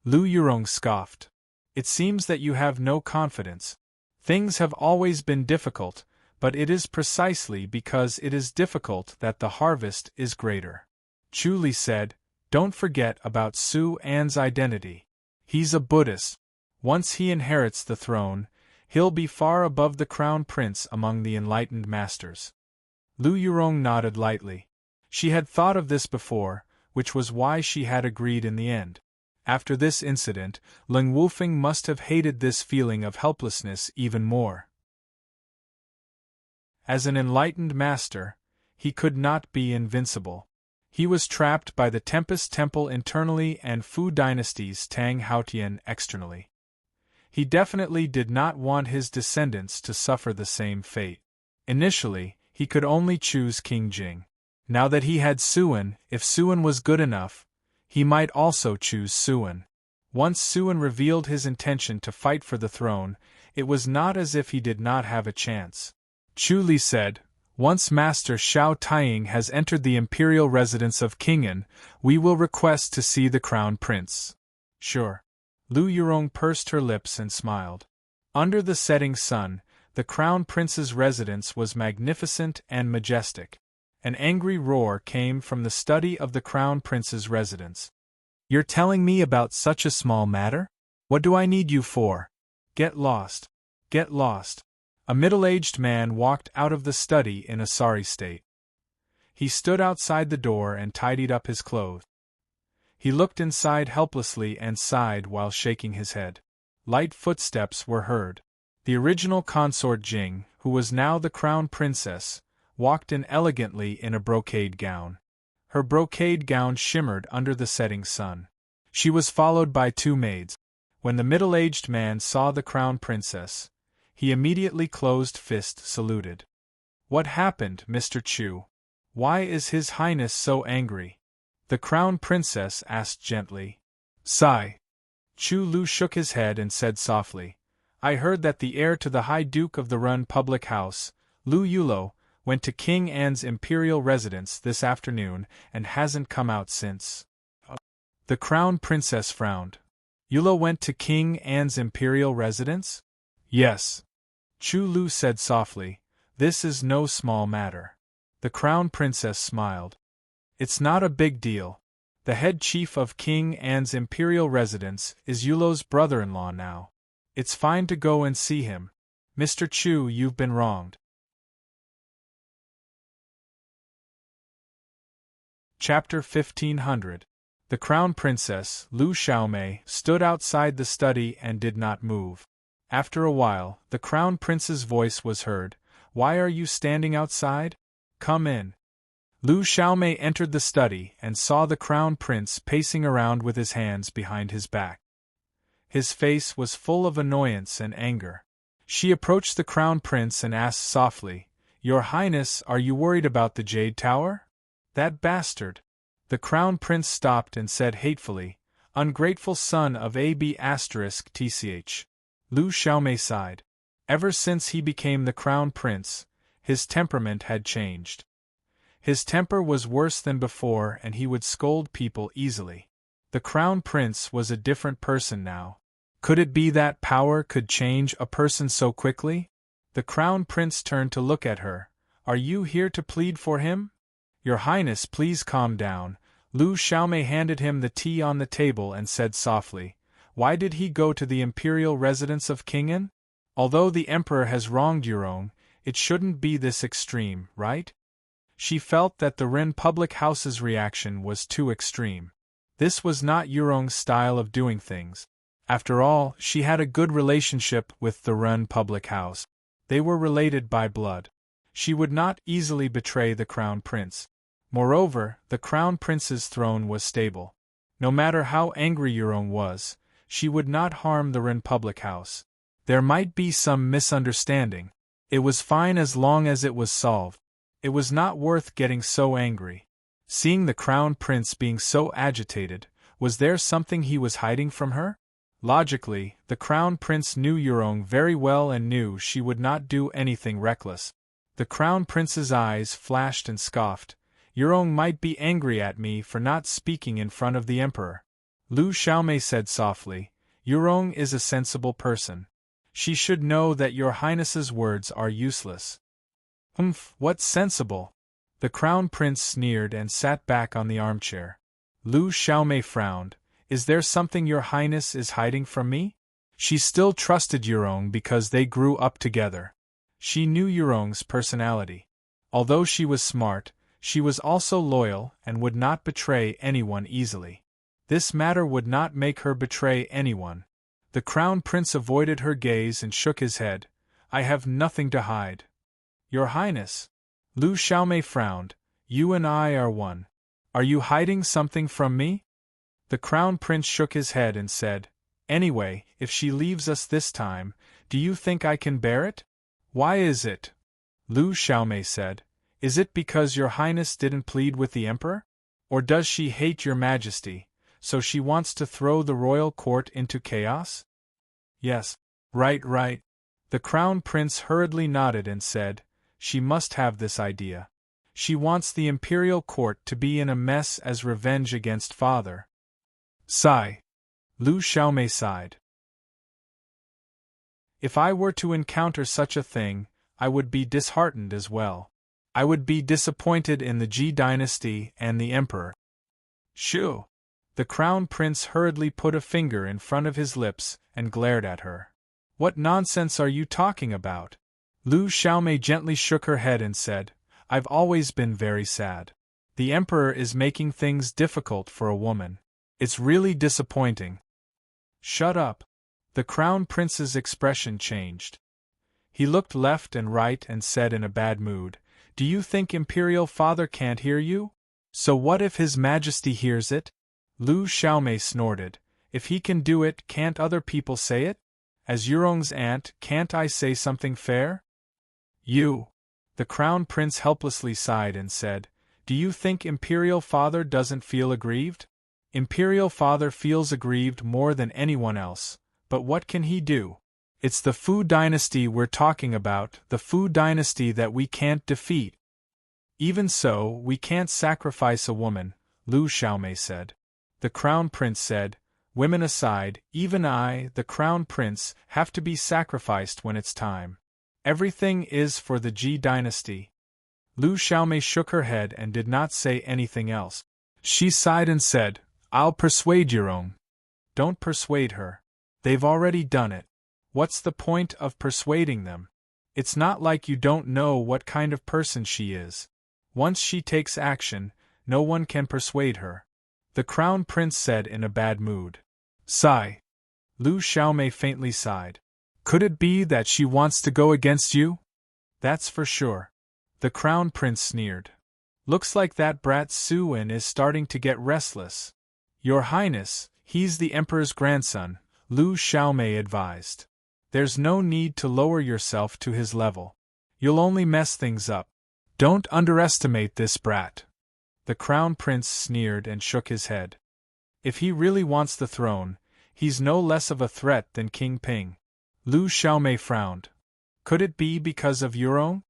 Lu Yurong scoffed. It seems that you have no confidence. Things have always been difficult, but it is precisely because it is difficult that the harvest is greater. Chu Li said, don't forget about Suan's identity. He's a Buddhist. Once he inherits the throne, he'll be far above the crown prince among the enlightened masters. Lu Yurong nodded lightly. She had thought of this before, which was why she had agreed in the end. After this incident, Leng Wufeng must have hated this feeling of helplessness even more. As an enlightened master, he could not be invincible. He was trapped by the Tempest Temple internally and Fu Dynasty's Tang Haotian externally. He definitely did not want his descendants to suffer the same fate. Initially, he could only choose King Jing. Now that he had Suan, if Suan was good enough, he might also choose Suan. Once Suan revealed his intention to fight for the throne, it was not as if he did not have a chance. Chu Li said, once Master Xiao Taiying has entered the imperial residence of King'an, we will request to see the crown prince. Sure. Lu Yurong pursed her lips and smiled. Under the setting sun, the crown prince's residence was magnificent and majestic. An angry roar came from the study of the crown prince's residence. You're telling me about such a small matter? What do I need you for? Get lost. Get lost. A middle-aged man walked out of the study in a sorry state. He stood outside the door and tidied up his clothes. He looked inside helplessly and sighed while shaking his head. Light footsteps were heard. The original consort Jing, who was now the crown princess, walked in elegantly in a brocade gown. Her brocade gown shimmered under the setting sun. She was followed by two maids. When the middle-aged man saw the crown princess, He immediately closed fist saluted. What happened, Mr. Chu? Why is His Highness so angry? The Crown Princess asked gently. Sigh. Chu Lu shook his head and said softly, I heard that the heir to the High Duke of the Run public house, Lu Yulo, went to King An's imperial residence this afternoon and hasn't come out since. The Crown Princess frowned. Yulo went to King An's imperial residence? Yes. Chu Lu said softly, this is no small matter. The Crown Princess smiled. It's not a big deal. The head chief of King An's imperial residence is Yulo's brother-in-law now. It's fine to go and see him. Mr. Chu, you've been wronged. Chapter 1500. The Crown Princess, Lu Xiaomei, stood outside the study and did not move. After a while, the Crown Prince's voice was heard. Why are you standing outside? Come in. Lu Xiaomei entered the study and saw the Crown Prince pacing around with his hands behind his back. His face was full of annoyance and anger. She approached the Crown Prince and asked softly, Your Highness, are you worried about the Jade Tower? That bastard. The Crown Prince stopped and said hatefully, Ungrateful son of *TCH. Lu Xiaomei sighed. Ever since he became the Crown Prince, his temperament had changed. His temper was worse than before and he would scold people easily. The Crown Prince was a different person now. Could it be that power could change a person so quickly? The Crown Prince turned to look at her. Are you here to plead for him? Your Highness, please calm down. Lu Xiaomei handed him the tea on the table and said softly, Why did he go to the imperial residence of King An? Although the Emperor has wronged Yurong, it shouldn't be this extreme, right? She felt that the Ren public house's reaction was too extreme. This was not Yurong's style of doing things. After all, she had a good relationship with the Ren public house. They were related by blood. She would not easily betray the Crown Prince. Moreover, the Crown Prince's throne was stable. No matter how angry Yurong was, she would not harm the Ren public house. There might be some misunderstanding. It was fine as long as it was solved. It was not worth getting so angry. Seeing the Crown Prince being so agitated, was there something he was hiding from her? Logically, the Crown Prince knew Yurong very well and knew she would not do anything reckless. The Crown Prince's eyes flashed and scoffed. Yurong might be angry at me for not speaking in front of the Emperor. Lu Xiaomei said softly, Yurong is a sensible person. She should know that your Highness's words are useless. What's sensible? The Crown Prince sneered and sat back on the armchair. Lu Xiaomei frowned. Is there something your Highness is hiding from me? She still trusted Yurong because they grew up together. She knew Yurong's personality. Although she was smart, she was also loyal and would not betray anyone easily. This matter would not make her betray anyone. The Crown Prince avoided her gaze and shook his head. I have nothing to hide. Your Highness. Lu Xiaomei frowned. You and I are one. Are you hiding something from me? The Crown Prince shook his head and said, Anyway, if she leaves us this time, do you think I can bear it? Why is it? Lu Xiaomei said. Is it because your Highness didn't plead with the Emperor? Or does she hate your Majesty, so she wants to throw the royal court into chaos? Yes. Right. The Crown Prince hurriedly nodded and said, She must have this idea. She wants the imperial court to be in a mess as revenge against father. Sigh. Lu Xiaomei sighed. If I were to encounter such a thing, I would be disheartened as well. I would be disappointed in the Ji dynasty and the Emperor. Shoo! The Crown Prince hurriedly put a finger in front of his lips and glared at her. What nonsense are you talking about? Lu Xiaomei gently shook her head and said, I've always been very sad. The Emperor is making things difficult for a woman. It's really disappointing. Shut up. The Crown Prince's expression changed. He looked left and right and said in a bad mood, Do you think Imperial Father can't hear you? So what if His Majesty hears it? Lu Xiaomei snorted. If he can do it, can't other people say it? As Yurong's aunt, can't I say something fair? You. The Crown Prince helplessly sighed and said, Do you think Imperial Father doesn't feel aggrieved? Imperial Father feels aggrieved more than anyone else, but what can he do? It's the Fu dynasty we're talking about, the Fu dynasty that we can't defeat. Even so, we can't sacrifice a woman, Lu Xiaomei said. The Crown Prince said, Women aside, even I, the Crown Prince, have to be sacrificed when it's time. Everything is for the Ji dynasty. Lu Xiaomei shook her head and did not say anything else. She sighed and said, I'll persuade Yurong. Don't persuade her. They've already done it. What's the point of persuading them? It's not like you don't know what kind of person she is. Once she takes action, no one can persuade her. The Crown Prince said in a bad mood. Sigh. Lu Xiaomei faintly sighed. Could it be that she wants to go against you? That's for sure. The Crown Prince sneered. Looks like that brat Su-wen is starting to get restless. Your Highness, he's the Emperor's grandson, Lu Xiaomei advised. There's no need to lower yourself to his level. You'll only mess things up. Don't underestimate this brat. The Crown Prince sneered and shook his head. If he really wants the throne, he's no less of a threat than King Ping. Lu Xiaomei frowned. Could it be because of Yurong?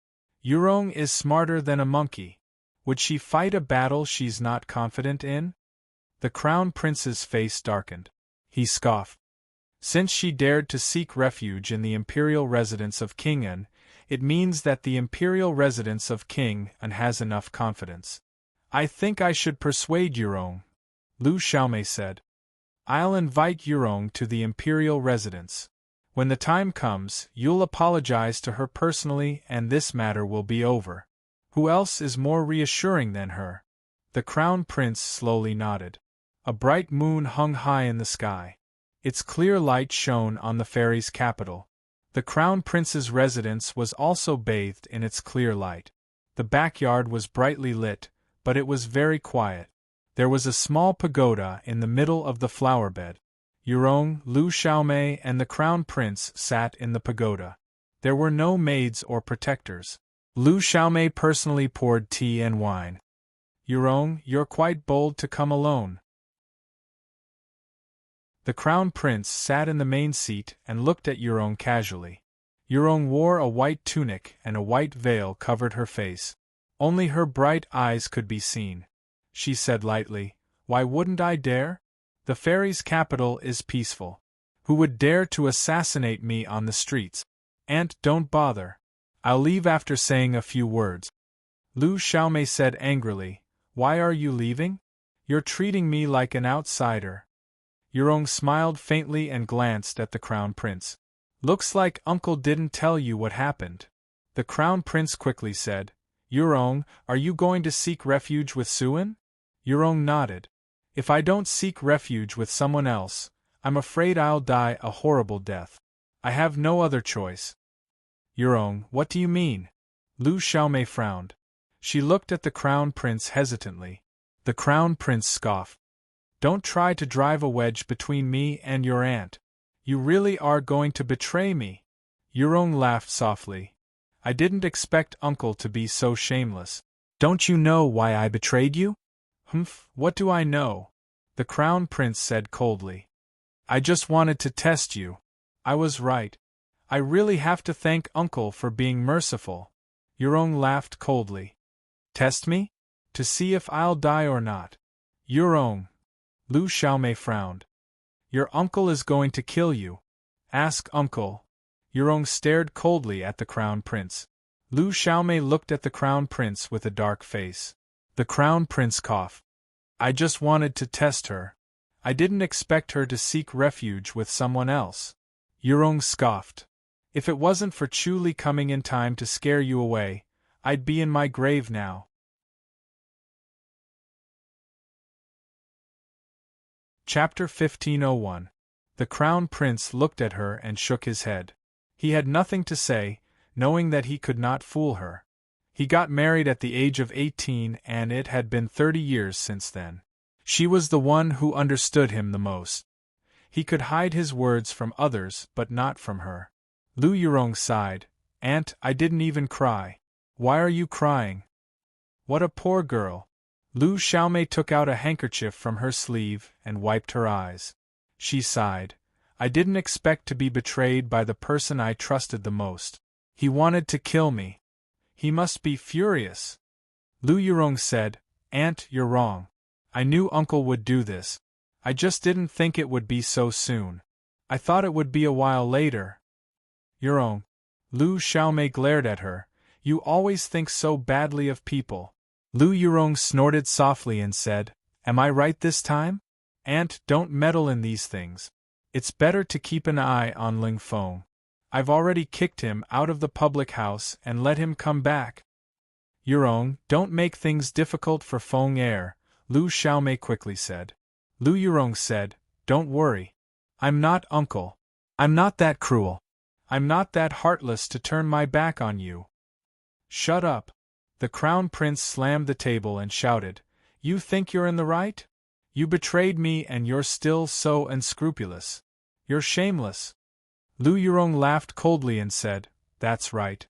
Yurong is smarter than a monkey. Would she fight a battle she's not confident in? The Crown Prince's face darkened. He scoffed. Since she dared to seek refuge in the imperial residence of King An, it means that the imperial residence of King An has enough confidence. I think I should persuade Yurong, Lu Xiaomei said. I'll invite Yurong to the imperial residence. When the time comes, you'll apologize to her personally and this matter will be over. Who else is more reassuring than her? The Crown Prince slowly nodded. A bright moon hung high in the sky. Its clear light shone on the fairy's capital. The Crown Prince's residence was also bathed in its clear light. The backyard was brightly lit, but it was very quiet. There was a small pagoda in the middle of the flower bed. Yurong, Lu Xiaomei, and the Crown Prince sat in the pagoda. There were no maids or protectors. Lu Xiaomei personally poured tea and wine. Yurong, you're quite bold to come alone. The Crown Prince sat in the main seat and looked at Yurong casually. Yurong wore a white tunic and a white veil covered her face. Only her bright eyes could be seen. She said lightly, Why wouldn't I dare? The fairy's capital is peaceful. Who would dare to assassinate me on the streets? Aunt, don't bother. I'll leave after saying a few words. Lu Xiaomei said angrily, Why are you leaving? You're treating me like an outsider. Yurong smiled faintly and glanced at the Crown Prince. Looks like Uncle didn't tell you what happened. The Crown Prince quickly said, Yurong, are you going to seek refuge with Su-wen? Yurong nodded. If I don't seek refuge with someone else, I'm afraid I'll die a horrible death. I have no other choice. Yurong, what do you mean? Lu Xiaomei frowned. She looked at the Crown Prince hesitantly. The Crown Prince scoffed. Don't try to drive a wedge between me and your aunt. You really are going to betray me. Yurong laughed softly. I didn't expect Uncle to be so shameless. Don't you know why I betrayed you? Humph, what do I know? The Crown Prince said coldly. I just wanted to test you. I was right. I really have to thank Uncle for being merciful. Yurong laughed coldly. Test me? To see if I'll die or not. Yurong. Lu Xiaomei frowned. Your uncle is going to kill you. Ask Uncle. Yurong stared coldly at the Crown Prince. Lu Xiaomei looked at the Crown Prince with a dark face. The Crown Prince coughed. I just wanted to test her. I didn't expect her to seek refuge with someone else. Yurong scoffed. If it wasn't for Chu Li coming in time to scare you away, I'd be in my grave now. Chapter 1501. The Crown Prince looked at her and shook his head. He had nothing to say, knowing that he could not fool her. He got married at the age of 18 and it had been 30 years since then. She was the one who understood him the most. He could hide his words from others but not from her. Lu Yurong sighed. Aunt, I didn't even cry. Why are you crying? What a poor girl. Lu Xiaomei took out a handkerchief from her sleeve and wiped her eyes. She sighed. I didn't expect to be betrayed by the person I trusted the most. He wanted to kill me. He must be furious. Lu Yurong said, Aunt, you're wrong. I knew Uncle would do this. I just didn't think it would be so soon. I thought it would be a while later. Yurong. Lu Xiaomei glared at her. You always think so badly of people. Lu Yurong snorted softly and said, Am I right this time? Aunt, don't meddle in these things. It's better to keep an eye on Ling Feng. I've already kicked him out of the public house and let him come back. Yurong, don't make things difficult for Feng Er, Lu Xiaomei quickly said. Lu Yurong said, Don't worry. I'm not uncle. I'm not that cruel. I'm not that heartless to turn my back on you. Shut up. The Crown Prince slammed the table and shouted, You think you're in the right? You betrayed me and you're still so unscrupulous. You're shameless. Lu Yurong laughed coldly and said, That's right.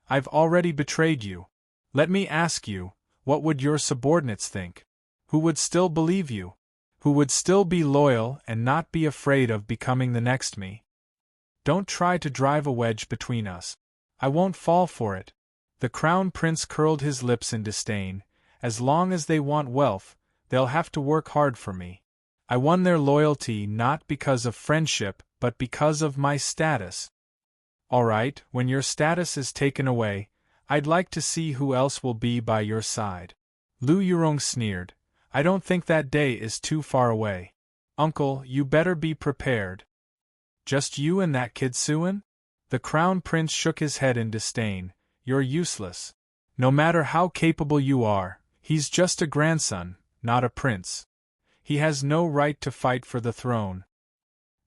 I've already betrayed you. Let me ask you, what would your subordinates think? Who would still believe you? Who would still be loyal and not be afraid of becoming the next me? Don't try to drive a wedge between us. I won't fall for it. The Crown Prince curled his lips in disdain. As long as they want wealth, they'll have to work hard for me. I won their loyalty not because of friendship, but because of my status. All right, when your status is taken away, I'd like to see who else will be by your side. Lu Yurong sneered. I don't think that day is too far away. Uncle, you better be prepared. Just you and that kid Suen? The Crown Prince shook his head in disdain. You're useless. No matter how capable you are, he's just a grandson, not a prince. He has no right to fight for the throne.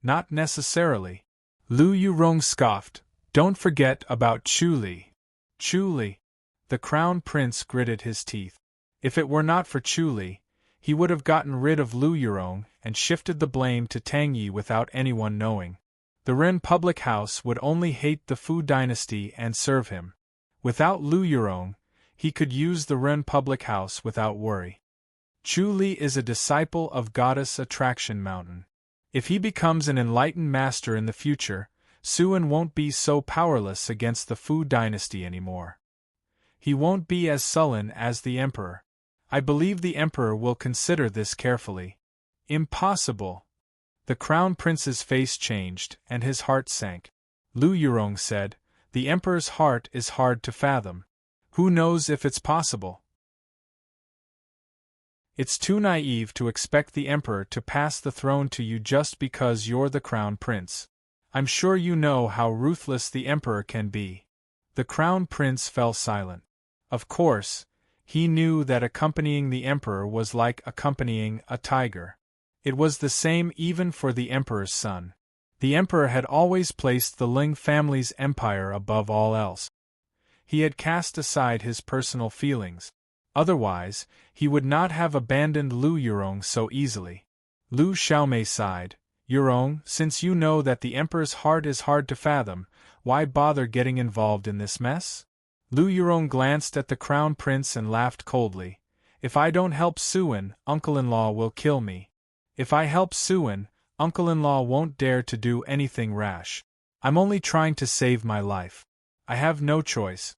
Not necessarily. Lu Yurong scoffed. Don't forget about Chu Li. Chu Li. The Crown Prince gritted his teeth. If it were not for Chu Li, he would have gotten rid of Lu Yurong and shifted the blame to Tang Yi without anyone knowing. The Ren public house would only hate the Fu dynasty and serve him. Without Lu Yurong, he could use the Ren public house without worry. Chu Li is a disciple of Goddess Attraction Mountain. If he becomes an enlightened master in the future, Suen won't be so powerless against the Fu dynasty anymore. He won't be as sullen as the Emperor. I believe the Emperor will consider this carefully. Impossible. The Crown Prince's face changed, and his heart sank. Lu Yurong said, The Emperor's heart is hard to fathom. Who knows if it's possible? It's too naive to expect the Emperor to pass the throne to you just because you're the Crown Prince. I'm sure you know how ruthless the Emperor can be. The Crown Prince fell silent. Of course, he knew that accompanying the Emperor was like accompanying a tiger. It was the same even for the Emperor's son. The Emperor had always placed the Ling family's empire above all else. He had cast aside his personal feelings. Otherwise, he would not have abandoned Lu Yurong so easily. Lu Xiaomei sighed. Yurong, since you know that the Emperor's heart is hard to fathom, why bother getting involved in this mess? Lu Yurong glanced at the Crown Prince and laughed coldly. If I don't help Suen, uncle-in-law will kill me. If I help Suen, uncle-in-law won't dare to do anything rash. I'm only trying to save my life. I have no choice.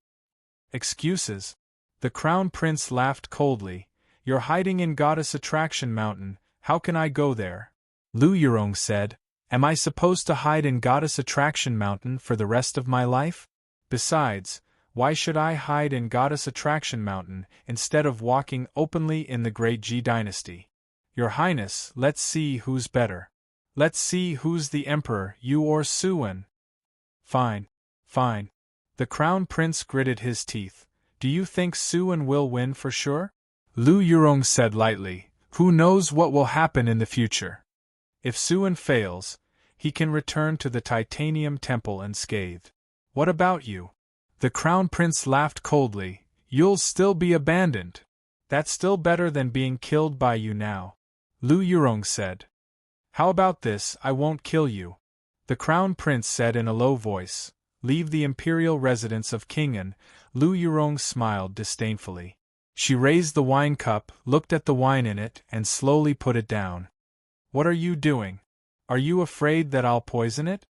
Excuses? The Crown Prince laughed coldly. You're hiding in Goddess Attraction Mountain, how can I go there? Lu Yurong said, Am I supposed to hide in Goddess Attraction Mountain for the rest of my life? Besides, why should I hide in Goddess Attraction Mountain instead of walking openly in the Great Ji Dynasty? Your Highness, let's see who's better. Let's see who's the Emperor, you or Suen. Fine. Fine. The Crown Prince gritted his teeth. Do you think Suen will win for sure? Lu Yurong said lightly, Who knows what will happen in the future? If Suen fails, he can return to the Titanium Temple unscathed. What about you? The Crown Prince laughed coldly. You'll still be abandoned. That's still better than being killed by you now. Lu Yurong said. How about this, I won't kill you. The Crown Prince said in a low voice. Leave the imperial residence of Kingen. Lu Yurong smiled disdainfully. She raised the wine cup, looked at the wine in it, and slowly put it down. What are you doing? Are you afraid that I'll poison it?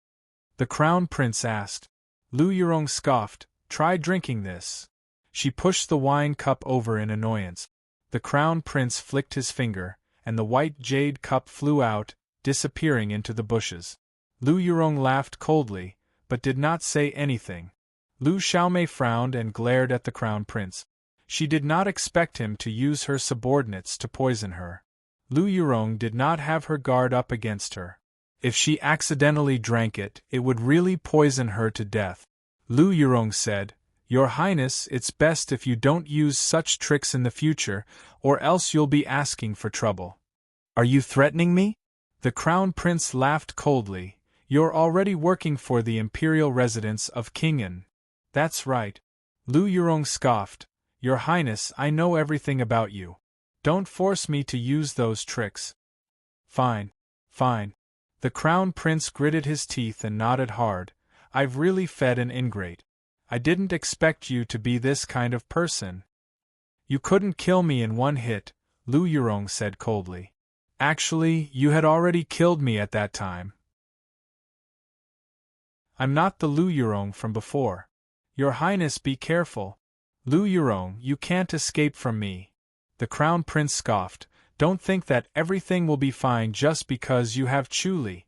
The Crown Prince asked. Lu Yurong scoffed. Try drinking this. She pushed the wine cup over in annoyance. The Crown Prince flicked his finger, and the white jade cup flew out, disappearing into the bushes. Lu Yurong laughed coldly, but did not say anything. Lu Xiaomei frowned and glared at the Crown Prince. She did not expect him to use her subordinates to poison her. Lu Yurong did not have her guard up against her. If she accidentally drank it, it would really poison her to death. Lu Yurong said, Your Highness, it's best if you don't use such tricks in the future, or else you'll be asking for trouble. Are you threatening me? The Crown Prince laughed coldly. You're already working for the imperial residence of Kingen. That's right. Lu Yurong scoffed. Your Highness, I know everything about you. Don't force me to use those tricks. Fine. Fine. The Crown Prince gritted his teeth and nodded hard. I've really fed an ingrate. I didn't expect you to be this kind of person. You couldn't kill me in one hit, Lu Yurong said coldly. Actually, you had already killed me at that time. I'm not the Lu Yurong from before. Your Highness, be careful. Lu Yurong, you can't escape from me. The Crown Prince scoffed. Don't think that everything will be fine just because you have Chuli.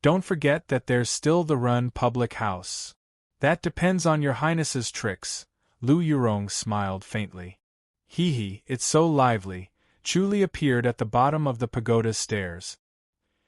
Don't forget that there's still the Run public house. That depends on your Highness's tricks. Lu Yurong smiled faintly. Hee hee, it's so lively. Chuli appeared at the bottom of the pagoda stairs.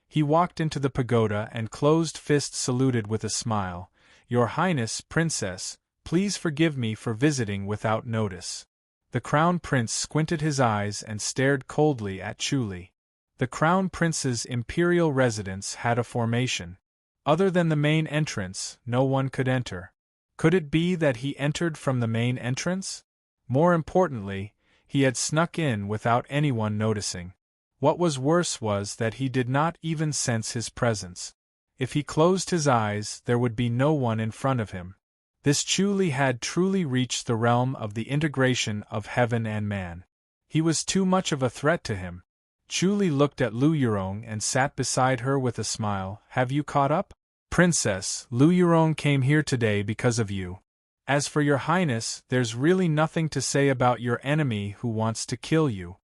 He walked into the pagoda and closed fist saluted with a smile. Your Highness, Princess, please forgive me for visiting without notice. The Crown Prince squinted his eyes and stared coldly at Chuli. The Crown Prince's imperial residence had a formation. Other than the main entrance, no one could enter. Could it be that he entered from the main entrance? More importantly, he had snuck in without anyone noticing. What was worse was that he did not even sense his presence. If he closed his eyes, there would be no one in front of him. This Chuli had truly reached the realm of the integration of heaven and man. He was too much of a threat to him. Chuli looked at Lu Yurong and sat beside her with a smile. Have you caught up? Princess, Lu Yurong came here today because of you. As for your Highness, there's really nothing to say about your enemy who wants to kill you.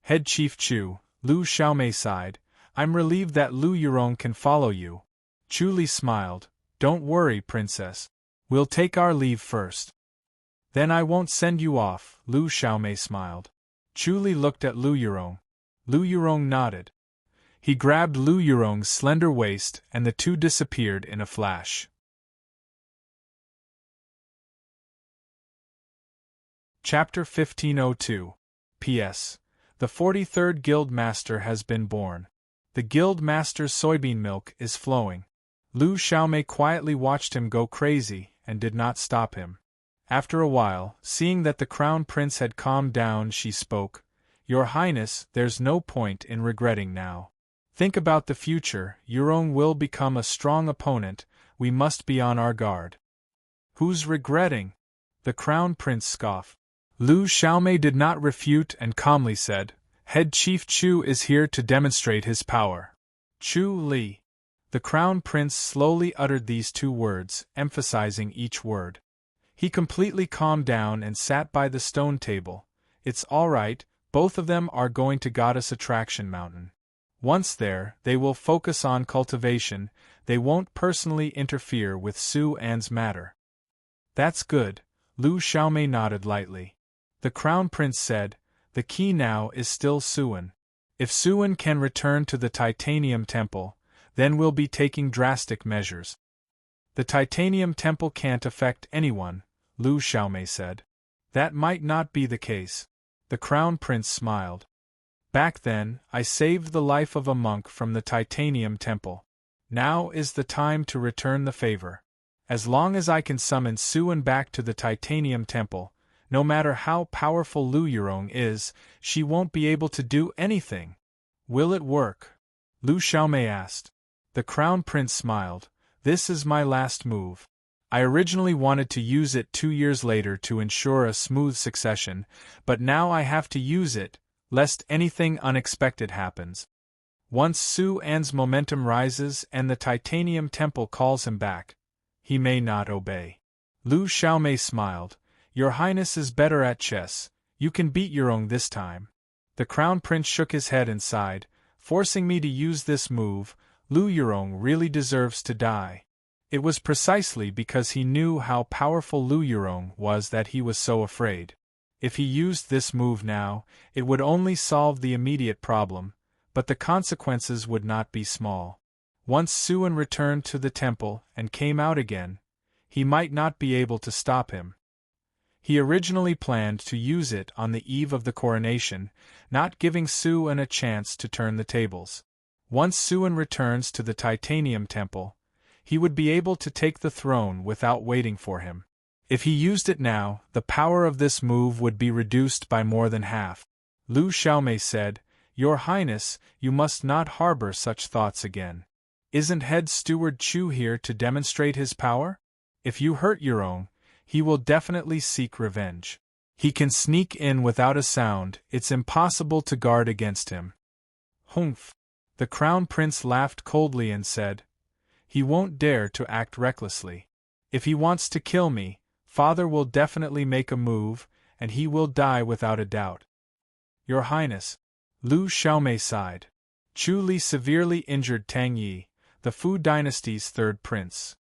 Head Chief Chu, Lu Xiaomei sighed. I'm relieved that Lu Yurong can follow you. Chuli smiled. Don't worry, Princess. We'll take our leave first. Then I won't send you off, Lu Xiaomei smiled. Chuli looked at Lu Yurong. Lu Yurong nodded. He grabbed Lu Yurong's slender waist and the two disappeared in a flash. Chapter 1502. P.S. The 43rd Guild Master has been born. The Guild Master's soybean milk is flowing. Lu Xiaomei quietly watched him go crazy and did not stop him. After a while, seeing that the Crown Prince had calmed down, she spoke. Your Highness, there's no point in regretting now. Think about the future. Yurong will become a strong opponent. We must be on our guard. Who's regretting? The Crown Prince scoffed. Lu Xiaomei did not refute and calmly said, Head Chief Chu is here to demonstrate his power. Chu Li. The Crown Prince slowly uttered these two words, emphasizing each word. He completely calmed down and sat by the stone table. It's all right, both of them are going to Goddess Attraction Mountain. Once there, they will focus on cultivation. They won't personally interfere with Su An's matter. That's good, Lu Xiaomei nodded lightly. The Crown Prince said, the key now is still Suan. If Suan can return to the Titanium Temple, then we'll be taking drastic measures. The Titanium Temple can't affect anyone, Lu Xiaomei said. That might not be the case. The Crown Prince smiled. Back then, I saved the life of a monk from the Titanium Temple. Now is the time to return the favor. As long as I can summon Suan back to the Titanium Temple, no matter how powerful Lu Yurong is, she won't be able to do anything. Will it work? Lu Xiaomei asked. The Crown Prince smiled. This is my last move. I originally wanted to use it 2 years later to ensure a smooth succession, but now I have to use it, lest anything unexpected happens. Once Su An's momentum rises and the Titanium Temple calls him back, he may not obey. Lu Xiaomei smiled. Your Highness is better at chess. You can beat your own this time. The Crown Prince shook his head and sighed. Forcing me to use this move, Lu Yurong really deserves to die. It was precisely because he knew how powerful Lu Yurong was that he was so afraid. If he used this move now, it would only solve the immediate problem, but the consequences would not be small. Once Suan returned to the temple and came out again, he might not be able to stop him. He originally planned to use it on the eve of the coronation, not giving Suan a chance to turn the tables. Once Suan returns to the Titanium Temple, he would be able to take the throne without waiting for him. If he used it now, the power of this move would be reduced by more than half. Lu Xiaomei said, Your Highness, you must not harbor such thoughts again. Isn't Head Steward Chu here to demonstrate his power? If you hurt your own, he will definitely seek revenge. He can sneak in without a sound, it's impossible to guard against him. Humph! The Crown Prince laughed coldly and said, He won't dare to act recklessly. If he wants to kill me, Father will definitely make a move, and he will die without a doubt. Your Highness. Lu Xiaomei sighed. Chu Li severely injured Tang Yi, the Fu dynasty's third prince.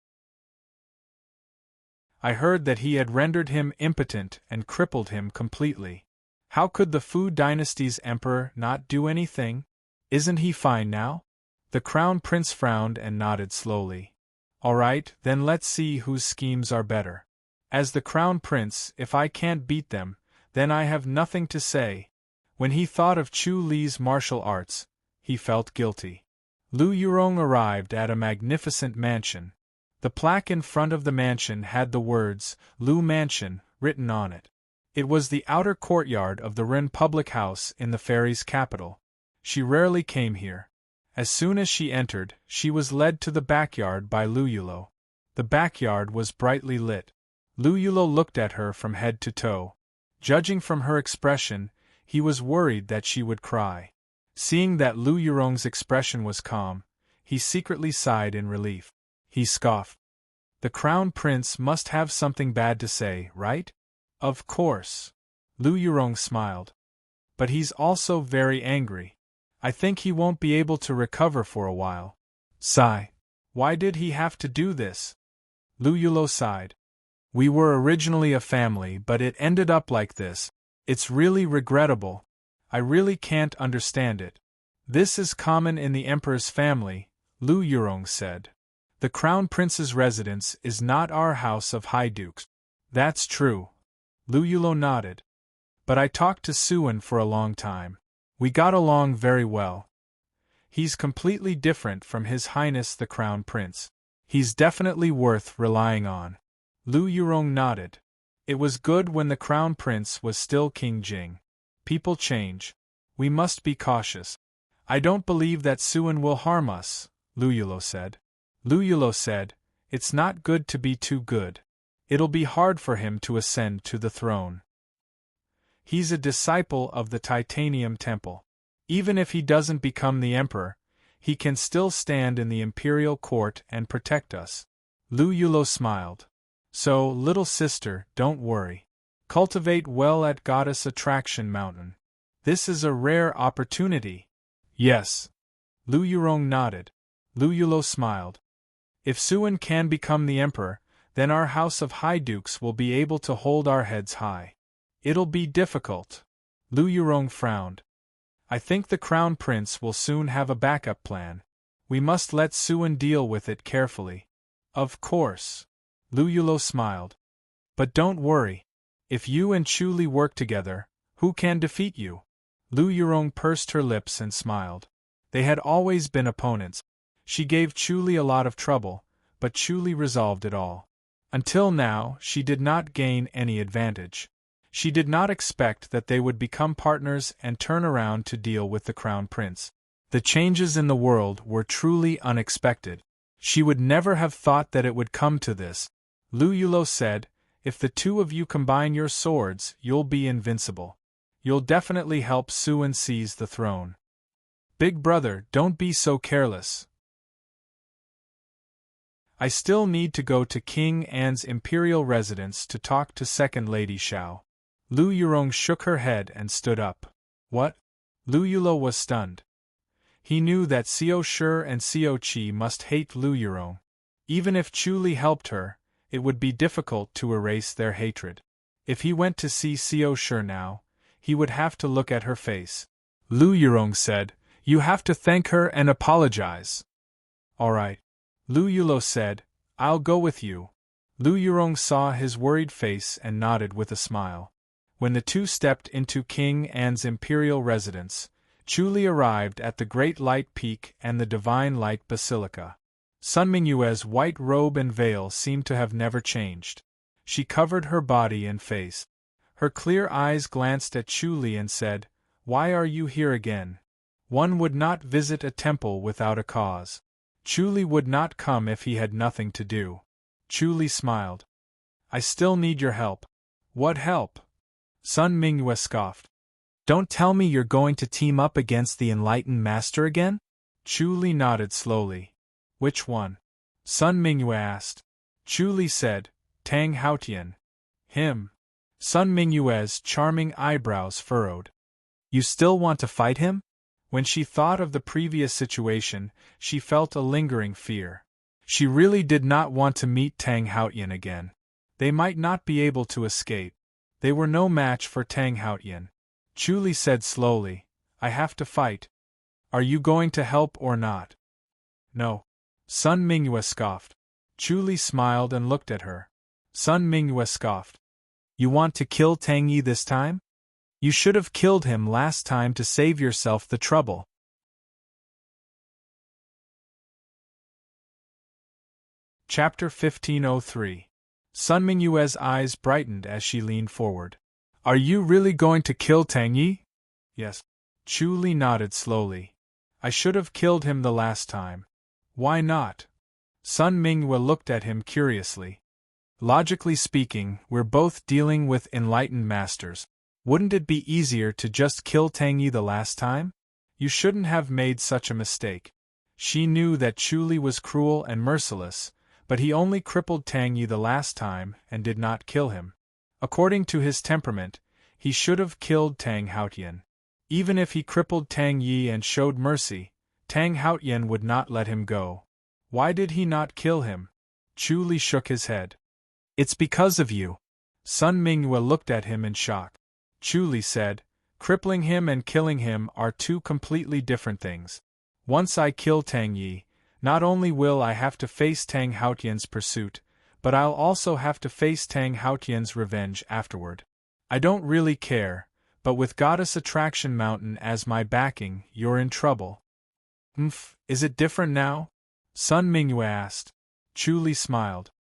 I heard that he had rendered him impotent and crippled him completely. How could the Fu dynasty's emperor not do anything? Isn't he fine now? The Crown Prince frowned and nodded slowly. All right, then let's see whose schemes are better. As the Crown Prince, if I can't beat them, then I have nothing to say. When he thought of Chu Li's martial arts, he felt guilty. Lu Yurong arrived at a magnificent mansion. The plaque in front of the mansion had the words, Lu Mansion, written on it. It was the outer courtyard of the Ren public house in the fairy's capital. She rarely came here. As soon as she entered, she was led to the backyard by Lu Yulo. The backyard was brightly lit. Lu Yulo looked at her from head to toe. Judging from her expression, he was worried that she would cry. Seeing that Lu Yurong's expression was calm, he secretly sighed in relief. He scoffed. The Crown Prince must have something bad to say, right? Of course. Lu Yurong smiled. But he's also very angry. I think he won't be able to recover for a while. Sigh. Why did he have to do this? Lu Yulo sighed. We were originally a family, but it ended up like this. It's really regrettable. I really can't understand it. This is common in the Emperor's family, Lu Yurong said. The Crown Prince's residence is not our house of high dukes. That's true. Lu Yulo nodded. But I talked to Suan for a long time. We got along very well. He's completely different from His Highness the Crown Prince. He's definitely worth relying on. Lu Yurong nodded. It was good when the Crown Prince was still King Jing. People change. We must be cautious. I don't believe that Suan will harm us, Lu Yulo said. Lu Yulo said, It's not good to be too good. It'll be hard for him to ascend to the throne. He's a disciple of the Titanium Temple. Even if he doesn't become the emperor, he can still stand in the imperial court and protect us. Lu Yulo smiled. So, little sister, don't worry. Cultivate well at Goddess Attraction Mountain. This is a rare opportunity. Yes. Lu Yurong nodded. Lu Yulo smiled. If Suan can become the emperor, then our house of high dukes will be able to hold our heads high. It'll be difficult. Lu Yurong frowned. I think the Crown Prince will soon have a backup plan. We must let Suan deal with it carefully. Of course. Lu Yulo smiled. But don't worry. If you and Chu Li work together, who can defeat you? Lu Yurong pursed her lips and smiled. They had always been opponents. She gave Chu Li a lot of trouble, but Chu Li resolved it all. Until now, she did not gain any advantage. She did not expect that they would become partners and turn around to deal with the Crown Prince. The changes in the world were truly unexpected. She would never have thought that it would come to this. Lu Yulo said, "If the two of you combine your swords, you'll be invincible. You'll definitely help Suan seize the throne. Big brother, don't be so careless. I still need to go to King An's imperial residence to talk to Second Lady Xiao." Lu Yurong shook her head and stood up. What? Lu Yulo was stunned. He knew that Xiao Shi and Xiao Qi must hate Lu Yurong. Even if Chu Li helped her, it would be difficult to erase their hatred. If he went to see Xiao Shi now, he would have to look at her face. Lu Yurong said, "You have to thank her and apologize." "All right." Lu Yulo said, "I'll go with you." Lu Yurong saw his worried face and nodded with a smile. When the two stepped into King An's imperial residence, Chu Li arrived at the Great Light Peak and the Divine Light Basilica. Sun Mingyue's white robe and veil seemed to have never changed. She covered her body and face. Her clear eyes glanced at Chu Li and said, "Why are you here again? One would not visit a temple without a cause." Chu Li would not come if he had nothing to do. Chu Li smiled. "I still need your help." "What help?" Sun Mingyue scoffed. "Don't tell me you're going to team up against the Enlightened Master again?" Chu Li nodded slowly. "Which one?" Sun Mingyue asked. Chu Li said, "Tang Haotian." "Him?" Sun Mingyue's charming eyebrows furrowed. "You still want to fight him?" When she thought of the previous situation, she felt a lingering fear. She really did not want to meet Tang Haotian again. They might not be able to escape. They were no match for Tang Haotian. Chu Li said slowly, "I have to fight. Are you going to help or not?" "No." Sun Mingyue scoffed. Chu Li smiled and looked at her. Sun Mingyue scoffed. "You want to kill Tang Yi this time? You should have killed him last time to save yourself the trouble." Chapter 1503. Sun Mingyue's eyes brightened as she leaned forward. "Are you really going to kill Tang Yi?" "Yes." Chu Li nodded slowly. "I should have killed him the last time." "Why not?" Sun Mingyue looked at him curiously. "Logically speaking, we're both dealing with enlightened masters. Wouldn't it be easier to just kill Tang Yi the last time? You shouldn't have made such a mistake." She knew that Chu Li was cruel and merciless, but he only crippled Tang Yi the last time and did not kill him. According to his temperament, he should have killed Tang Haotian. Even if he crippled Tang Yi and showed mercy, Tang Haotian would not let him go. Why did he not kill him? Chu Li shook his head. "It's because of you." Sun Mingyue looked at him in shock. Chu Li said, "Crippling him and killing him are two completely different things. Once I kill Tang Yi, not only will I have to face Tang Haotian's pursuit, but I'll also have to face Tang Haotian's revenge afterward. I don't really care, but with Goddess Attraction Mountain as my backing, you're in trouble." Is it different now?" Sun Mingyue asked. Chu Li smiled.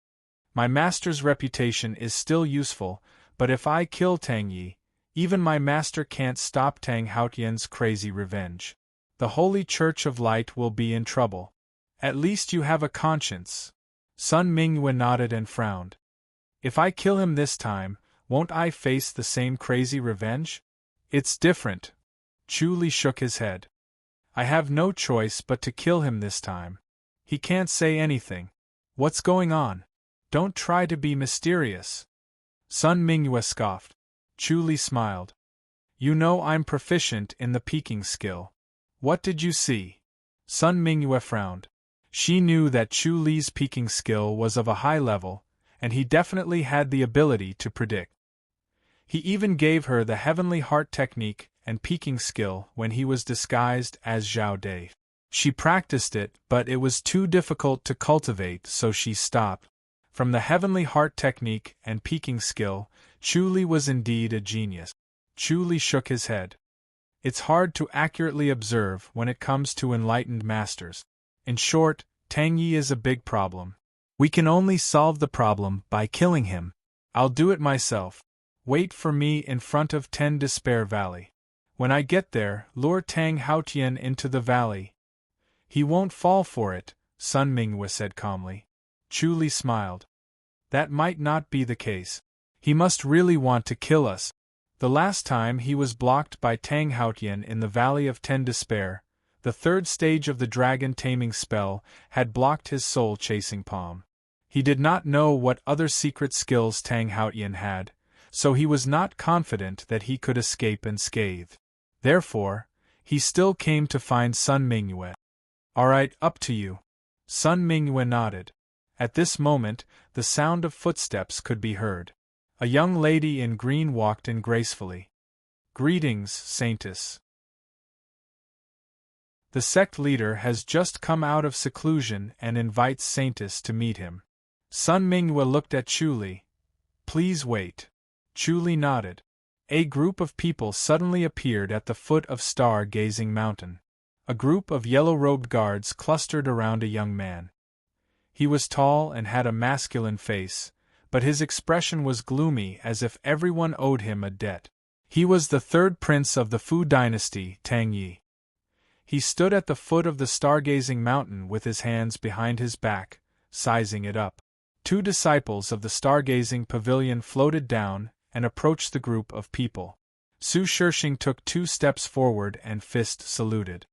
"My master's reputation is still useful, but if I kill Tang Yi, even my master can't stop Tang Haotian's crazy revenge. The Holy Church of Light will be in trouble. At least you have a conscience." Sun Mingyue nodded and frowned. "If I kill him this time, won't I face the same crazy revenge?" "It's different." Chu Li shook his head. "I have no choice but to kill him this time. He can't say anything. What's going on? Don't try to be mysterious." Sun Mingyue scoffed. Chu Li smiled. "You know I'm proficient in the peeking skill. What did you see?" Sun Mingyue frowned. She knew that Chu Li's peeking skill was of a high level, and he definitely had the ability to predict. He even gave her the Heavenly Heart technique and peeking skill when he was disguised as Zhao Dai. She practiced it, but it was too difficult to cultivate, so she stopped. From the Heavenly Heart technique and peeking skill, Chu Li was indeed a genius. Chu Li shook his head. "It's hard to accurately observe when it comes to enlightened masters. In short, Tang Yi is a big problem. We can only solve the problem by killing him. I'll do it myself. Wait for me in front of 10 Despair Valley. When I get there, lure Tang Haotian into the valley. He won't fall for it, Sun Mingwe said calmly. Chu Li smiled. That might not be the case. He must really want to kill us. The last time he was blocked by Tang Haotian in the Valley of Ten Despair, the third stage of the dragon taming spell had blocked his soul-chasing palm. He did not know what other secret skills Tang Haotian had, so he was not confident that he could escape unscathed. Therefore, he still came to find Sun Mingwe. All right, up to you. Sun Mingwe nodded. At this moment, the sound of footsteps could be heard. A young lady in green walked in gracefully. Greetings, Saintess. The sect leader has just come out of seclusion and invites Saintess to meet him. Sun Mingwe looked at Chu Li. Please wait. Chu Li nodded. A group of people suddenly appeared at the foot of Star-Gazing Mountain. A group of yellow-robed guards clustered around a young man. He was tall and had a masculine face, but his expression was gloomy as if everyone owed him a debt. He was the third prince of the Fu dynasty, Tang Yi. He stood at the foot of the Star-Gazing Mountain with his hands behind his back, sizing it up. 2 disciples of the Star-Gazing Pavilion floated down and approached the group of people. Su Shishing took 2 steps forward and fist saluted.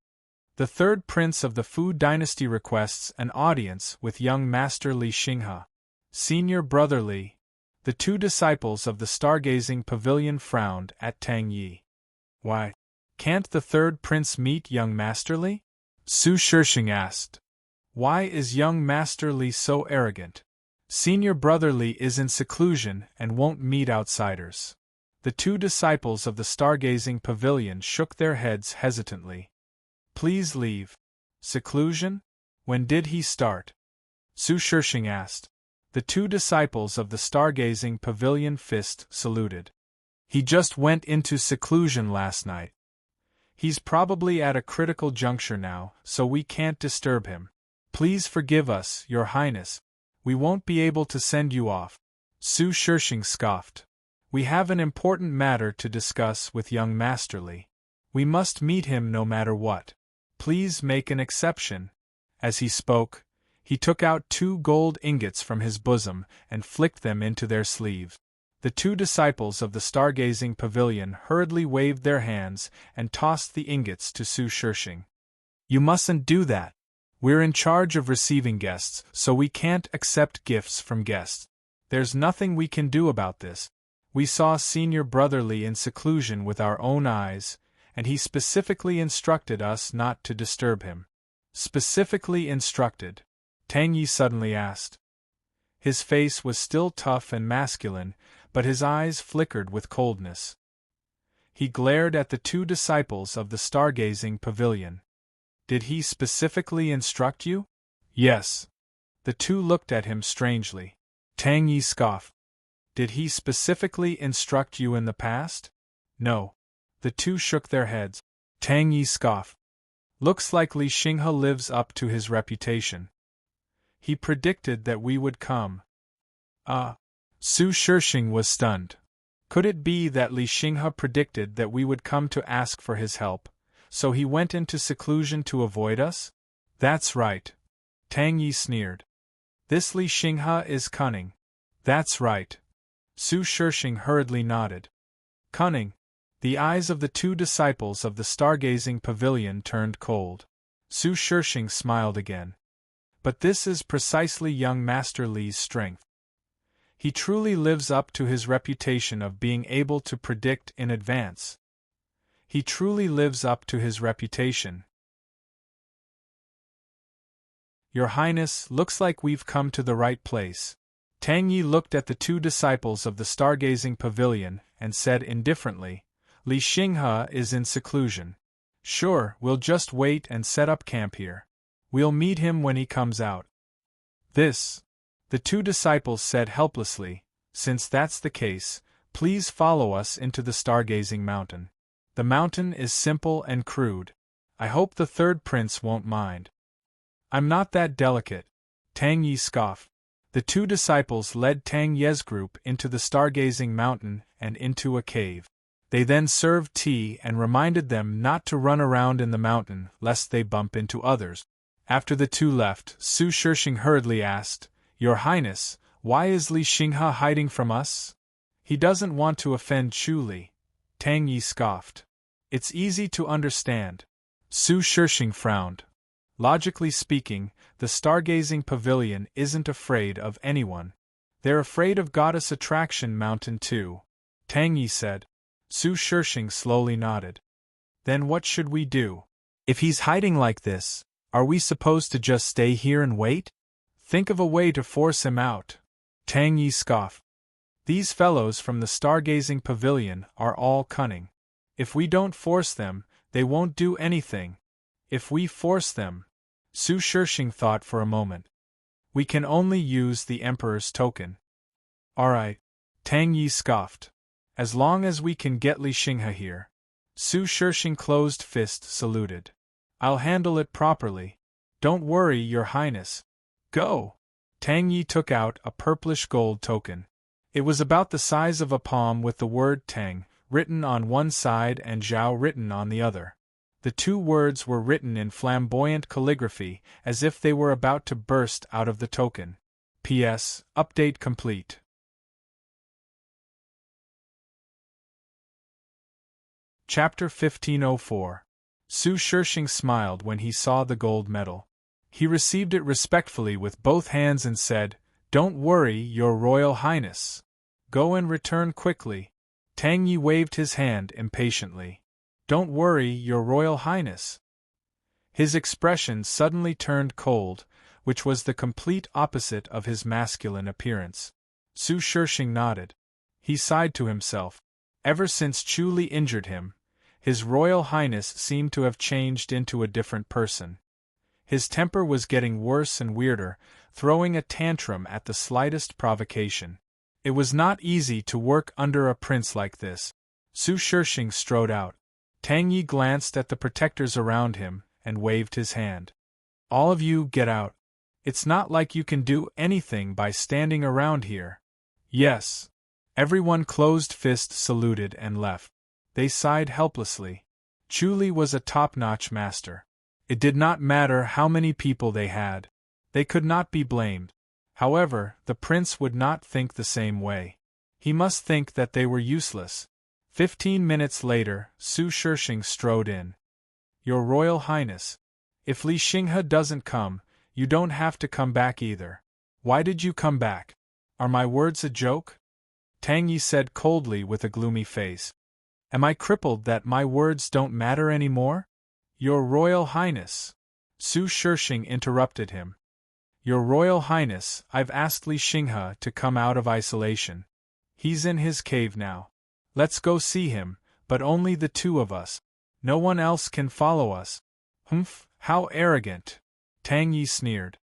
The third prince of the Fu dynasty requests an audience with young Master Li Xinghe. Senior Brother Li. The 2 disciples of the Star-Gazing Pavilion frowned at Tang Yi. Why? Can't the third prince meet young Master Li? Su Shishing asked. Why is young Master Li so arrogant? Senior Brother Li is in seclusion and won't meet outsiders. The 2 disciples of the Star-Gazing Pavilion shook their heads hesitantly. Please leave. Seclusion? When did he start? Su Shishing asked. The 2 disciples of the Star-Gazing Pavilion fist saluted. He just went into seclusion last night. He's probably at a critical juncture now, so we can't disturb him. Please forgive us, Your Highness. We won't be able to send you off. Su Shishing scoffed. We have an important matter to discuss with young Master Li. We must meet him no matter what. Please make an exception. As he spoke, he took out 2 gold ingots from his bosom and flicked them into their sleeves. The 2 disciples of the Star-Gazing Pavilion hurriedly waved their hands and tossed the ingots to Su Shishing. You mustn't do that. We're in charge of receiving guests, so we can't accept gifts from guests. There's nothing we can do about this. We saw Senior Brother Li in seclusion with our own eyes, and he specifically instructed us not to disturb him. Specifically instructed? Tang Yi suddenly asked. His face was still tough and masculine, but his eyes flickered with coldness. He glared at the 2 disciples of the Star-Gazing Pavilion. Did he specifically instruct you? Yes. The 2 looked at him strangely. Tang Yi scoffed. Did he specifically instruct you in the past? No. The 2 shook their heads. Tang Yi scoffed. Looks like Li Xinghe lives up to his reputation. He predicted that we would come. Su Shishing was stunned. Could it be that Li Xinghe predicted that we would come to ask for his help, so he went into seclusion to avoid us? That's right. Tang Yi sneered. This Li Xinghe is cunning. That's right. Su Shishing hurriedly nodded. Cunning. The eyes of the 2 disciples of the Star-Gazing Pavilion turned cold. Su Shishing smiled again. But this is precisely young Master Li's strength. He truly lives up to his reputation of being able to predict in advance. He truly lives up to his reputation. Your Highness, looks like we've come to the right place. Tang Yi looked at the 2 disciples of the Star-Gazing Pavilion and said indifferently, Li Xinghe is in seclusion. Sure, we'll just wait and set up camp here. We'll meet him when he comes out. The 2 disciples said helplessly, since that's the case, please follow us into the Star-Gazing Mountain. The mountain is simple and crude. I hope the third prince won't mind. I'm not that delicate. Tang Yi scoffed. The 2 disciples led Tang Ye's group into the Star-Gazing Mountain and into a cave. They then served tea and reminded them not to run around in the mountain lest they bump into others. After the two left, Su Shirshing hurriedly asked, "Your Highness, why is Li Xinghe hiding from us?" "He doesn't want to offend Chu Li," Tang Yi scoffed. "It's easy to understand." Su Shirshing frowned. Logically speaking, the stargazing pavilion isn't afraid of anyone. They're afraid of Goddess Attraction Mountain too, Tang Yi said. Su Shirshing slowly nodded. "Then what should we do? If he's hiding like this, are we supposed to just stay here and wait? Think of a way to force him out," Tang Yi scoffed. "These fellows from the stargazing pavilion are all cunning. If we don't force them, they won't do anything. If we force them..." Su Shirshing thought for a moment. "We can only use the Emperor's token." "Alright," Tang Yi scoffed. "As long as we can get Li Xinghe here." Su Shirshing closed fist saluted. "I'll handle it properly. Don't worry, Your Highness. Go!" Tang Yi took out a purplish gold token. It was about the size of a palm with the word Tang written on one side and Zhao written on the other. The two words were written in flamboyant calligraphy, as if they were about to burst out of the token. P.S. Update complete. Chapter 1504. Su Shirshing smiled when he saw the gold medal. He received it respectfully with both hands and said, "Don't worry, Your Royal Highness. Go and return quickly." Tang Yi waved his hand impatiently. "Don't worry, Your Royal Highness." His expression suddenly turned cold, which was the complete opposite of his masculine appearance. Su Shirshing nodded. He sighed to himself. Ever since Chu Li injured him, His Royal Highness seemed to have changed into a different person. His temper was getting worse and weirder, throwing a tantrum at the slightest provocation. It was not easy to work under a prince like this. Su Shirshing strode out. Tang Yi glanced at the protectors around him and waved his hand. "All of you get out. It's not like you can do anything by standing around here." "Yes." Everyone closed-fist saluted and left. They sighed helplessly. Chu Li was a top-notch master. It did not matter how many people they had. They could not be blamed. However, the prince would not think the same way. He must think that they were useless. 15 minutes later, Su Shirshing strode in. "Your Royal Highness, if Li Xinghe doesn't come, you don't have to come back either." "Why did you come back? Are my words a joke?" Tang Yi said coldly with a gloomy face. "Am I crippled that my words don't matter anymore?" "Your Royal Highness," Su Shirshing interrupted him. "Your Royal Highness, I've asked Li Xinghe to come out of isolation. He's in his cave now. Let's go see him, but only the two of us. No one else can follow us." "Humph, how arrogant," Tang Yi sneered.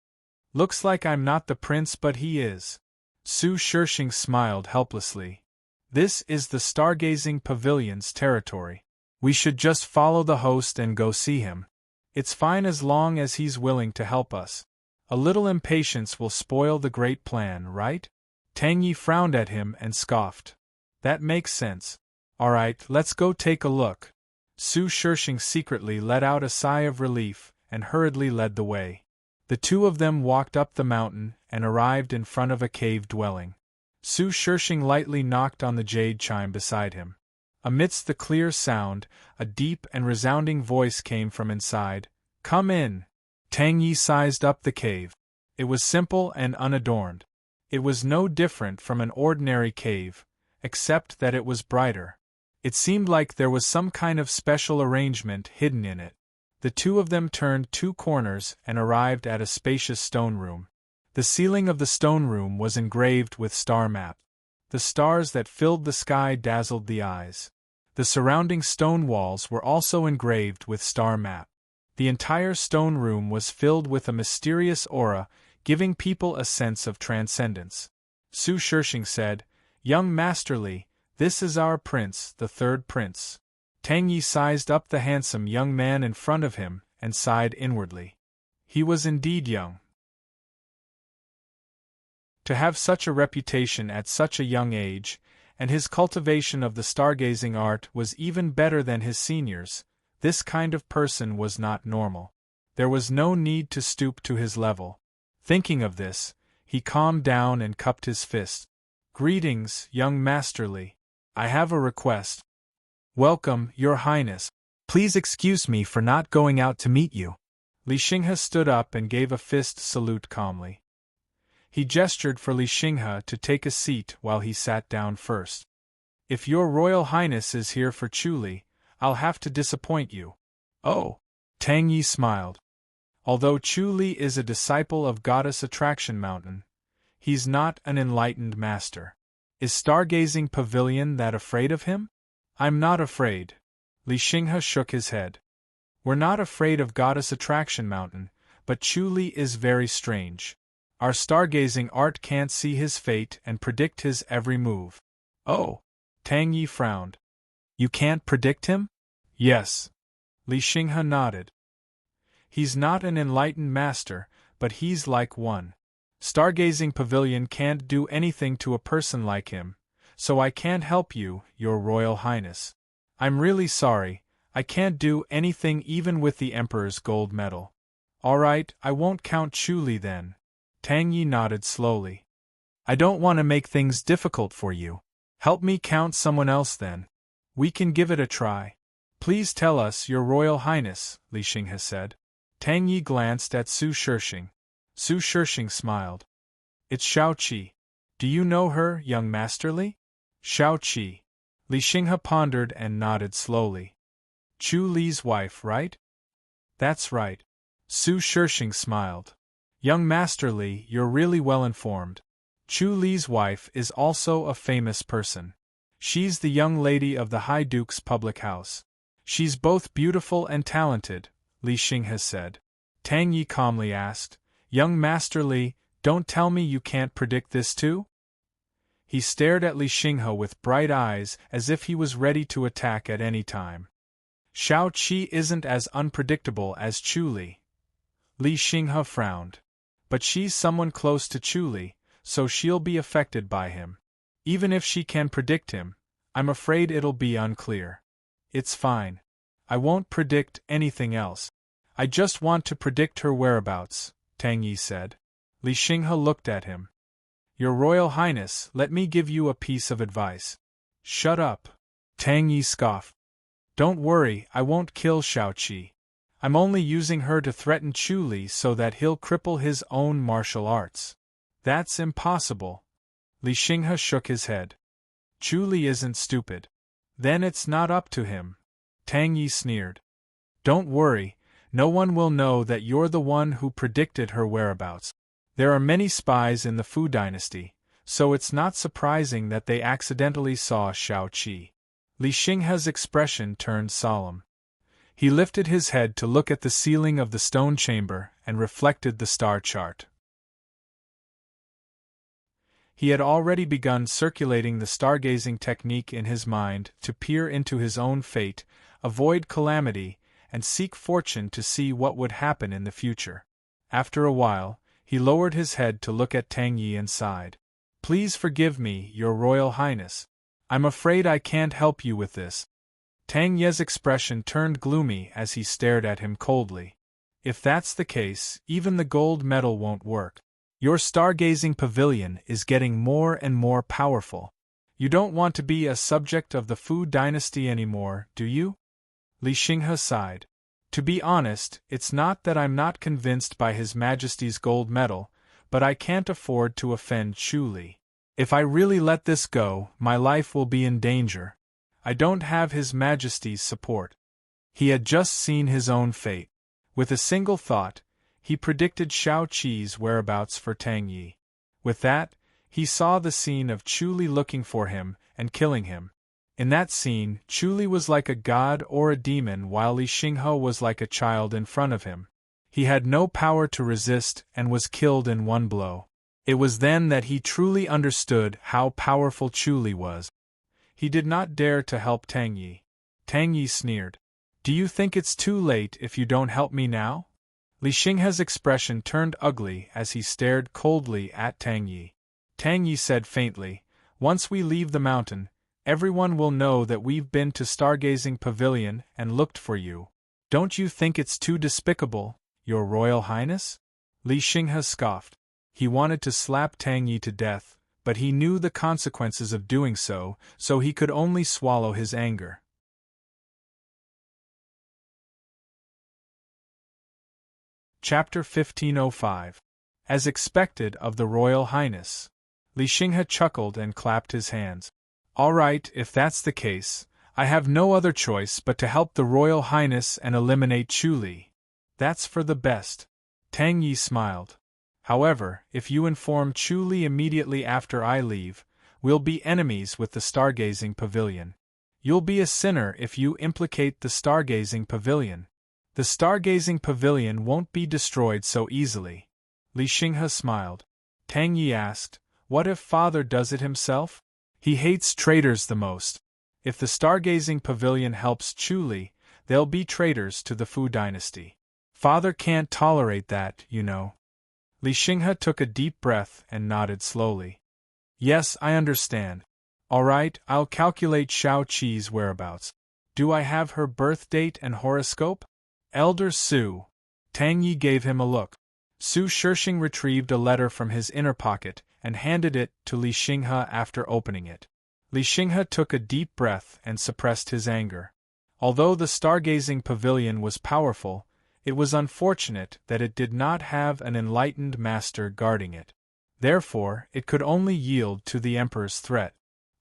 "Looks like I'm not the prince but he is." Su Shirshing smiled helplessly. "This is the Stargazing Pavilion's territory. We should just follow the host and go see him. It's fine as long as he's willing to help us. A little impatience will spoil the great plan, right?" Tang Yi frowned at him and scoffed. "That makes sense. Alright, let's go take a look." Su Shirshing secretly let out a sigh of relief and hurriedly led the way. The two of them walked up the mountain and arrived in front of a cave dwelling. Su Shirshing lightly knocked on the jade chime beside him. Amidst the clear sound, a deep and resounding voice came from inside. "Come in." Tang Yi sized up the cave. It was simple and unadorned. It was no different from an ordinary cave, except that it was brighter. It seemed like there was some kind of special arrangement hidden in it. The two of them turned two corners and arrived at a spacious stone room. The ceiling of the stone room was engraved with star map. The stars that filled the sky dazzled the eyes. The surrounding stone walls were also engraved with star map. The entire stone room was filled with a mysterious aura, giving people a sense of transcendence. Su Shirshing said, "Young Master Li, this is our prince, the third prince." Tang Yi sized up the handsome young man in front of him and sighed inwardly. He was indeed young. To have such a reputation at such a young age, and his cultivation of the stargazing art was even better than his seniors. This kind of person was not normal. There was no need to stoop to his level. Thinking of this, he calmed down and cupped his fist. "Greetings, young Masterly. I have a request." "Welcome, Your Highness. Please excuse me for not going out to meet you." Li Xinghe stood up and gave a fist salute calmly. He gestured for Li Xinghe to take a seat while he sat down first. "If Your Royal Highness is here for Chuli, I'll have to disappoint you." "Oh." Tang Yi smiled. "Although Chuli is a disciple of Goddess Attraction Mountain, he's not an enlightened master. Is Stargazing Pavilion that afraid of him?" "I'm not afraid." Li Xinghe shook his head. "We're not afraid of Goddess Attraction Mountain, but Chuli is very strange. Our stargazing art can't see his fate and predict his every move." "Oh." Tang Yi frowned. "You can't predict him?" "Yes." Li Xinghe nodded. "He's not an enlightened master, but he's like one. Stargazing Pavilion can't do anything to a person like him, so I can't help you, Your Royal Highness. I'm really sorry, I can't do anything even with the Emperor's gold medal." "All right, I won't count Chuli then." Tang Yi nodded slowly. "I don't want to make things difficult for you. Help me count someone else then. We can give it a try." "Please tell us, Your Royal Highness," Li Xinghe said. Tang Yi glanced at Su Shishing. Su Shishing smiled. "It's Shao Qi. Do you know her, young Masterly?" "Shao Qi." Li Xinghe pondered and nodded slowly. "Chu Li's wife, right?" "That's right." Su Shishing smiled. "Young Masterly, you're really well informed. Chu Li's wife is also a famous person. She's the young lady of the High Duke's public house." "She's both beautiful and talented," Li Xinghe said. Tang Yi calmly asked, "Young Master Li, don't tell me you can't predict this too?" He stared at Li Xinghe with bright eyes as if he was ready to attack at any time. "Shao Qi isn't as unpredictable as Chu Li." Li Xinghe frowned. "But she's someone close to Chu Li, so she'll be affected by him. Even if she can predict him, I'm afraid it'll be unclear." "It's fine. I won't predict anything else. I just want to predict her whereabouts," Tang Yi said. Li Xinghe looked at him. "Your Royal Highness, let me give you a piece of advice." "Shut up." Tang Yi scoffed. "Don't worry, I won't kill Shao Qi. I'm only using her to threaten Chu Li so that he'll cripple his own martial arts." "That's impossible." Li Xinghe shook his head. "Chu Li isn't stupid." "Then it's not up to him." Tang Yi sneered. "Don't worry, no one will know that you're the one who predicted her whereabouts. There are many spies in the Fu dynasty, so it's not surprising that they accidentally saw Shao Qi." Li Xinghe's expression turned solemn. He lifted his head to look at the ceiling of the stone chamber and reflected the star chart. He had already begun circulating the stargazing technique in his mind to peer into his own fate, avoid calamity, and seek fortune to see what would happen in the future. After a while, he lowered his head to look at Tang Yi and sighed. "Please forgive me, Your Royal Highness. I'm afraid I can't help you with this." Tang Yi's expression turned gloomy as he stared at him coldly. "If that's the case, even the gold medal won't work. Your stargazing pavilion is getting more and more powerful. You don't want to be a subject of the Fu dynasty anymore, do you?" Li Xinghe sighed. "To be honest, it's not that I'm not convinced by His Majesty's gold medal, but I can't afford to offend Chu Li. If I really let this go, my life will be in danger. I don't have His Majesty's support." He had just seen his own fate. With a single thought, he predicted Shao Qi's whereabouts for Tang Yi. With that, he saw the scene of Chu Li looking for him and killing him. In that scene, Chu Li was like a god or a demon while Li Xinghe was like a child in front of him. He had no power to resist and was killed in one blow. It was then that he truly understood how powerful Chu Li was. He did not dare to help Tang Yi. Tang Yi sneered. "Do you think it's too late if you don't help me now?" Li Xinghe's expression turned ugly as he stared coldly at Tang Yi. Tang Yi said faintly, Once we leave the mountain, everyone will know that we've been to Stargazing Pavilion and looked for you. Don't you think it's too despicable, Your Royal Highness? Li Xinghe scoffed. He wanted to slap Tang Yi to death, but he knew the consequences of doing so he could only swallow his anger. Chapter 1505. As expected of the Royal Highness. Li Xinghe chuckled and clapped his hands. All right, if that's the case, I have no other choice but to help the Royal Highness and eliminate Chu Li. That's for the best. Tang Yi smiled. However, if you inform Chu Li immediately after I leave, we'll be enemies with the Stargazing Pavilion. You'll be a sinner if you implicate the Stargazing Pavilion. The Stargazing Pavilion won't be destroyed so easily. Li Xinghe smiled. Tang Yi asked, what if Father does it himself? He hates traitors the most. If the Stargazing Pavilion helps Chu Li, they'll be traitors to the Fu dynasty. Father can't tolerate that, you know. Li Xinghe took a deep breath and nodded slowly. Yes, I understand. All right, I'll calculate Shao Qi's whereabouts. Do I have her birth date and horoscope? Elder Su. Tang Yi gave him a look. Su Shishing retrieved a letter from his inner pocket and handed it to Li Xinghe after opening it. Li Xinghe took a deep breath and suppressed his anger. Although the Stargazing Pavilion was powerful, it was unfortunate that it did not have an enlightened master guarding it. Therefore, it could only yield to the Emperor's threat.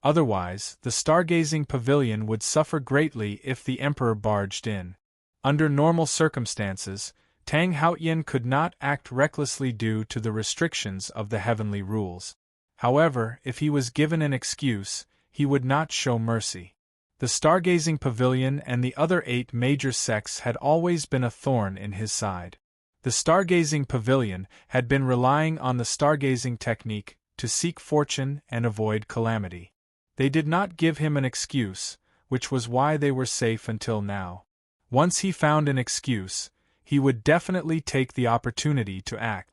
Otherwise, the Stargazing Pavilion would suffer greatly if the Emperor barged in. Under normal circumstances, Tang Haotian could not act recklessly due to the restrictions of the heavenly rules. However, if he was given an excuse, he would not show mercy. The Stargazing Pavilion and the other 8 major sects had always been a thorn in his side. The Stargazing Pavilion had been relying on the stargazing technique to seek fortune and avoid calamity. They did not give him an excuse, which was why they were safe until now. Once he found an excuse, he would definitely take the opportunity to act.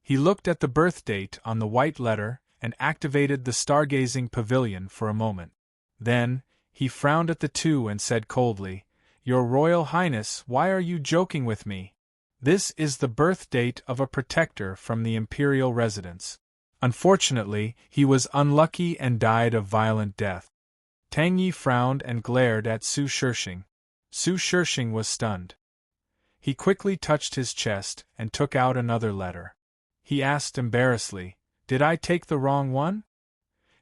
He looked at the birth date on the white letter and activated the Stargazing Pavilion for a moment. Then, he frowned at the two and said coldly, Your Royal Highness, why are you joking with me? This is the birth date of a protector from the imperial residence. Unfortunately, he was unlucky and died a violent death. Tang Yi frowned and glared at Su Shishing. Su Shishing was stunned. He quickly touched his chest and took out another letter. He asked embarrassedly, Did I take the wrong one?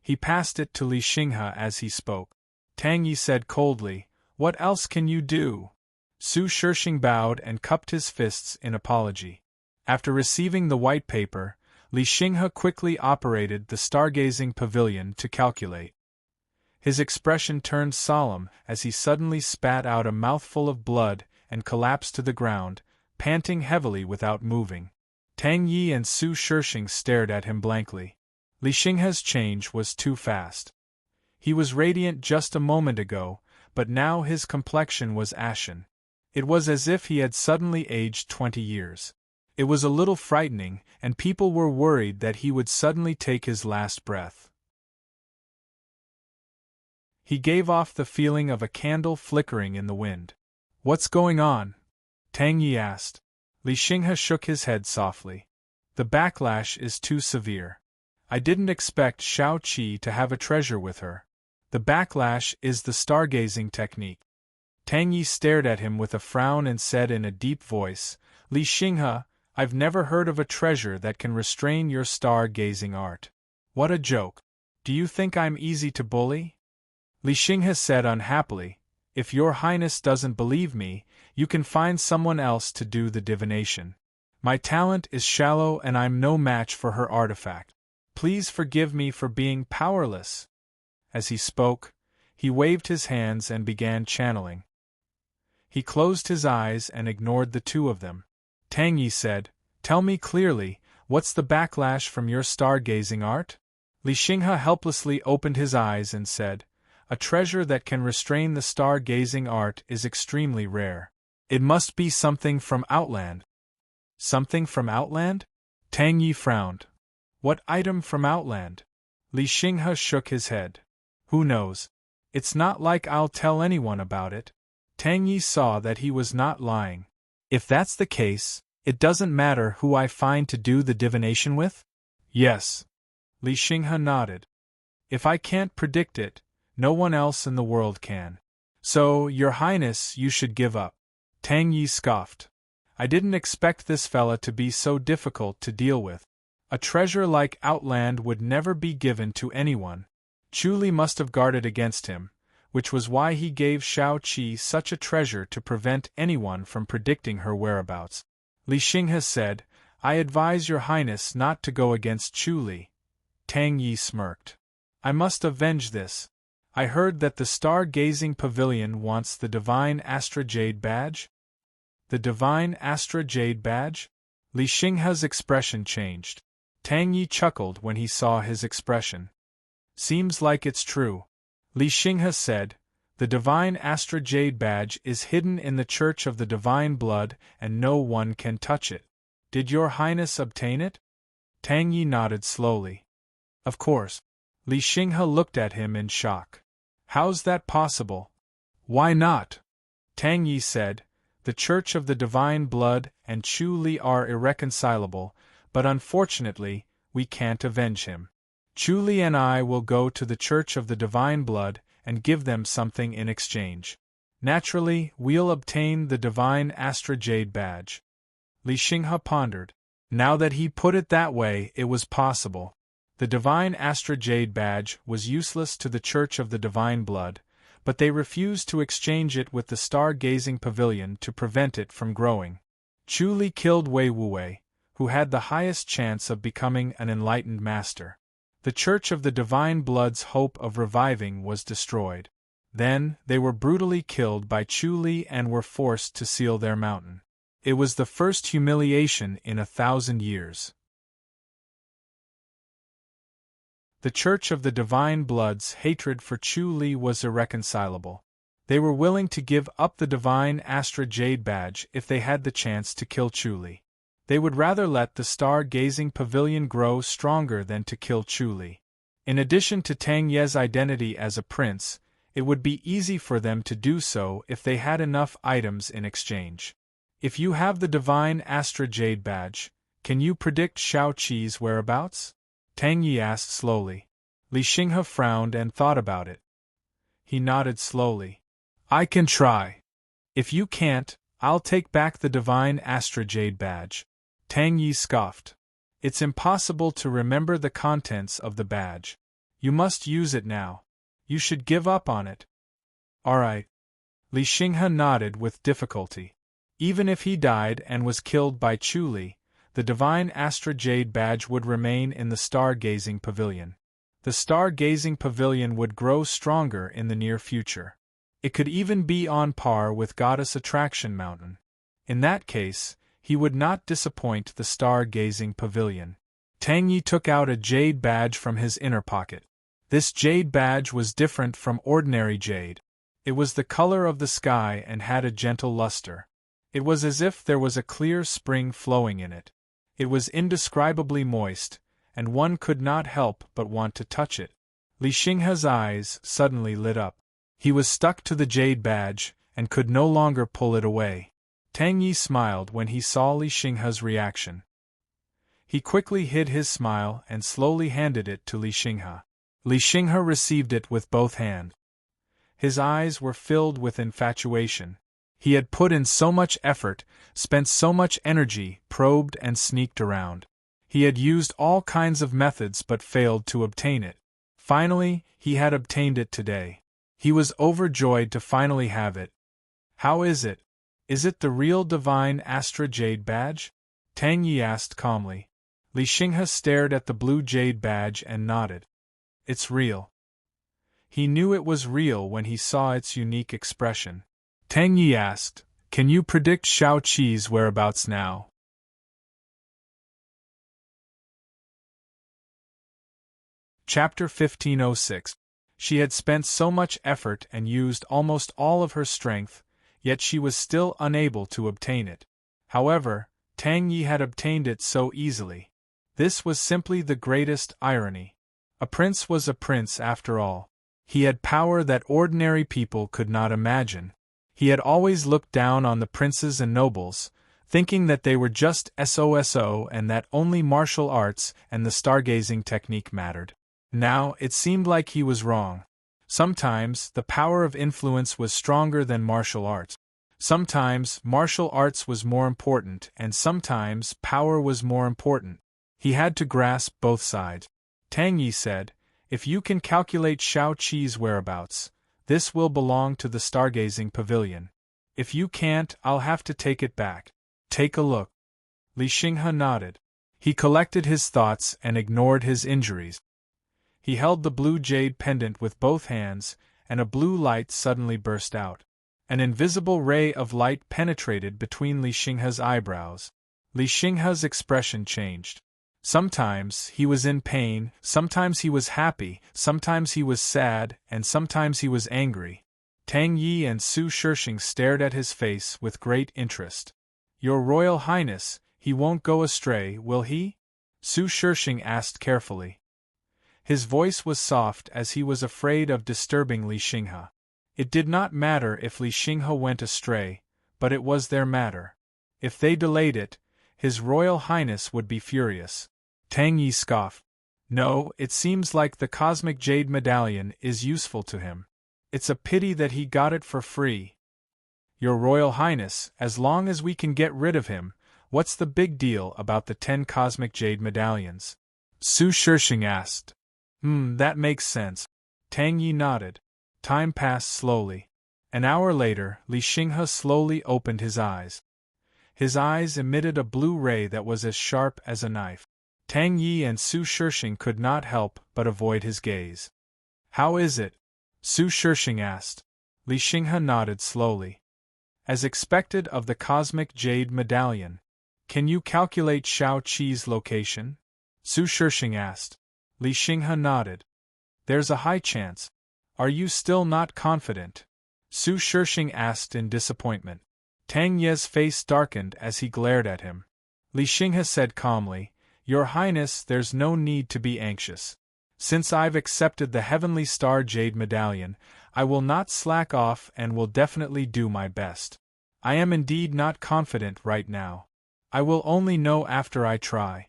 He passed it to Li Xinghe as he spoke. Tang Yi said coldly, What else can you do? Su Shishing bowed and cupped his fists in apology. After receiving the white paper, Li Xinghe quickly operated the Stargazing Pavilion to calculate. His expression turned solemn as he suddenly spat out a mouthful of blood and collapsed to the ground, panting heavily without moving. Tang Yi and Su Shishing stared at him blankly. Li Xinghe's change was too fast. He was radiant just a moment ago, but now his complexion was ashen. It was as if he had suddenly aged 20 years. It was a little frightening, and people were worried that he would suddenly take his last breath. He gave off the feeling of a candle flickering in the wind. What's going on? Tang Yi asked. Li Xinghe shook his head softly. The backlash is too severe. I didn't expect Shao Qi to have a treasure with her. The backlash is the stargazing technique. Tang Yi stared at him with a frown and said in a deep voice, Li Xinghe, I've never heard of a treasure that can restrain your star-gazing art. What a joke. Do you think I'm easy to bully? Li Xinghe said unhappily, If your highness doesn't believe me, you can find someone else to do the divination. My talent is shallow and I'm no match for her artifact. Please forgive me for being powerless. As he spoke, he waved his hands and began channeling. He closed his eyes and ignored the two of them. Tang Yi said, Tell me clearly, what's the backlash from your stargazing art? Li Xinghe helplessly opened his eyes and said, A treasure that can restrain the stargazing art is extremely rare. It must be something from Outland. Something from Outland? Tang Yi frowned. What item from Outland? Li Xinghe shook his head. Who knows? It's not like I'll tell anyone about it. Tang Yi saw that he was not lying. If that's the case, it doesn't matter who I find to do the divination with? Yes. Li Xinghe nodded. If I can't predict it, no one else in the world can. So, Your Highness, you should give up. Tang Yi scoffed. I didn't expect this fella to be so difficult to deal with. A treasure like Outland would never be given to anyone. Chu Li must have guarded against him, which was why he gave Shao Qi such a treasure to prevent anyone from predicting her whereabouts. Li Xinghe said, I advise Your Highness not to go against Chu Li. Tang Yi smirked. I must avenge this. I heard that the Star-Gazing Pavilion wants the Divine Astra Jade Badge? The Divine Astra Jade Badge? Li Xinghe's expression changed. Tang Yi chuckled when he saw his expression. Seems like it's true. Li Xinghe said, the Divine Astra Jade Badge is hidden in the Church of the Divine Blood and no one can touch it. Did Your Highness obtain it? Tang Yi nodded slowly. Of course. Li Xinghe looked at him in shock. How's that possible? Why not? Tang Yi said, the Church of the Divine Blood and Chu Li are irreconcilable, but unfortunately, we can't avenge him. Chu Li and I will go to the Church of the Divine Blood and give them something in exchange. Naturally, we'll obtain the Divine Astra Jade Badge. Li Xinghe pondered. Now that he put it that way, it was possible. The Divine Astra Jade Badge was useless to the Church of the Divine Blood, but they refused to exchange it with the Star-Gazing Pavilion to prevent it from growing. Chu Li killed Wei Wuwei, who had the highest chance of becoming an enlightened master. The Church of the Divine Blood's hope of reviving was destroyed. Then, they were brutally killed by Chu Li and were forced to seal their mountain. It was the first humiliation in 1,000 years. The Church of the Divine Blood's hatred for Chu Li was irreconcilable. They were willing to give up the Divine Astra Jade Badge if they had the chance to kill Chu Li. They would rather let the Star-Gazing Pavilion grow stronger than to kill Chu Li. In addition to Tang Ye's identity as a prince, it would be easy for them to do so if they had enough items in exchange. If you have the Divine Astra Jade Badge, can you predict Shao Qi's whereabouts? Tang Yi asked slowly. Li Xinghe frowned and thought about it. He nodded slowly. I can try. If you can't, I'll take back the Divine Astra Jade Badge. Tang Yi scoffed. It's impossible to remember the contents of the badge. You must use it now. You should give up on it. All right. Li Xinghe nodded with difficulty. Even if he died and was killed by Chu Li, the Divine Astra Jade Badge would remain in the Star-Gazing Pavilion. The Star-Gazing Pavilion would grow stronger in the near future. It could even be on par with Goddess Attraction Mountain. In that case, he would not disappoint the Star-Gazing Pavilion. Tang Yi took out a jade badge from his inner pocket. This jade badge was different from ordinary jade. It was the color of the sky and had a gentle luster. It was as if there was a clear spring flowing in it. It was indescribably moist, and one could not help but want to touch it. Li Xinghe's eyes suddenly lit up. He was stuck to the jade badge, and could no longer pull it away. Tang Yi smiled when he saw Li Xinghe's reaction. He quickly hid his smile and slowly handed it to Li Xinghe. Li Xinghe received it with both hands. His eyes were filled with infatuation. He had put in so much effort, spent so much energy, probed and sneaked around. He had used all kinds of methods but failed to obtain it. Finally, he had obtained it today. He was overjoyed to finally have it. How is it? Is it the real Divine Astra Jade Badge? Tang Yi asked calmly. Li Xinghe stared at the blue jade badge and nodded. It's real. He knew it was real when he saw its unique expression. Tang Yi asked, can you predict Shao Qi's whereabouts now? Chapter 1506. She had spent so much effort and used almost all of her strength, yet she was still unable to obtain it. However, Tang Yi had obtained it so easily. This was simply the greatest irony. A prince was a prince after all. He had power that ordinary people could not imagine. He had always looked down on the princes and nobles, thinking that they were just SOSO and that only martial arts and the stargazing technique mattered. Now, it seemed like he was wrong. Sometimes, the power of influence was stronger than martial arts. Sometimes, martial arts was more important, and sometimes, power was more important. He had to grasp both sides. Tang Yi said, "If you can calculate Shao Qi's whereabouts, this will belong to the stargazing pavilion. If you can't, I'll have to take it back. Take a look." Li Xinghe nodded. He collected his thoughts and ignored his injuries. He held the blue jade pendant with both hands, and a blue light suddenly burst out. An invisible ray of light penetrated between Li Xinghe's eyebrows. Li Xinghe's expression changed. Sometimes he was in pain, sometimes he was happy, sometimes he was sad, and sometimes he was angry. Tang Yi and Su Shishing stared at his face with great interest. "Your Royal Highness, he won't go astray, will he?" Su Shishing asked carefully. His voice was soft as he was afraid of disturbing Li Xinghe. It did not matter if Li Xinghe went astray, but it was their matter. If they delayed it, His Royal Highness would be furious. Tang Yi scoffed. "No, it seems like the Cosmic Jade Medallion is useful to him. It's a pity that he got it for free." "Your Royal Highness, as long as we can get rid of him, what's the big deal about the 10 Cosmic Jade Medallions?" Su Shishing asked. That makes sense." Tang Yi nodded. Time passed slowly. An hour later, Li Xinghe slowly opened his eyes. His eyes emitted a blue ray that was as sharp as a knife. Tang Yi and Su Shishing could not help but avoid his gaze. "How is it?" Su Shishing asked. Li Xinghe nodded slowly. "As expected of the Cosmic Jade Medallion. Can you calculate Shao Qi's location?" Su Shishing asked. Li Xinghe nodded. "There's a high chance. Are you still not confident?" Su Shishing asked in disappointment. Tang Yi's face darkened as he glared at him. Li Xinghe said calmly, "Your Highness, there's no need to be anxious. Since I've accepted the Heavenly Star Jade Medallion, I will not slack off and will definitely do my best. I am indeed not confident right now. I will only know after I try."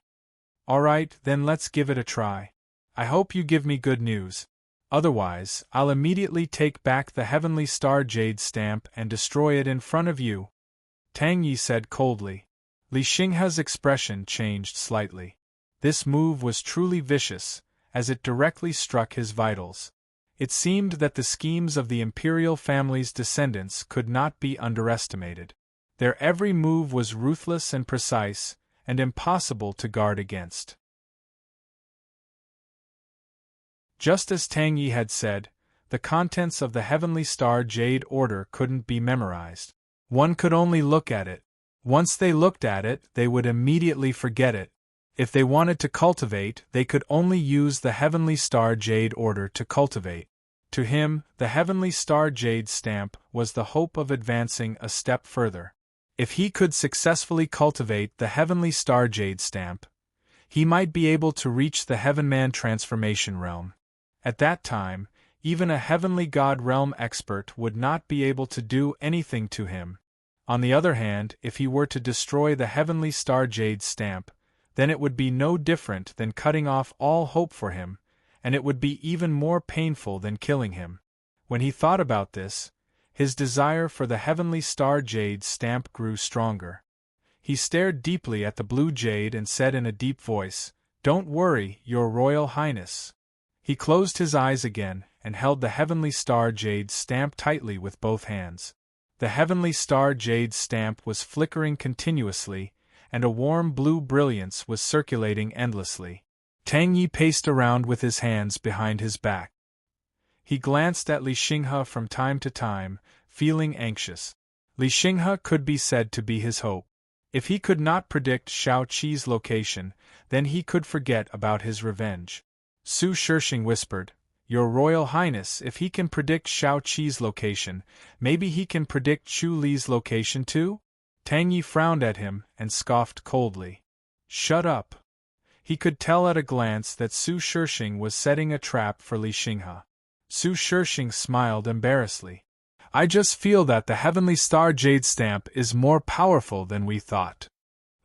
"Alright, then let's give it a try. I hope you give me good news. Otherwise, I'll immediately take back the Heavenly Star Jade stamp and destroy it in front of you," Tang Yi said coldly. Li Xinghe's expression changed slightly. This move was truly vicious, as it directly struck his vitals. It seemed that the schemes of the imperial family's descendants could not be underestimated. Their every move was ruthless and precise, and impossible to guard against. Just as Tang Yi had said, the contents of the Heavenly Star Jade Order couldn't be memorized. One could only look at it. Once they looked at it, they would immediately forget it. If they wanted to cultivate, they could only use the Heavenly Star Jade Order to cultivate. To him, the Heavenly Star Jade stamp was the hope of advancing a step further. If he could successfully cultivate the Heavenly Star Jade stamp, he might be able to reach the Heavenman transformation realm. At that time, even a Heavenly God realm expert would not be able to do anything to him. On the other hand, if he were to destroy the Heavenly Star Jade stamp, then it would be no different than cutting off all hope for him, and it would be even more painful than killing him. When he thought about this, his desire for the Heavenly Star Jade stamp grew stronger. He stared deeply at the blue jade and said in a deep voice, "Don't worry, Your Royal Highness." He closed his eyes again and held the Heavenly Star Jade stamp tightly with both hands. The Heavenly Star Jade stamp was flickering continuously, and a warm blue brilliance was circulating endlessly. Tang Yi paced around with his hands behind his back. He glanced at Li Xinghe from time to time, feeling anxious. Li Xinghe could be said to be his hope. If he could not predict Shao Qi's location, then he could forget about his revenge. Su Shishing whispered, "Your Royal Highness, if he can predict Shao Qi's location, maybe he can predict Chu Li's location too?" Tang Yi frowned at him and scoffed coldly. "Shut up. He could tell at a glance that Su Shishing was setting a trap for Li Xinghe. Su Shishing smiled embarrassedly. I just feel that the heavenly star jade stamp is more powerful than we thought.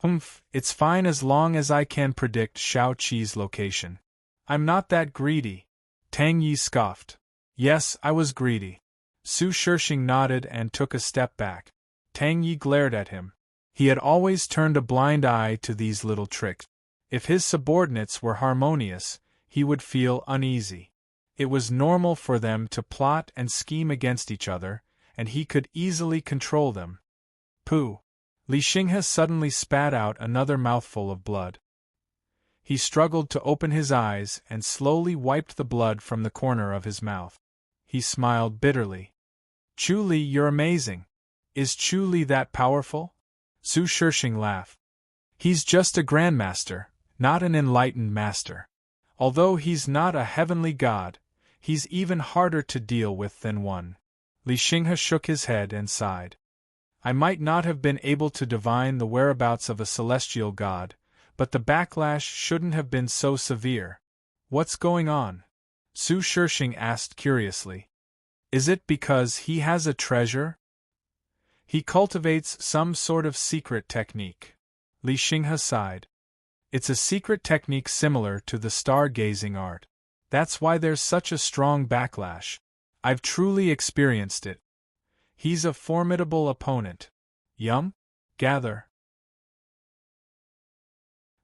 Humph, it's fine as long as I can predict Shao Qi's location. I'm not that greedy. Tang Yi scoffed. Yes, I was greedy. Su Shishing nodded and took a step back. Tang Yi glared at him. He had always turned a blind eye to these little tricks. If his subordinates were harmonious, he would feel uneasy. It was normal for them to plot and scheme against each other, and he could easily control them. Pooh! Li Xinghe suddenly spat out another mouthful of blood. He struggled to open his eyes and slowly wiped the blood from the corner of his mouth. He smiled bitterly. Chu Li, you're amazing. Is Chu Li that powerful? Su Shishing laughed. He's just a grandmaster, not an enlightened master. Although he's not a heavenly god, he's even harder to deal with than one. Li Xinghe shook his head and sighed. I might not have been able to divine the whereabouts of a celestial god, but the backlash shouldn't have been so severe. What's going on? Su Shishing asked curiously. Is it because he has a treasure? He cultivates some sort of secret technique. Li Xinghe sighed. It's a secret technique similar to the stargazing art. That's why there's such a strong backlash. I've truly experienced it. He's a formidable opponent. Yum? Gather.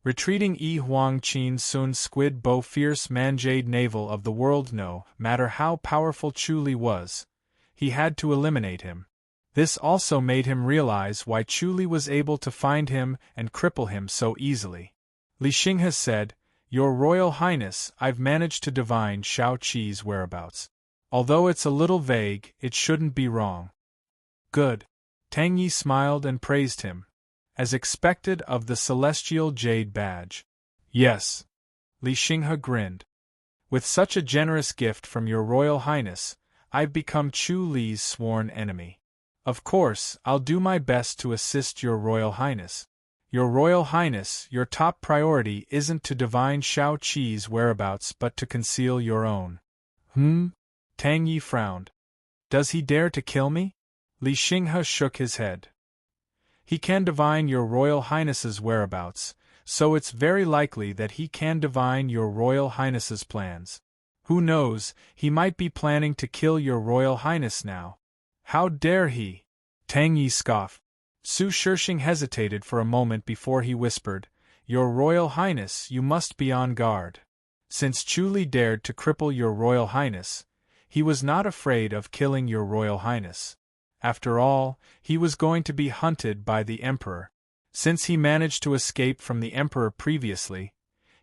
Retreating Yi Huang Qin Sun Squid Bo fierce manjade navel of the world. No matter how powerful Chu Li was, he had to eliminate him. This also made him realize why Chu Li was able to find him and cripple him so easily. Li Xinghe said, Your Royal Highness, I've managed to divine Shao Qi's whereabouts. Although it's a little vague, it shouldn't be wrong. Good. Tang Yi smiled and praised him. As expected of the celestial jade badge. Yes. Li Xinghe grinned. With such a generous gift from Your Royal Highness, I've become Chu Li's sworn enemy. Of course, I'll do my best to assist Your Royal Highness. Your Royal Highness, your top priority isn't to divine Shao Qi's whereabouts but to conceal your own. Tang Yi frowned. Does he dare to kill me? Li Xinghe shook his head. He can divine Your Royal Highness's whereabouts, so it's very likely that he can divine Your Royal Highness's plans. Who knows, he might be planning to kill Your Royal Highness now. How dare he? Tang Yi scoffed. Su Shishing hesitated for a moment before he whispered, Your Royal Highness, you must be on guard. Since Chu Li dared to cripple Your Royal Highness, he was not afraid of killing Your Royal Highness. After all, he was going to be hunted by the Emperor. Since he managed to escape from the Emperor previously,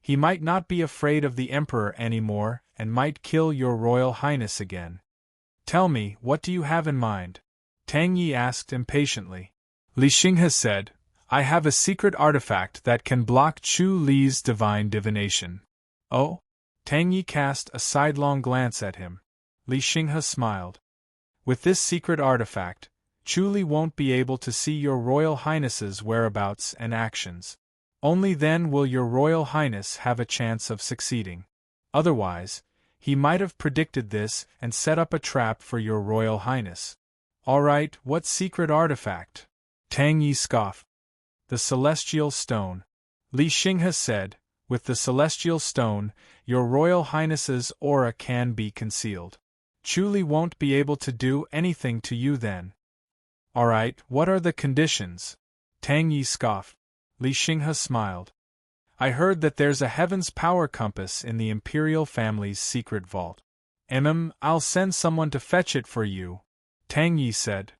he might not be afraid of the Emperor anymore and might kill Your Royal Highness again. Tell me, what do you have in mind? Tang Yi asked impatiently. Li Xinghe said, I have a secret artifact that can block Chu Li's divine divination. Oh? Tang Yi cast a sidelong glance at him. Li Xinghe smiled. With this secret artifact, Chu Li won't be able to see Your Royal Highness's whereabouts and actions. Only then will Your Royal Highness have a chance of succeeding. Otherwise, he might have predicted this and set up a trap for Your Royal Highness. All right, what secret artifact? Tang Yi scoffed. The Celestial Stone. Li Xinghe said, with the Celestial Stone, Your Royal Highness's aura can be concealed. Chu Li won't be able to do anything to you then. All right, what are the conditions? Tang Yi scoffed. Li Xinghe smiled. I heard that there's a heaven's power compass in the imperial family's secret vault. I'll send someone to fetch it for you, Tang Yi said.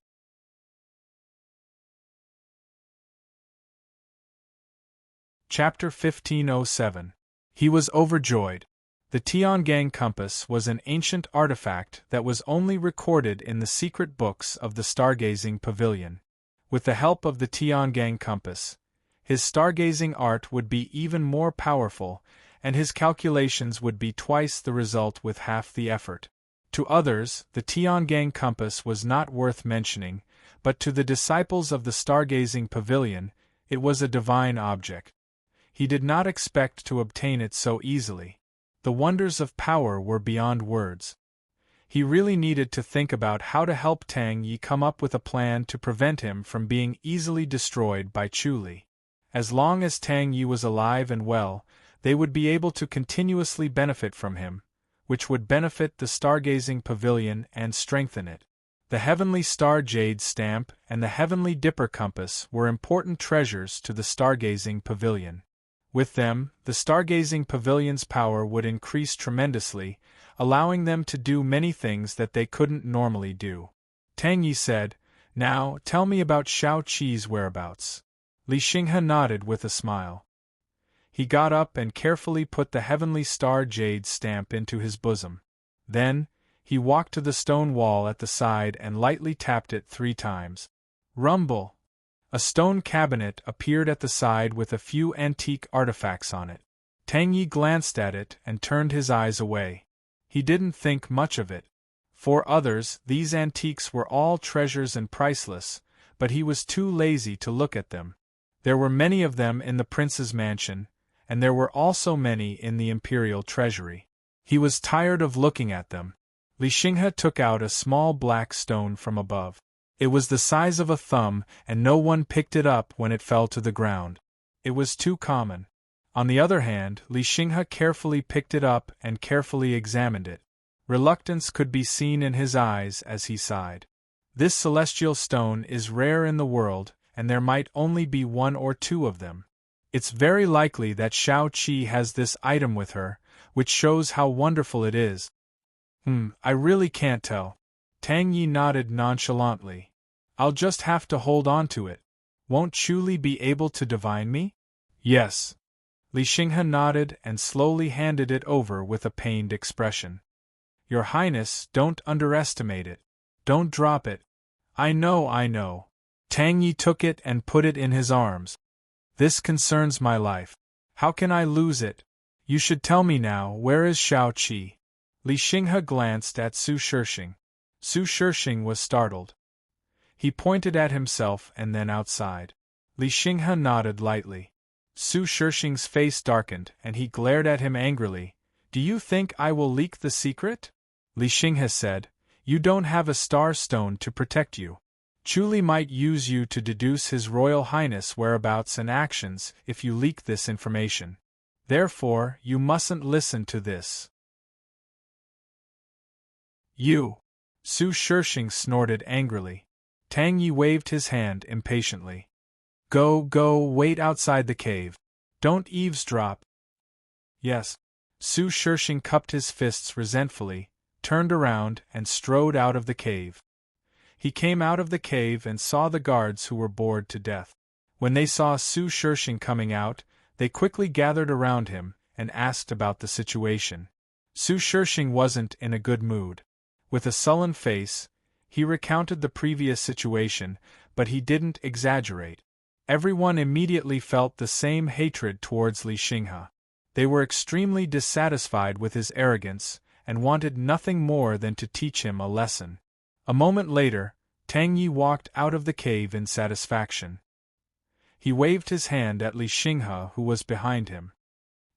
Chapter 1507. He was overjoyed. The Tiangang compass was an ancient artifact that was only recorded in the secret books of the stargazing pavilion. With the help of the Tiangang compass, his stargazing art would be even more powerful, and his calculations would be twice the result with half the effort. To others, the Tiangang compass was not worth mentioning, but to the disciples of the stargazing pavilion, it was a divine object. He did not expect to obtain it so easily. The wonders of power were beyond words. He really needed to think about how to help Tang Yi come up with a plan to prevent him from being easily destroyed by Chu Li. As long as Tang Yi was alive and well, they would be able to continuously benefit from him, which would benefit the stargazing pavilion and strengthen it. The heavenly star jade stamp and the heavenly dipper compass were important treasures to the stargazing pavilion. With them, the stargazing pavilion's power would increase tremendously, allowing them to do many things that they couldn't normally do. Tang Yi said, "Now, tell me about Shao Qi's whereabouts." Li Xinghe nodded with a smile. He got up and carefully put the heavenly star jade stamp into his bosom. Then, he walked to the stone wall at the side and lightly tapped it 3 times. Rumble! A stone cabinet appeared at the side with a few antique artifacts on it. Tang Yi glanced at it and turned his eyes away. He didn't think much of it. For others, these antiques were all treasures and priceless, but he was too lazy to look at them. There were many of them in the prince's mansion, and there were also many in the imperial treasury. He was tired of looking at them. Li Xinghe took out a small black stone from above. It was the size of a thumb, and no one picked it up when it fell to the ground. It was too common. On the other hand, Li Xinghe carefully picked it up and carefully examined it. Reluctance could be seen in his eyes as he sighed. This celestial stone is rare in the world, and there might only be 1 or 2 of them. It's very likely that Shao Qi has this item with her, which shows how wonderful it is. I really can't tell. Tang Yi nodded nonchalantly. I'll just have to hold on to it. Won't Chu Li be able to divine me? Yes. Li Xinghe nodded and slowly handed it over with a pained expression. Your Highness, don't underestimate it. Don't drop it. I know. Tang Yi took it and put it in his arms. This concerns my life. How can I lose it? You should tell me now, where is Shao Qi? Li Xinghe glanced at Su Shixing. Su Shixing was startled. He pointed at himself and then outside. Li Xinghe nodded lightly. Su Shixing's face darkened and he glared at him angrily. Do you think I will leak the secret? Li Xinghe said, you don't have a star stone to protect you. Chu Li might use you to deduce His Royal Highness' whereabouts and actions if you leak this information. Therefore, you mustn't listen to this. You! Su Shixing snorted angrily. Tang Yi waved his hand impatiently. Go, wait outside the cave. Don't eavesdrop. Yes. Su Shixing cupped his fists resentfully, turned around and strode out of the cave. He came out of the cave and saw the guards who were bored to death. When they saw Su Shixing coming out, they quickly gathered around him and asked about the situation. Su Shixing wasn't in a good mood. With a sullen face, he recounted the previous situation, but he didn't exaggerate. Everyone immediately felt the same hatred towards Li Xinghe. They were extremely dissatisfied with his arrogance, and wanted nothing more than to teach him a lesson. A moment later, Tang Yi walked out of the cave in satisfaction. He waved his hand at Li Xinghe, who was behind him.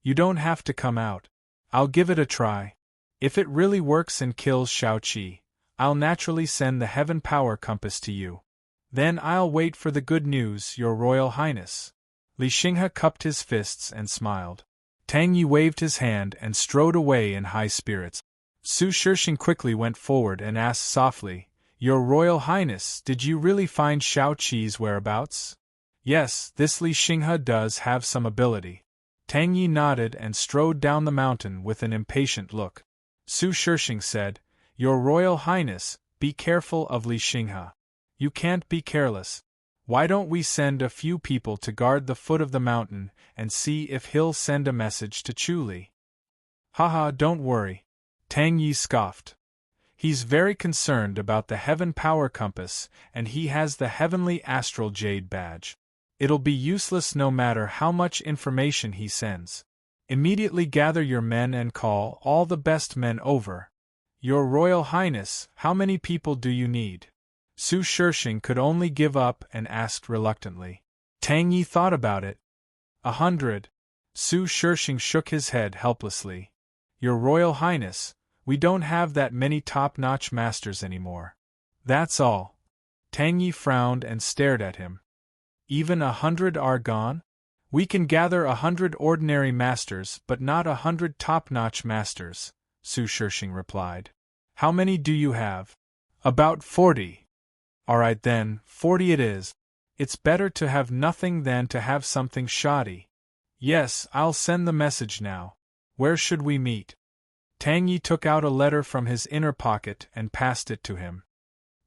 You don't have to come out. I'll give it a try. If it really works and kills Shao Qi, I'll naturally send the Heaven Power Compass to you. Then I'll wait for the good news, Your Royal Highness. Li Xinghe cupped his fists and smiled. Tang Yi waved his hand and strode away in high spirits. Su Shixing quickly went forward and asked softly, Your Royal Highness, did you really find Shao Qi's whereabouts? Yes, this Li Xinghe does have some ability. Tang Yi nodded and strode down the mountain with an impatient look. Su Shixing said, Your Royal Highness, be careful of Li Xinghe. You can't be careless. Why don't we send a few people to guard the foot of the mountain and see if he'll send a message to Chu Li? Haha, don't worry. Tang Yi scoffed. He's very concerned about the Heaven Power Compass, and he has the Heavenly Astral Jade Badge. It'll be useless no matter how much information he sends. Immediately gather your men and call all the best men over. Your Royal Highness, how many people do you need? Su Shixing could only give up and asked reluctantly. Tang Yi thought about it. 100. Su Shirshing shook his head helplessly. Your Royal Highness, we don't have that many top-notch masters anymore. That's all. Tang Yi frowned and stared at him. Even 100 are gone? We can gather 100 ordinary masters but not 100 top-notch masters, Su Shirshing replied. How many do you have? About 40. Alright then, 40 it is. It's better to have nothing than to have something shoddy. Yes, I'll send the message now. Where should we meet? Tang Yi took out a letter from his inner pocket and passed it to him.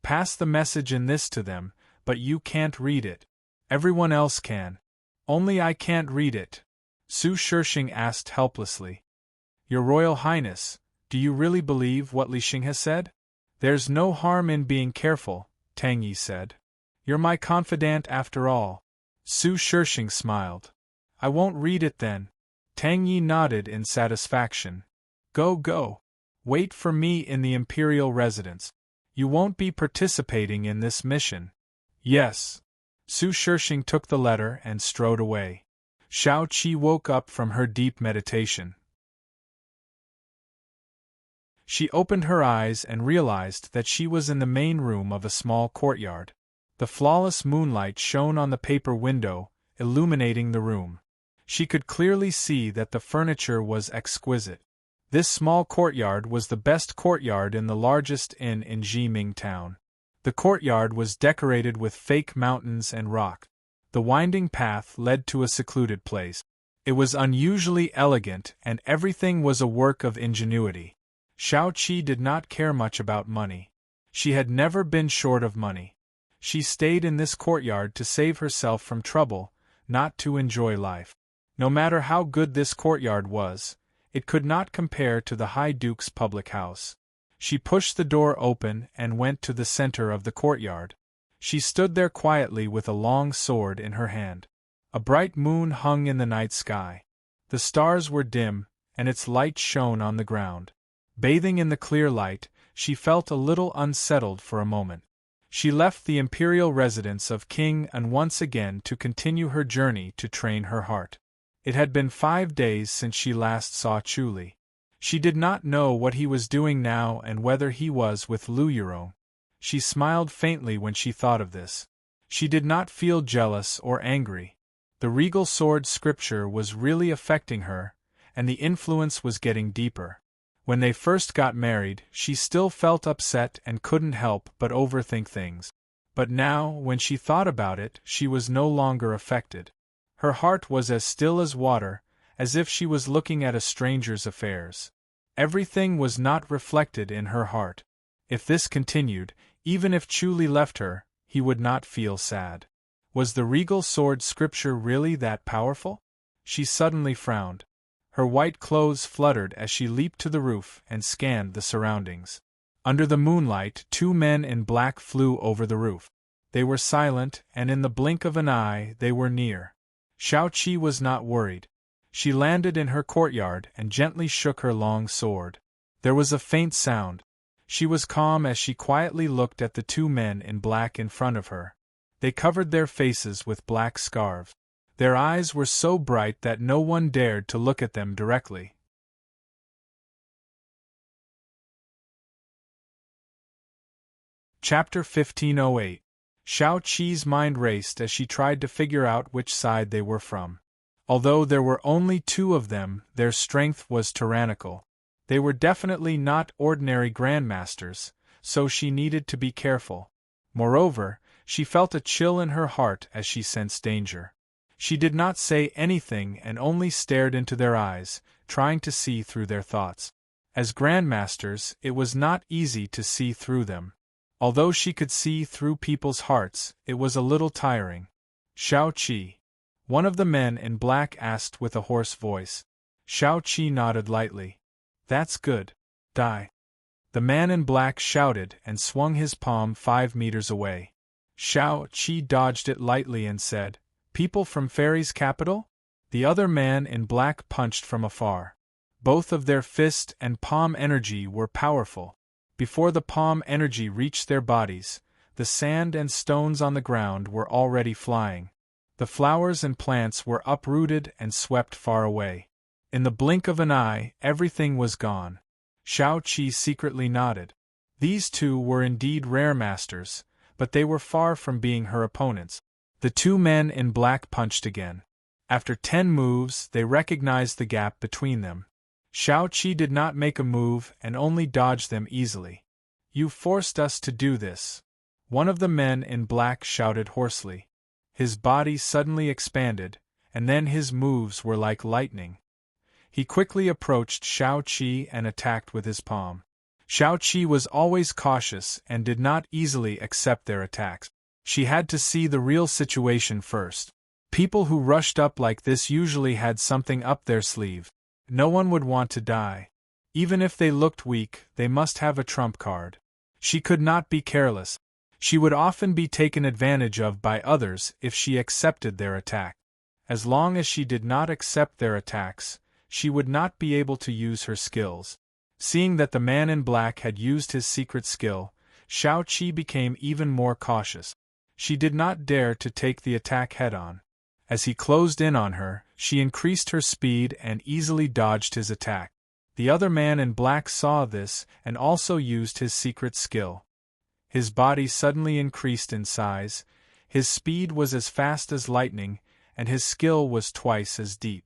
Pass the message in this to them, but you can't read it. Everyone else can. Only I can't read it. Su Shirshing asked helplessly. Your Royal Highness, do you really believe what Li Xing has said? There's no harm in being careful, Tang Yi said. You're my confidant after all. Su Shirshing smiled. I won't read it then. Tang Yi nodded in satisfaction. Go. Wait for me in the imperial residence. You won't be participating in this mission. Yes. Su Shirshing took the letter and strode away. Shao Qi woke up from her deep meditation. She opened her eyes and realized that she was in the main room of a small courtyard. The flawless moonlight shone on the paper window, illuminating the room. She could clearly see that the furniture was exquisite. This small courtyard was the best courtyard in the largest inn in Jiming town. The courtyard was decorated with fake mountains and rock. The winding path led to a secluded place. It was unusually elegant and everything was a work of ingenuity. Shao Qi did not care much about money. She had never been short of money. She stayed in this courtyard to save herself from trouble, not to enjoy life. No matter how good this courtyard was, it could not compare to the High Duke's public house. She pushed the door open and went to the center of the courtyard. She stood there quietly with a long sword in her hand. A bright moon hung in the night sky. The stars were dim, and its light shone on the ground. Bathing in the clear light, she felt a little unsettled for a moment. She left the imperial residence of King An once again to continue her journey to train her heart. It had been 5 days since she last saw Chuli. She did not know what he was doing now and whether he was with Lu Yurong. She smiled faintly when she thought of this. She did not feel jealous or angry. The regal sword scripture was really affecting her, and the influence was getting deeper. When they first got married, she still felt upset and couldn't help but overthink things. But now, when she thought about it, she was no longer affected. Her heart was as still as water, as if she was looking at a stranger's affairs. Everything was not reflected in her heart. If this continued, even if Chuli left her, he would not feel sad. Was the regal sword scripture really that powerful? She suddenly frowned. Her white clothes fluttered as she leaped to the roof and scanned the surroundings. Under the moonlight, 2 men in black flew over the roof. They were silent, and in the blink of an eye they were near. Shao Qi was not worried. She landed in her courtyard and gently shook her long sword. There was a faint sound. She was calm as she quietly looked at the 2 men in black in front of her. They covered their faces with black scarves. Their eyes were so bright that no one dared to look at them directly. Chapter 1508. Shao Qi's mind raced as she tried to figure out which side they were from. Although there were only 2 of them, their strength was tyrannical. They were definitely not ordinary grandmasters, so she needed to be careful. Moreover, she felt a chill in her heart as she sensed danger. She did not say anything and only stared into their eyes, trying to see through their thoughts. As grandmasters, it was not easy to see through them. Although she could see through people's hearts, it was a little tiring. Shao Qi. One of the men in black asked with a hoarse voice. Shao Qi nodded lightly. That's good. Die. The man in black shouted and swung his palm 5 meters away. Shao Qi dodged it lightly and said, People from Fairy's capital? The other man in black punched from afar. Both of their fist and palm energy were powerful. Before the palm energy reached their bodies, the sand and stones on the ground were already flying. The flowers and plants were uprooted and swept far away. In the blink of an eye, everything was gone. Shao Qi secretly nodded. These two were indeed rare masters, but they were far from being her opponents. The two men in black punched again. After 10 moves, they recognized the gap between them. Shao Qi did not make a move and only dodged them easily. "You forced us to do this," one of the men in black shouted hoarsely. His body suddenly expanded, and then his moves were like lightning. He quickly approached Shao Qi and attacked with his palm. Shao Qi was always cautious and did not easily accept their attacks. She had to see the real situation first. People who rushed up like this usually had something up their sleeve. No one would want to die. Even if they looked weak, they must have a trump card. She could not be careless. She would often be taken advantage of by others if she accepted their attack. As long as she did not accept their attacks, she would not be able to use her skills. Seeing that the man in black had used his secret skill, Shao Qi became even more cautious. She did not dare to take the attack head-on. As he closed in on her, she increased her speed and easily dodged his attack. The other man in black saw this and also used his secret skill. His body suddenly increased in size, his speed was as fast as lightning, and his skill was twice as deep.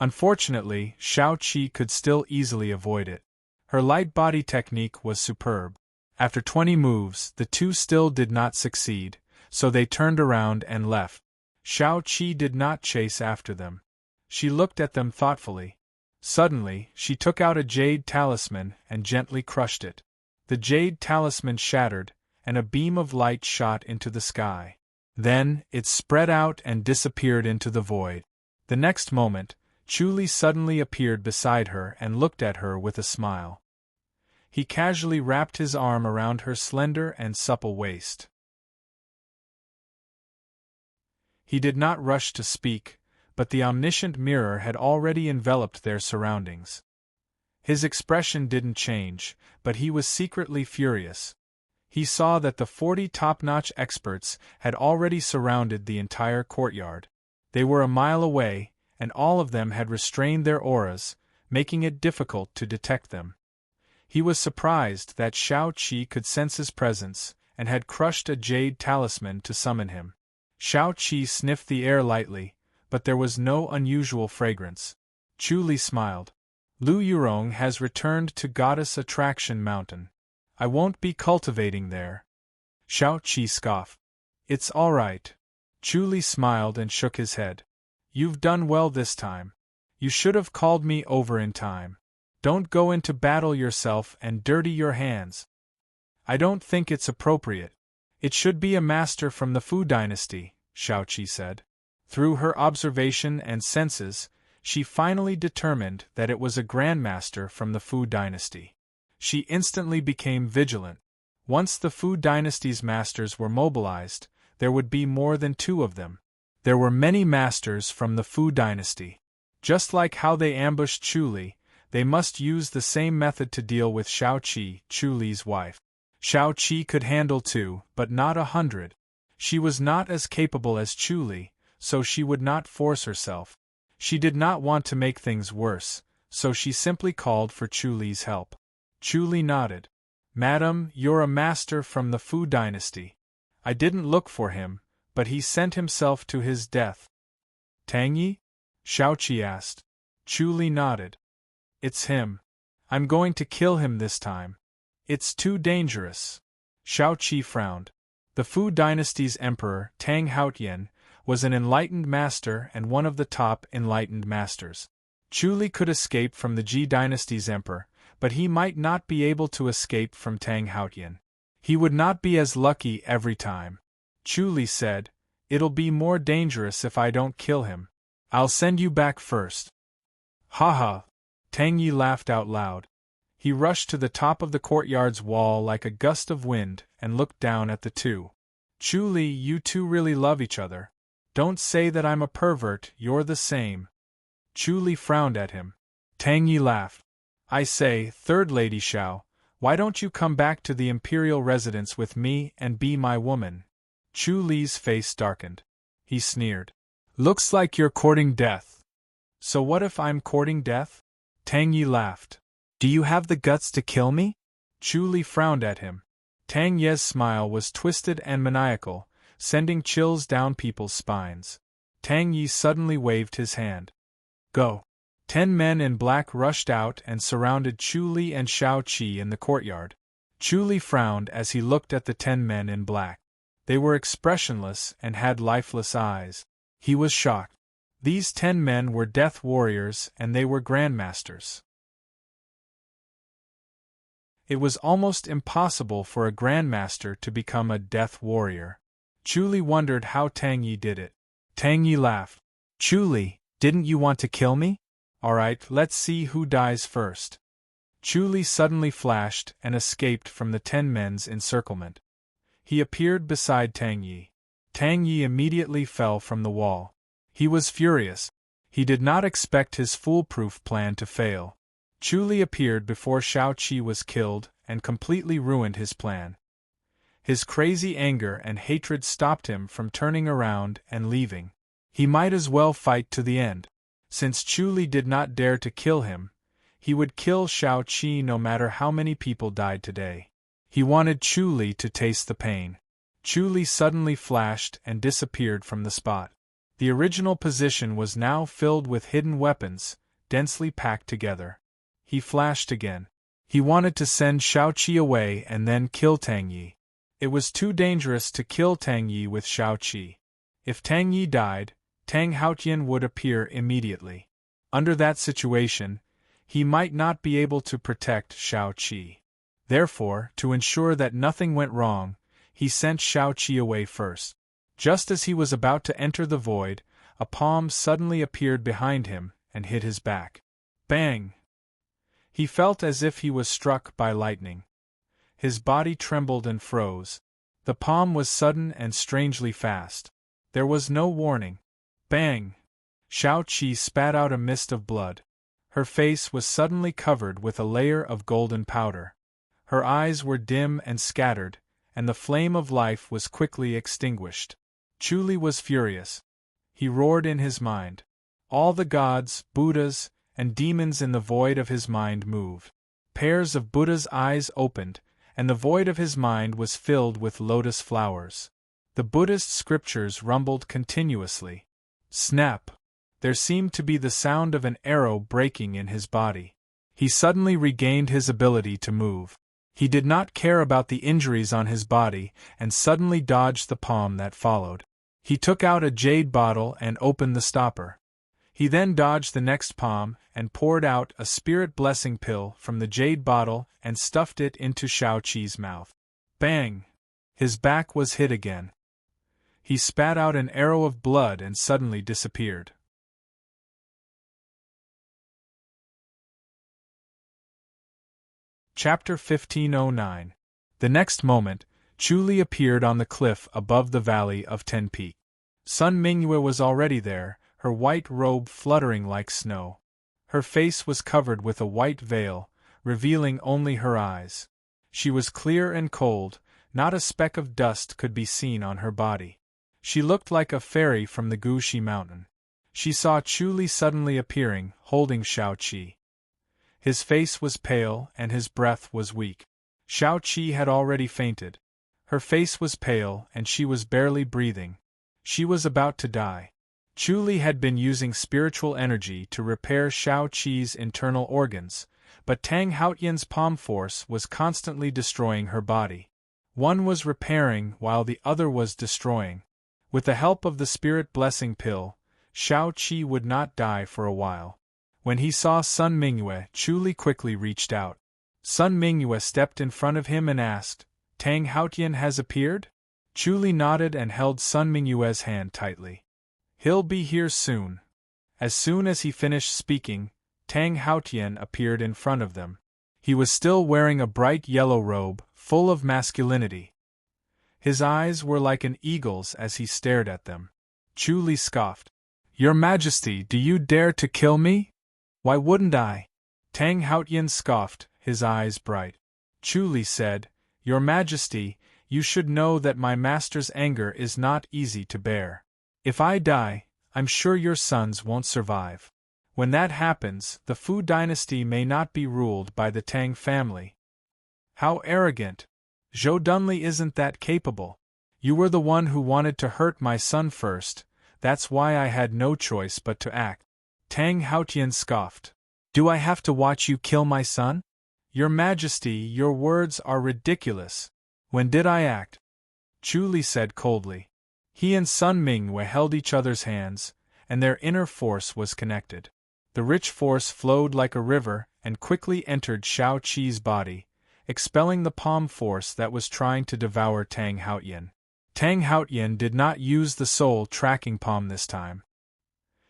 Unfortunately, Shao Qi could still easily avoid it. Her light body technique was superb. After 20 moves, the two still did not succeed, so they turned around and left. Shao Qi did not chase after them. She looked at them thoughtfully. Suddenly, she took out a jade talisman and gently crushed it. The jade talisman shattered, and a beam of light shot into the sky. Then, it spread out and disappeared into the void. The next moment, Chuli suddenly appeared beside her and looked at her with a smile. He casually wrapped his arm around her slender and supple waist. He did not rush to speak, but the omniscient mirror had already enveloped their surroundings. His expression didn't change, but he was secretly furious. He saw that the 40 top-notch experts had already surrounded the entire courtyard. They were a mile away, and all of them had restrained their auras, making it difficult to detect them. He was surprised that Shao Qi could sense his presence, and had crushed a jade talisman to summon him. Shao Qi sniffed the air lightly, but there was no unusual fragrance. Chuli smiled. "Lu Yurong has returned to Goddess Attraction Mountain. I won't be cultivating there." Shao Qi scoffed. "It's all right." Chuli smiled and shook his head. "You've done well this time. You should have called me over in time. Don't go into battle yourself and dirty your hands. I don't think it's appropriate. It should be a master from the Fu dynasty," Shao Qi said. Through her observation and senses, she finally determined that it was a grandmaster from the Fu dynasty. She instantly became vigilant. Once the Fu dynasty's masters were mobilized, there would be more than 2 of them. There were many masters from the Fu dynasty. Just like how they ambushed Chuli, they must use the same method to deal with Shao Qi, Chuli's wife. Shao Qi could handle 2, but not 100. She was not as capable as Chuli, so she would not force herself. She did not want to make things worse, so she simply called for Chuli's help. Chuli nodded. "Madam, you're a master from the Fu dynasty. I didn't look for him, but he sent himself to his death." "Tang Yi?" Shao Qi asked. Chuli nodded. "It's him. I'm going to kill him this time. It's too dangerous." Shao Qi frowned. The Fu dynasty's emperor, Tang Haotian, was an enlightened master and one of the top enlightened masters. Chuli could escape from the Ji dynasty's emperor, but he might not be able to escape from Tang Haotian. He would not be as lucky every time. Chuli said, "It'll be more dangerous if I don't kill him. I'll send you back first." "Ha ha!" Tang Yi laughed out loud. He rushed to the top of the courtyard's wall like a gust of wind and looked down at the two. "Chuli, you two really love each other. Don't say that I'm a pervert, you're the same." Chuli frowned at him. Tang Yi laughed. "I say, Third Lady Shao, why don't you come back to the imperial residence with me and be my woman?" Chuli's face darkened. He sneered. Looks like you're courting death. So what if I'm courting death? Tang Yi laughed. Do you have the guts to kill me? Chu Li frowned at him. Tang Ye's smile was twisted and maniacal, sending chills down people's spines. Tang Yi suddenly waved his hand. Go. 10 men in black rushed out and surrounded Chu Li and Shao Qi in the courtyard. Chu Li frowned as he looked at the 10 men in black. They were expressionless and had lifeless eyes. He was shocked. These 10 men were death warriors and they were grandmasters. It was almost impossible for a grandmaster to become a death warrior. Chu Li wondered how Tang Yi did it. Tang Yi laughed. Chu Li, didn't you want to kill me? Alright, let's see who dies first. Chu Li suddenly flashed and escaped from the 10 men's encirclement. He appeared beside Tang Yi. Tang Yi immediately fell from the wall. He was furious. He did not expect his foolproof plan to fail. Chu Li appeared before Shao Qi was killed and completely ruined his plan. His crazy anger and hatred stopped him from turning around and leaving. He might as well fight to the end. Since Chu Li did not dare to kill him, he would kill Shao Qi no matter how many people died today. He wanted Chu Li to taste the pain. Chu Li suddenly flashed and disappeared from the spot. The original position was now filled with hidden weapons, densely packed together. He flashed again. He wanted to send Shao Qi away and then kill Tang Yi. It was too dangerous to kill Tang Yi with Shao Qi. If Tang Yi died, Tang Haotian would appear immediately. Under that situation, he might not be able to protect Shao Qi. Therefore, to ensure that nothing went wrong, he sent Shao Qi away first. Just as he was about to enter the void, a palm suddenly appeared behind him and hit his back. Bang! He felt as if he was struck by lightning. His body trembled and froze. The palm was sudden and strangely fast. There was no warning. Bang! Shao Qi spat out a mist of blood. Her face was suddenly covered with a layer of golden powder. Her eyes were dim and scattered, and the flame of life was quickly extinguished. Chu Li was furious. He roared in his mind. All the gods, Buddhas, and demons in the void of his mind moved. Pairs of Buddha's eyes opened, and the void of his mind was filled with lotus flowers. The Buddhist scriptures rumbled continuously. Snap! There seemed to be the sound of an arrow breaking in his body. He suddenly regained his ability to move. He did not care about the injuries on his body and suddenly dodged the palm that followed. He took out a jade bottle and opened the stopper. He then dodged the next palm and poured out a spirit blessing pill from the jade bottle and stuffed it into Shao Qi's mouth. Bang! His back was hit again. He spat out an arrow of blood and suddenly disappeared. Chapter 1509. The next moment, Chu Li appeared on the cliff above the valley of Ten Peak. Sun Mingyue was already there, her white robe fluttering like snow. Her face was covered with a white veil, revealing only her eyes. She was clear and cold, not a speck of dust could be seen on her body. She looked like a fairy from the Gushi mountain. She saw Chu Li suddenly appearing, holding Shao Qi. His face was pale and his breath was weak. Shao Qi had already fainted. Her face was pale and she was barely breathing. She was about to die. Chu Li had been using spiritual energy to repair Shao Qi's internal organs, but Tang Haotian's palm force was constantly destroying her body. One was repairing while the other was destroying. With the help of the spirit blessing pill, Shao Qi would not die for a while. When he saw Sun Mingyue, Chu Li quickly reached out. Sun Mingyue stepped in front of him and asked, "Tang Haotian has appeared?" Chu Li nodded and held Sun Mingyue's hand tightly. "He'll be here soon." As soon as he finished speaking, Tang Haotian appeared in front of them. He was still wearing a bright yellow robe, full of masculinity. His eyes were like an eagle's as he stared at them. Chu Li scoffed. "Your Majesty, do you dare to kill me?" "Why wouldn't I?" Tang Haotian scoffed, his eyes bright. Chu Li said, "Your Majesty, you should know that my master's anger is not easy to bear. If I die, I'm sure your sons won't survive. When that happens, the Fu dynasty may not be ruled by the Tang family. How arrogant! Zhou Dunli isn't that capable. You were the one who wanted to hurt my son first, that's why I had no choice but to act. Tang Haotian scoffed. Do I have to watch you kill my son? Your Majesty, your words are ridiculous. When did I act? Chu Li said coldly. He and Sun Mingwei held each other's hands, and their inner force was connected. The rich force flowed like a river and quickly entered Shao Qi's body, expelling the palm force that was trying to devour Tang Haotian. Tang Haotian did not use the soul tracking palm this time.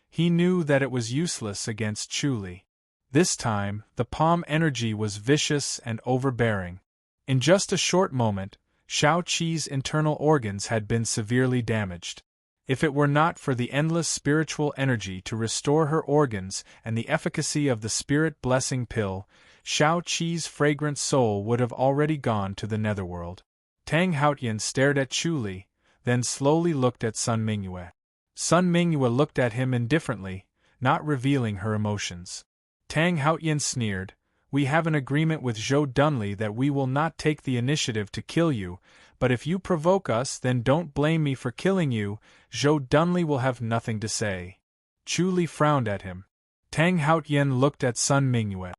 He knew that it was useless against Chu Li. This time, the palm energy was vicious and overbearing. In just a short moment, Shao Qi's internal organs had been severely damaged. If it were not for the endless spiritual energy to restore her organs and the efficacy of the spirit blessing pill, Shao Qi's fragrant soul would have already gone to the netherworld. Tang Haotian stared at Chu Li, then slowly looked at Sun Mingwei. Sun Mingwei looked at him indifferently, not revealing her emotions. Tang Haotian sneered, We have an agreement with Zhou Dunli that we will not take the initiative to kill you, but if you provoke us then don't blame me for killing you, Zhou Dunli will have nothing to say. Chu Li frowned at him. Tang Haotian looked at Sun Mingwei.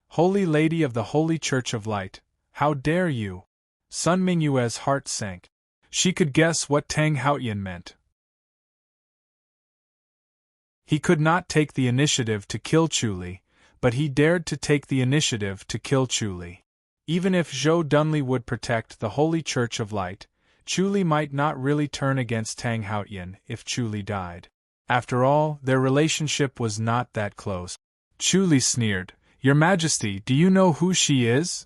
Holy Lady of the Holy Church of Light, how dare you? Sun Mingwei's heart sank. She could guess what Tang Haotian meant. He could not take the initiative to kill Chu Li, but he dared to take the initiative to kill Chu Li. Even if Zhou Dunli would protect the Holy Church of Light, Chu Li might not really turn against Tang Haotian if Chu Li died. After all, their relationship was not that close. Chu Li sneered, Your Majesty, do you know who she is?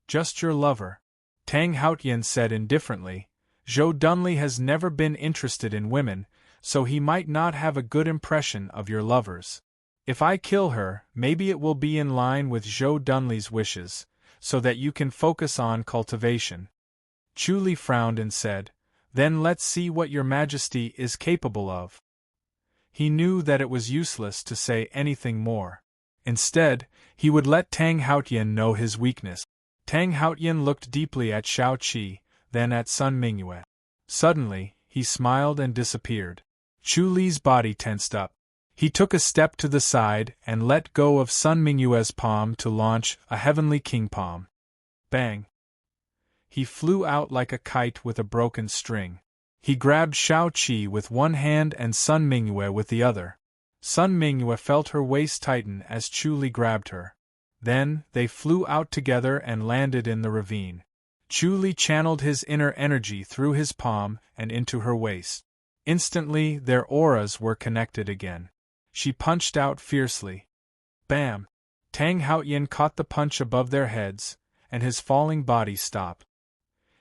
Just your lover. Tang Haotian said indifferently, Zhou Dunli has never been interested in women, so he might not have a good impression of your lovers. If I kill her, maybe it will be in line with Zhou Dunli's wishes, so that you can focus on cultivation. Chu Li frowned and said, Then let's see what your Majesty is capable of. He knew that it was useless to say anything more. Instead, he would let Tang Haotian know his weakness. Tang Haotian looked deeply at Shao Qi, then at Sun Mingwei. Suddenly, he smiled and disappeared. Chu Li's body tensed up. He took a step to the side and let go of Sun Mingwei's palm to launch a heavenly king palm. Bang! He flew out like a kite with a broken string. He grabbed Shao Qi with one hand and Sun Mingwei with the other. Sun Mingwei felt her waist tighten as Chu Li grabbed her. Then, they flew out together and landed in the ravine. Chu Li channeled his inner energy through his palm and into her waist. Instantly, their auras were connected again. She punched out fiercely. Bam! Tang Haotian caught the punch above their heads, and his falling body stopped.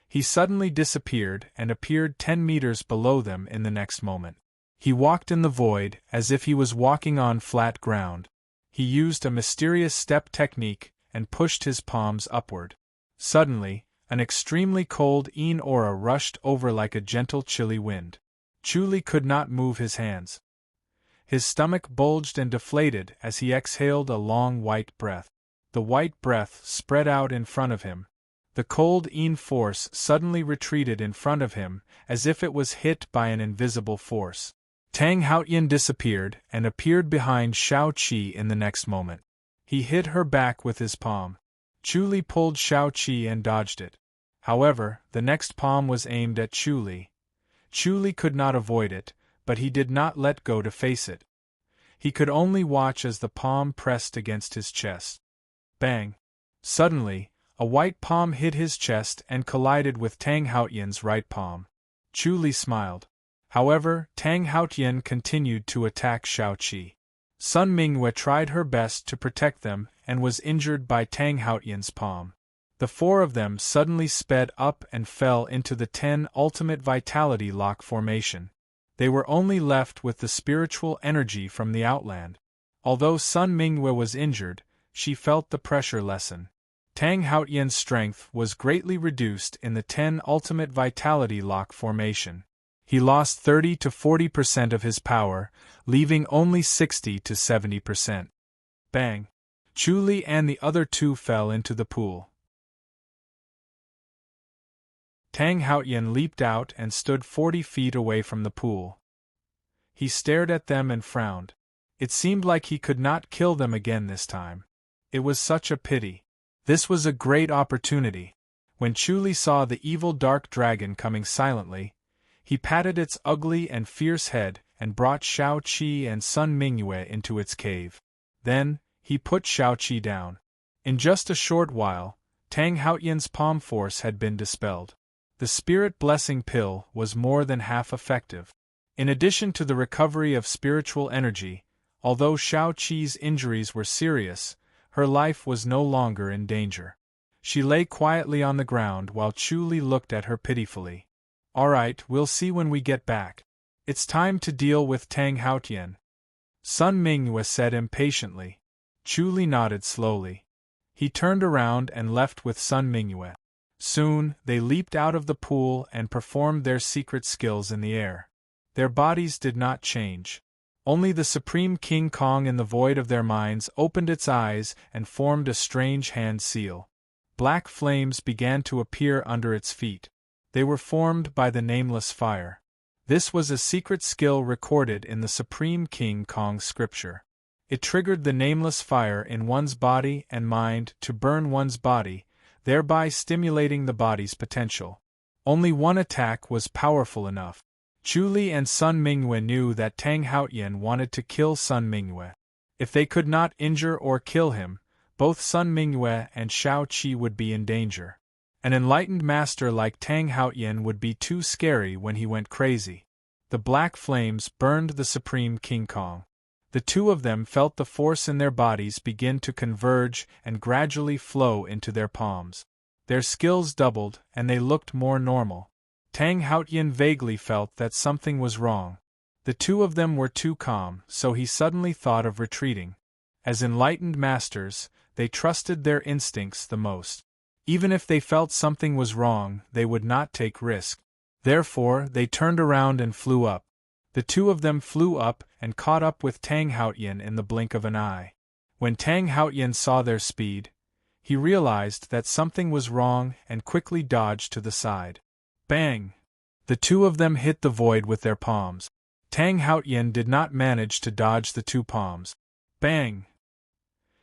He suddenly disappeared and appeared 10 meters below them in the next moment. He walked in the void as if he was walking on flat ground. He used a mysterious step technique and pushed his palms upward. Suddenly, an extremely cold Yin aura rushed over like a gentle chilly wind. Chu Li could not move his hands. His stomach bulged and deflated as he exhaled a long white breath. The white breath spread out in front of him. The cold Yin force suddenly retreated in front of him as if it was hit by an invisible force. Tang Haotian disappeared and appeared behind Shao Qi in the next moment. He hit her back with his palm. Chu Li pulled Shao Qi and dodged it. However, the next palm was aimed at Chu Li. Chu Li could not avoid it, but he did not let go to face it. He could only watch as the palm pressed against his chest. Bang! Suddenly, a white palm hit his chest and collided with Tang Haotian's right palm. Chu Li smiled. However, Tang Haotian continued to attack Shao Qi. Sun Mingwei tried her best to protect them and was injured by Tang Haotian's palm. The four of them suddenly sped up and fell into the 10 ultimate vitality lock formation. They were only left with the spiritual energy from the Outland. Although Sun Mingwei was injured, she felt the pressure lessen. Tang Haotian's strength was greatly reduced in the 10 ultimate vitality lock formation. He lost 30 to 40% of his power, leaving only 60 to 70%. Bang! Chu Li and the other two fell into the pool. Tang Haotian leaped out and stood 40 feet away from the pool. He stared at them and frowned. It seemed like he could not kill them again this time. It was such a pity. This was a great opportunity. When Chu Li saw the evil dark dragon coming silently, he patted its ugly and fierce head and brought Shao Qi and Sun Mingyue into its cave. Then, he put Shao Qi down. In just a short while, Tang Haotian's palm force had been dispelled. The spirit blessing pill was more than half effective. In addition to the recovery of spiritual energy, although Shao Qi's injuries were serious, her life was no longer in danger. She lay quietly on the ground while Chu Li looked at her pitifully. "Alright, we'll see when we get back. It's time to deal with Tang Haotian," Sun Mingyue said impatiently. Chu Li nodded slowly. He turned around and left with Sun Mingyue. Soon, they leaped out of the pool and performed their secret skills in the air. Their bodies did not change. Only the Supreme King Kong in the void of their minds opened its eyes and formed a strange hand seal. Black flames began to appear under its feet. They were formed by the nameless fire. This was a secret skill recorded in the Supreme King Kong scripture. It triggered the nameless fire in one's body and mind to burn one's body, thereby stimulating the body's potential. Only one attack was powerful enough. Chu Li and Sun Mingyue knew that Tang Haotian wanted to kill Sun Mingyue. If they could not injure or kill him, both Sun Mingyue and Shao Qi would be in danger. An enlightened master like Tang Haotian would be too scary when he went crazy. The black flames burned the Supreme King Kong. The two of them felt the force in their bodies begin to converge and gradually flow into their palms. Their skills doubled and they looked more normal. Tang Haotian vaguely felt that something was wrong. The two of them were too calm, so he suddenly thought of retreating. As enlightened masters, they trusted their instincts the most. Even if they felt something was wrong, they would not take risk. Therefore, they turned around and flew up. The two of them flew up and caught up with Tang Haotian in the blink of an eye. When Tang Haotian saw their speed, he realized that something was wrong and quickly dodged to the side. Bang! The two of them hit the void with their palms. Tang Haotian did not manage to dodge the two palms. Bang!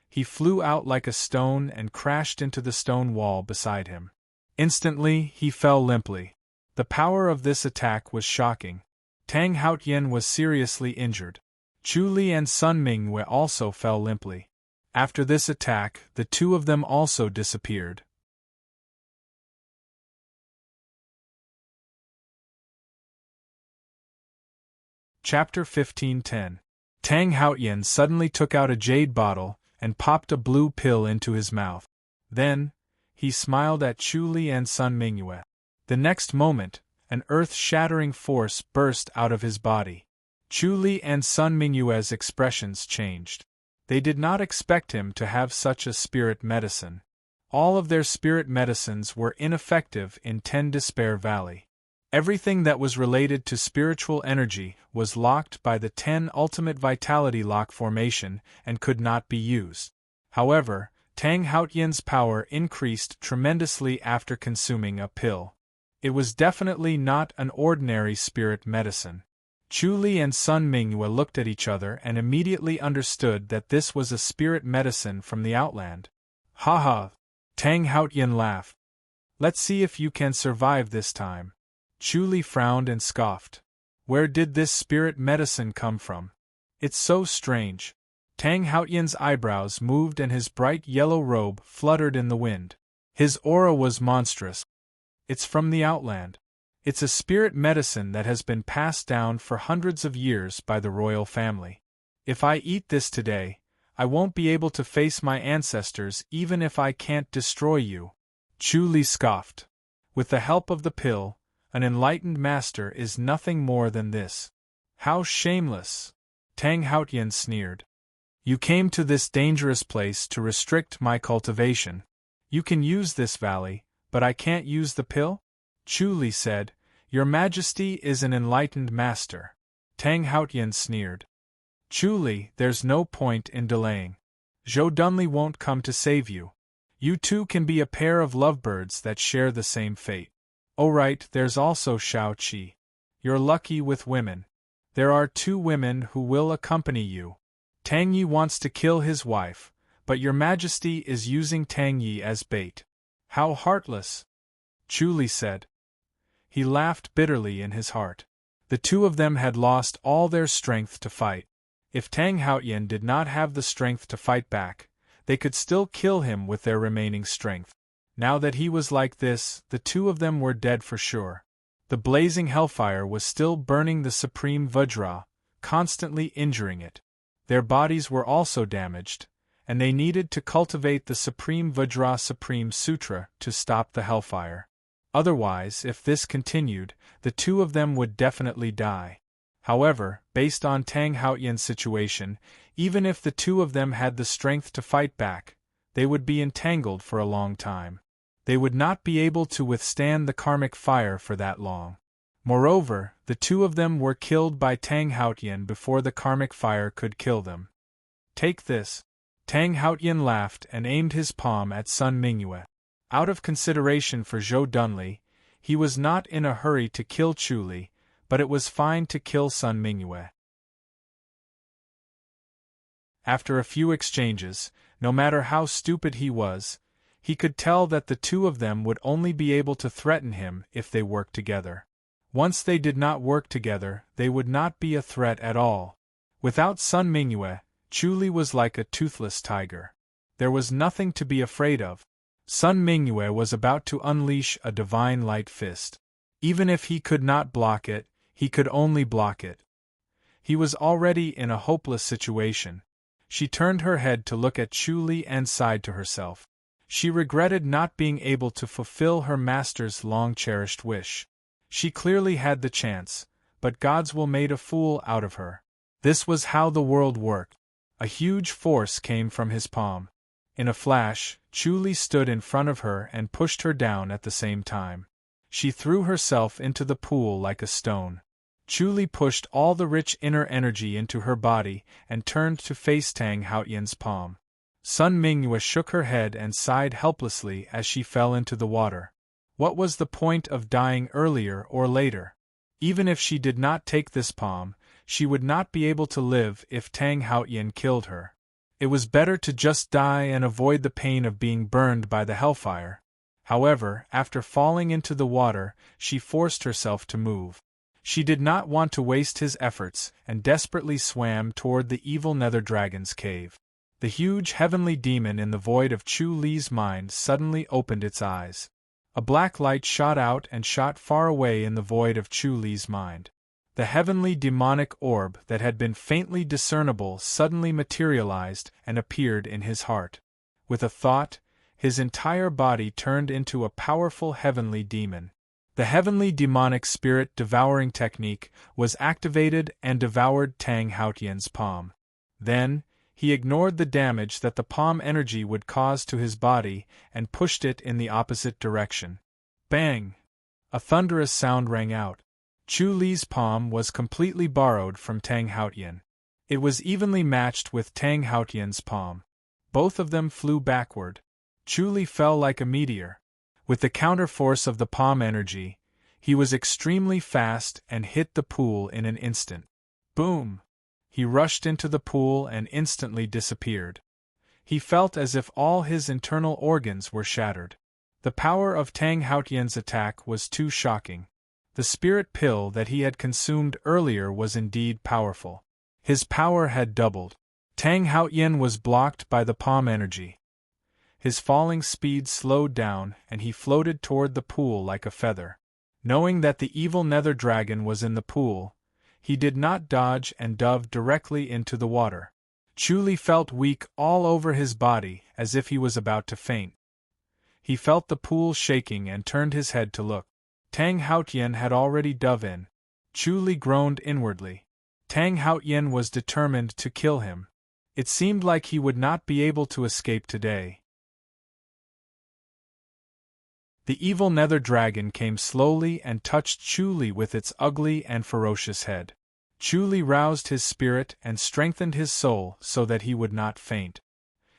He flew out like a stone and crashed into the stone wall beside him. Instantly, he fell limply. The power of this attack was shocking. Tang Haotian was seriously injured. Chu Li and Sun Mingyue also fell limply. After this attack, the two of them also disappeared. Chapter 15:10. Tang Haotian suddenly took out a jade bottle and popped a blue pill into his mouth. Then, he smiled at Chu Li and Sun Mingyue. The next moment, an earth-shattering force burst out of his body. Chu Li and Sun Mingyue's expressions changed. They did not expect him to have such a spirit medicine. All of their spirit medicines were ineffective in 10 Despair Valley. Everything that was related to spiritual energy was locked by the 10 Ultimate Vitality Lock formation and could not be used. However, Tang Haotian's power increased tremendously after consuming a pill. It was definitely not an ordinary spirit medicine. Chu Li and Sun Mingyue looked at each other and immediately understood that this was a spirit medicine from the Outland. "Ha ha!" Tang Haotian laughed. "Let's see if you can survive this time." Chu Li frowned and scoffed. "Where did this spirit medicine come from? It's so strange." Tang Haotian's eyebrows moved and his bright yellow robe fluttered in the wind. His aura was monstrous. "It's from the Outland. It's a spirit medicine that has been passed down for hundreds of years by the royal family. If I eat this today, I won't be able to face my ancestors even if I can't destroy you." Chu Li scoffed. "With the help of the pill, an enlightened master is nothing more than this." "How shameless!" Tang Haotian sneered. "You came to this dangerous place to restrict my cultivation. You can use this valley, but I can't use the pill?" Chu Li said, Your Majesty is an enlightened master. Tang Haotian sneered. Chu Li, there's no point in delaying. Zhou Dunli won't come to save you. You two can be a pair of lovebirds that share the same fate. Oh right, there's also Shao Qi. You're lucky with women. There are 2 women who will accompany you. Tang Yi wants to kill his wife, but your Majesty is using Tang Yi as bait. How heartless! Chu Li said. He laughed bitterly in his heart. The 2 of them had lost all their strength to fight. If Tang Haotian did not have the strength to fight back, they could still kill him with their remaining strength. Now that he was like this, the 2 of them were dead for sure. The blazing hellfire was still burning the Supreme Vajra, constantly injuring it. Their bodies were also damaged, and they needed to cultivate the Supreme Vajra Supreme Sutra to stop the hellfire. Otherwise, if this continued, the 2 of them would definitely die. However, based on Tang Haotian's situation, even if the 2 of them had the strength to fight back, they would be entangled for a long time. They would not be able to withstand the karmic fire for that long. Moreover, the 2 of them were killed by Tang Haotian before the karmic fire could kill them. Take this. Tang Haotian laughed and aimed his palm at Sun Mingyue. Out of consideration for Zhou Dunli, he was not in a hurry to kill Chu Li, but it was fine to kill Sun Mingyue. After a few exchanges, no matter how stupid he was, he could tell that the 2 of them would only be able to threaten him if they worked together. Once they did not work together, they would not be a threat at all. Without Sun Mingyue, Chu Li was like a toothless tiger. There was nothing to be afraid of. Sun Mingyue was about to unleash a divine light fist. Even if he could not block it, he could only block it. He was already in a hopeless situation. She turned her head to look at Chu Li and sighed to herself. She regretted not being able to fulfill her master's long-cherished wish. She clearly had the chance, but God's will made a fool out of her. This was how the world worked. A huge force came from his palm. In a flash, Chu Li stood in front of her and pushed her down at the same time. She threw herself into the pool like a stone. Chu Li pushed all the rich inner energy into her body and turned to face Tang Haotian's palm. Sun Mingyue shook her head and sighed helplessly as she fell into the water. What was the point of dying earlier or later? Even if she did not take this palm, she would not be able to live if Tang Haotian killed her. It was better to just die and avoid the pain of being burned by the hellfire. However, after falling into the water, she forced herself to move. She did not want to waste his efforts and desperately swam toward the evil nether dragon's cave. The huge heavenly demon in the void of Chu Li's mind suddenly opened its eyes. A black light shot out and shot far away in the void of Chu Li's mind. The heavenly demonic orb that had been faintly discernible suddenly materialized and appeared in his heart. With a thought, his entire body turned into a powerful heavenly demon. The heavenly demonic spirit devouring technique was activated and devoured Tang Haotian's palm. Then, he ignored the damage that the palm energy would cause to his body and pushed it in the opposite direction. Bang! A thunderous sound rang out. Chu Li's palm was completely borrowed from Tang Haotian. It was evenly matched with Tang Haotian's palm. Both of them flew backward. Chu Li fell like a meteor. With the counterforce of the palm energy, he was extremely fast and hit the pool in an instant. Boom! He rushed into the pool and instantly disappeared. He felt as if all his internal organs were shattered. The power of Tang Haotian's attack was too shocking. The spirit pill that he had consumed earlier was indeed powerful. His power had doubled. Tang Haotian was blocked by the palm energy. His falling speed slowed down and he floated toward the pool like a feather. Knowing that the evil nether dragon was in the pool, he did not dodge and dove directly into the water. Chu Li felt weak all over his body as if he was about to faint. He felt the pool shaking and turned his head to look. Tang Haotian had already dove in. Chu Li groaned inwardly. Tang Haotian was determined to kill him. It seemed like he would not be able to escape today. The evil nether dragon came slowly and touched Chu with its ugly and ferocious head. Chu roused his spirit and strengthened his soul so that he would not faint.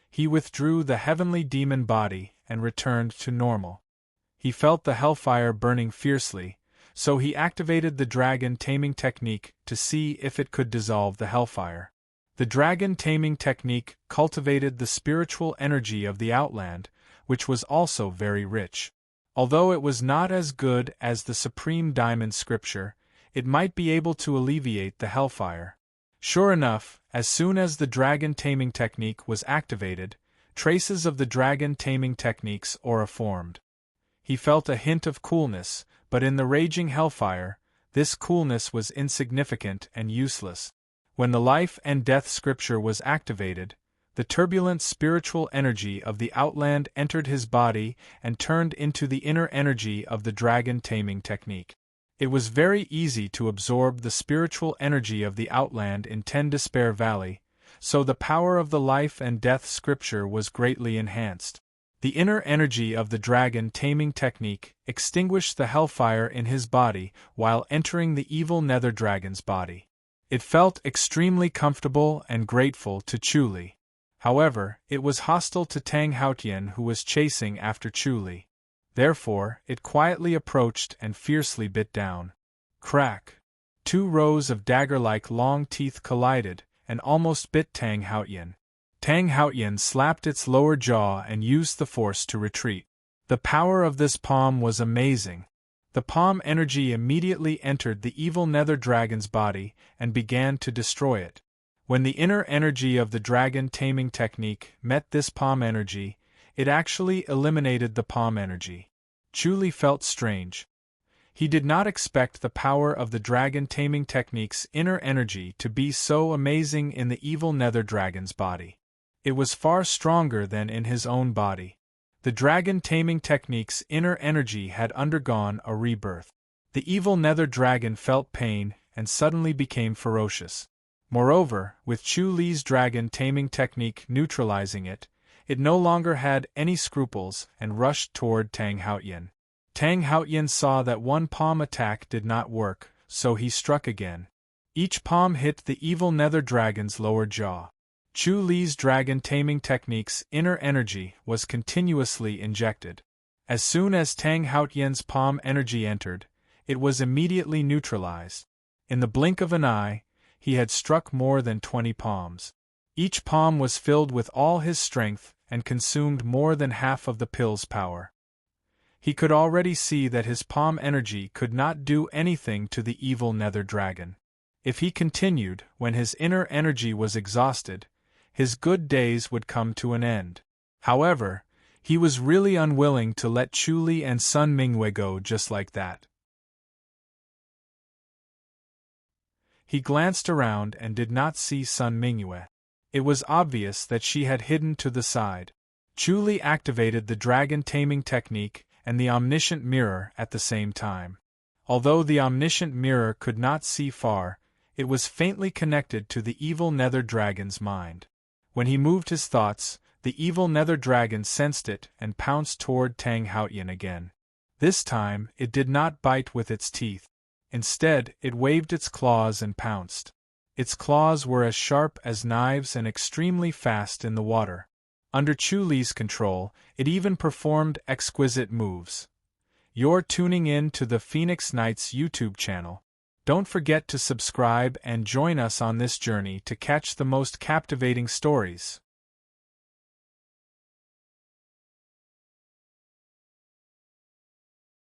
He withdrew the heavenly demon body and returned to normal. He felt the hellfire burning fiercely, so he activated the dragon taming technique to see if it could dissolve the hellfire. The dragon taming technique cultivated the spiritual energy of the Outland, which was also very rich. Although it was not as good as the Supreme Diamond Scripture, it might be able to alleviate the hellfire. Sure enough, as soon as the dragon taming technique was activated, traces of the dragon taming technique's aura formed. He felt a hint of coolness, but in the raging hellfire, this coolness was insignificant and useless. When the life and death scripture was activated, the turbulent spiritual energy of the Outland entered his body and turned into the inner energy of the dragon taming technique. It was very easy to absorb the spiritual energy of the Outland in 10 Despair Valley, so the power of the life and death scripture was greatly enhanced. The inner energy of the dragon taming technique extinguished the hellfire in his body while entering the evil nether dragon's body. It felt extremely comfortable and grateful to Chu. However, it was hostile to Tang Haotian, who was chasing after Chu. Therefore, it quietly approached and fiercely bit down. Crack! 2 rows of dagger-like long teeth collided and almost bit Tang Haotian. Tang Haotian slapped its lower jaw and used the force to retreat. The power of this palm was amazing. The palm energy immediately entered the evil nether dragon's body and began to destroy it. When the inner energy of the dragon taming technique met this palm energy, it actually eliminated the palm energy. Chu felt strange. He did not expect the power of the dragon taming technique's inner energy to be so amazing in the evil nether dragon's body. It was far stronger than in his own body. The dragon taming technique's inner energy had undergone a rebirth. The evil nether dragon felt pain and suddenly became ferocious. Moreover, with Chu-Li's dragon taming technique neutralizing it, it no longer had any scruples and rushed toward Tang Haotian. Tang Haotian saw that one palm attack did not work, so he struck again. Each palm hit the evil nether dragon's lower jaw. Chu-Li's dragon taming technique's inner energy was continuously injected. As soon as Tang Haotian's palm energy entered, it was immediately neutralized. In the blink of an eye, he had struck more than 20 palms. Each palm was filled with all his strength and consumed more than half of the pill's power. He could already see that his palm energy could not do anything to the evil nether dragon. If he continued, when his inner energy was exhausted, his good days would come to an end. However, he was really unwilling to let Chu-Li and Sun Mingyue go just like that. He glanced around and did not see Sun Mingyue. It was obvious that she had hidden to the side. Chu-Li activated the dragon taming technique and the omniscient mirror at the same time. Although the omniscient mirror could not see far, it was faintly connected to the evil nether dragon's mind. When he moved his thoughts, the evil nether dragon sensed it and pounced toward Tang Haotian again. This time, it did not bite with its teeth. Instead, it waved its claws and pounced. Its claws were as sharp as knives and extremely fast in the water. Under Chu-Li's control, it even performed exquisite moves. You're tuning in to the Phoenix Knights YouTube channel. Don't forget to subscribe and join us on this journey to catch the most captivating stories.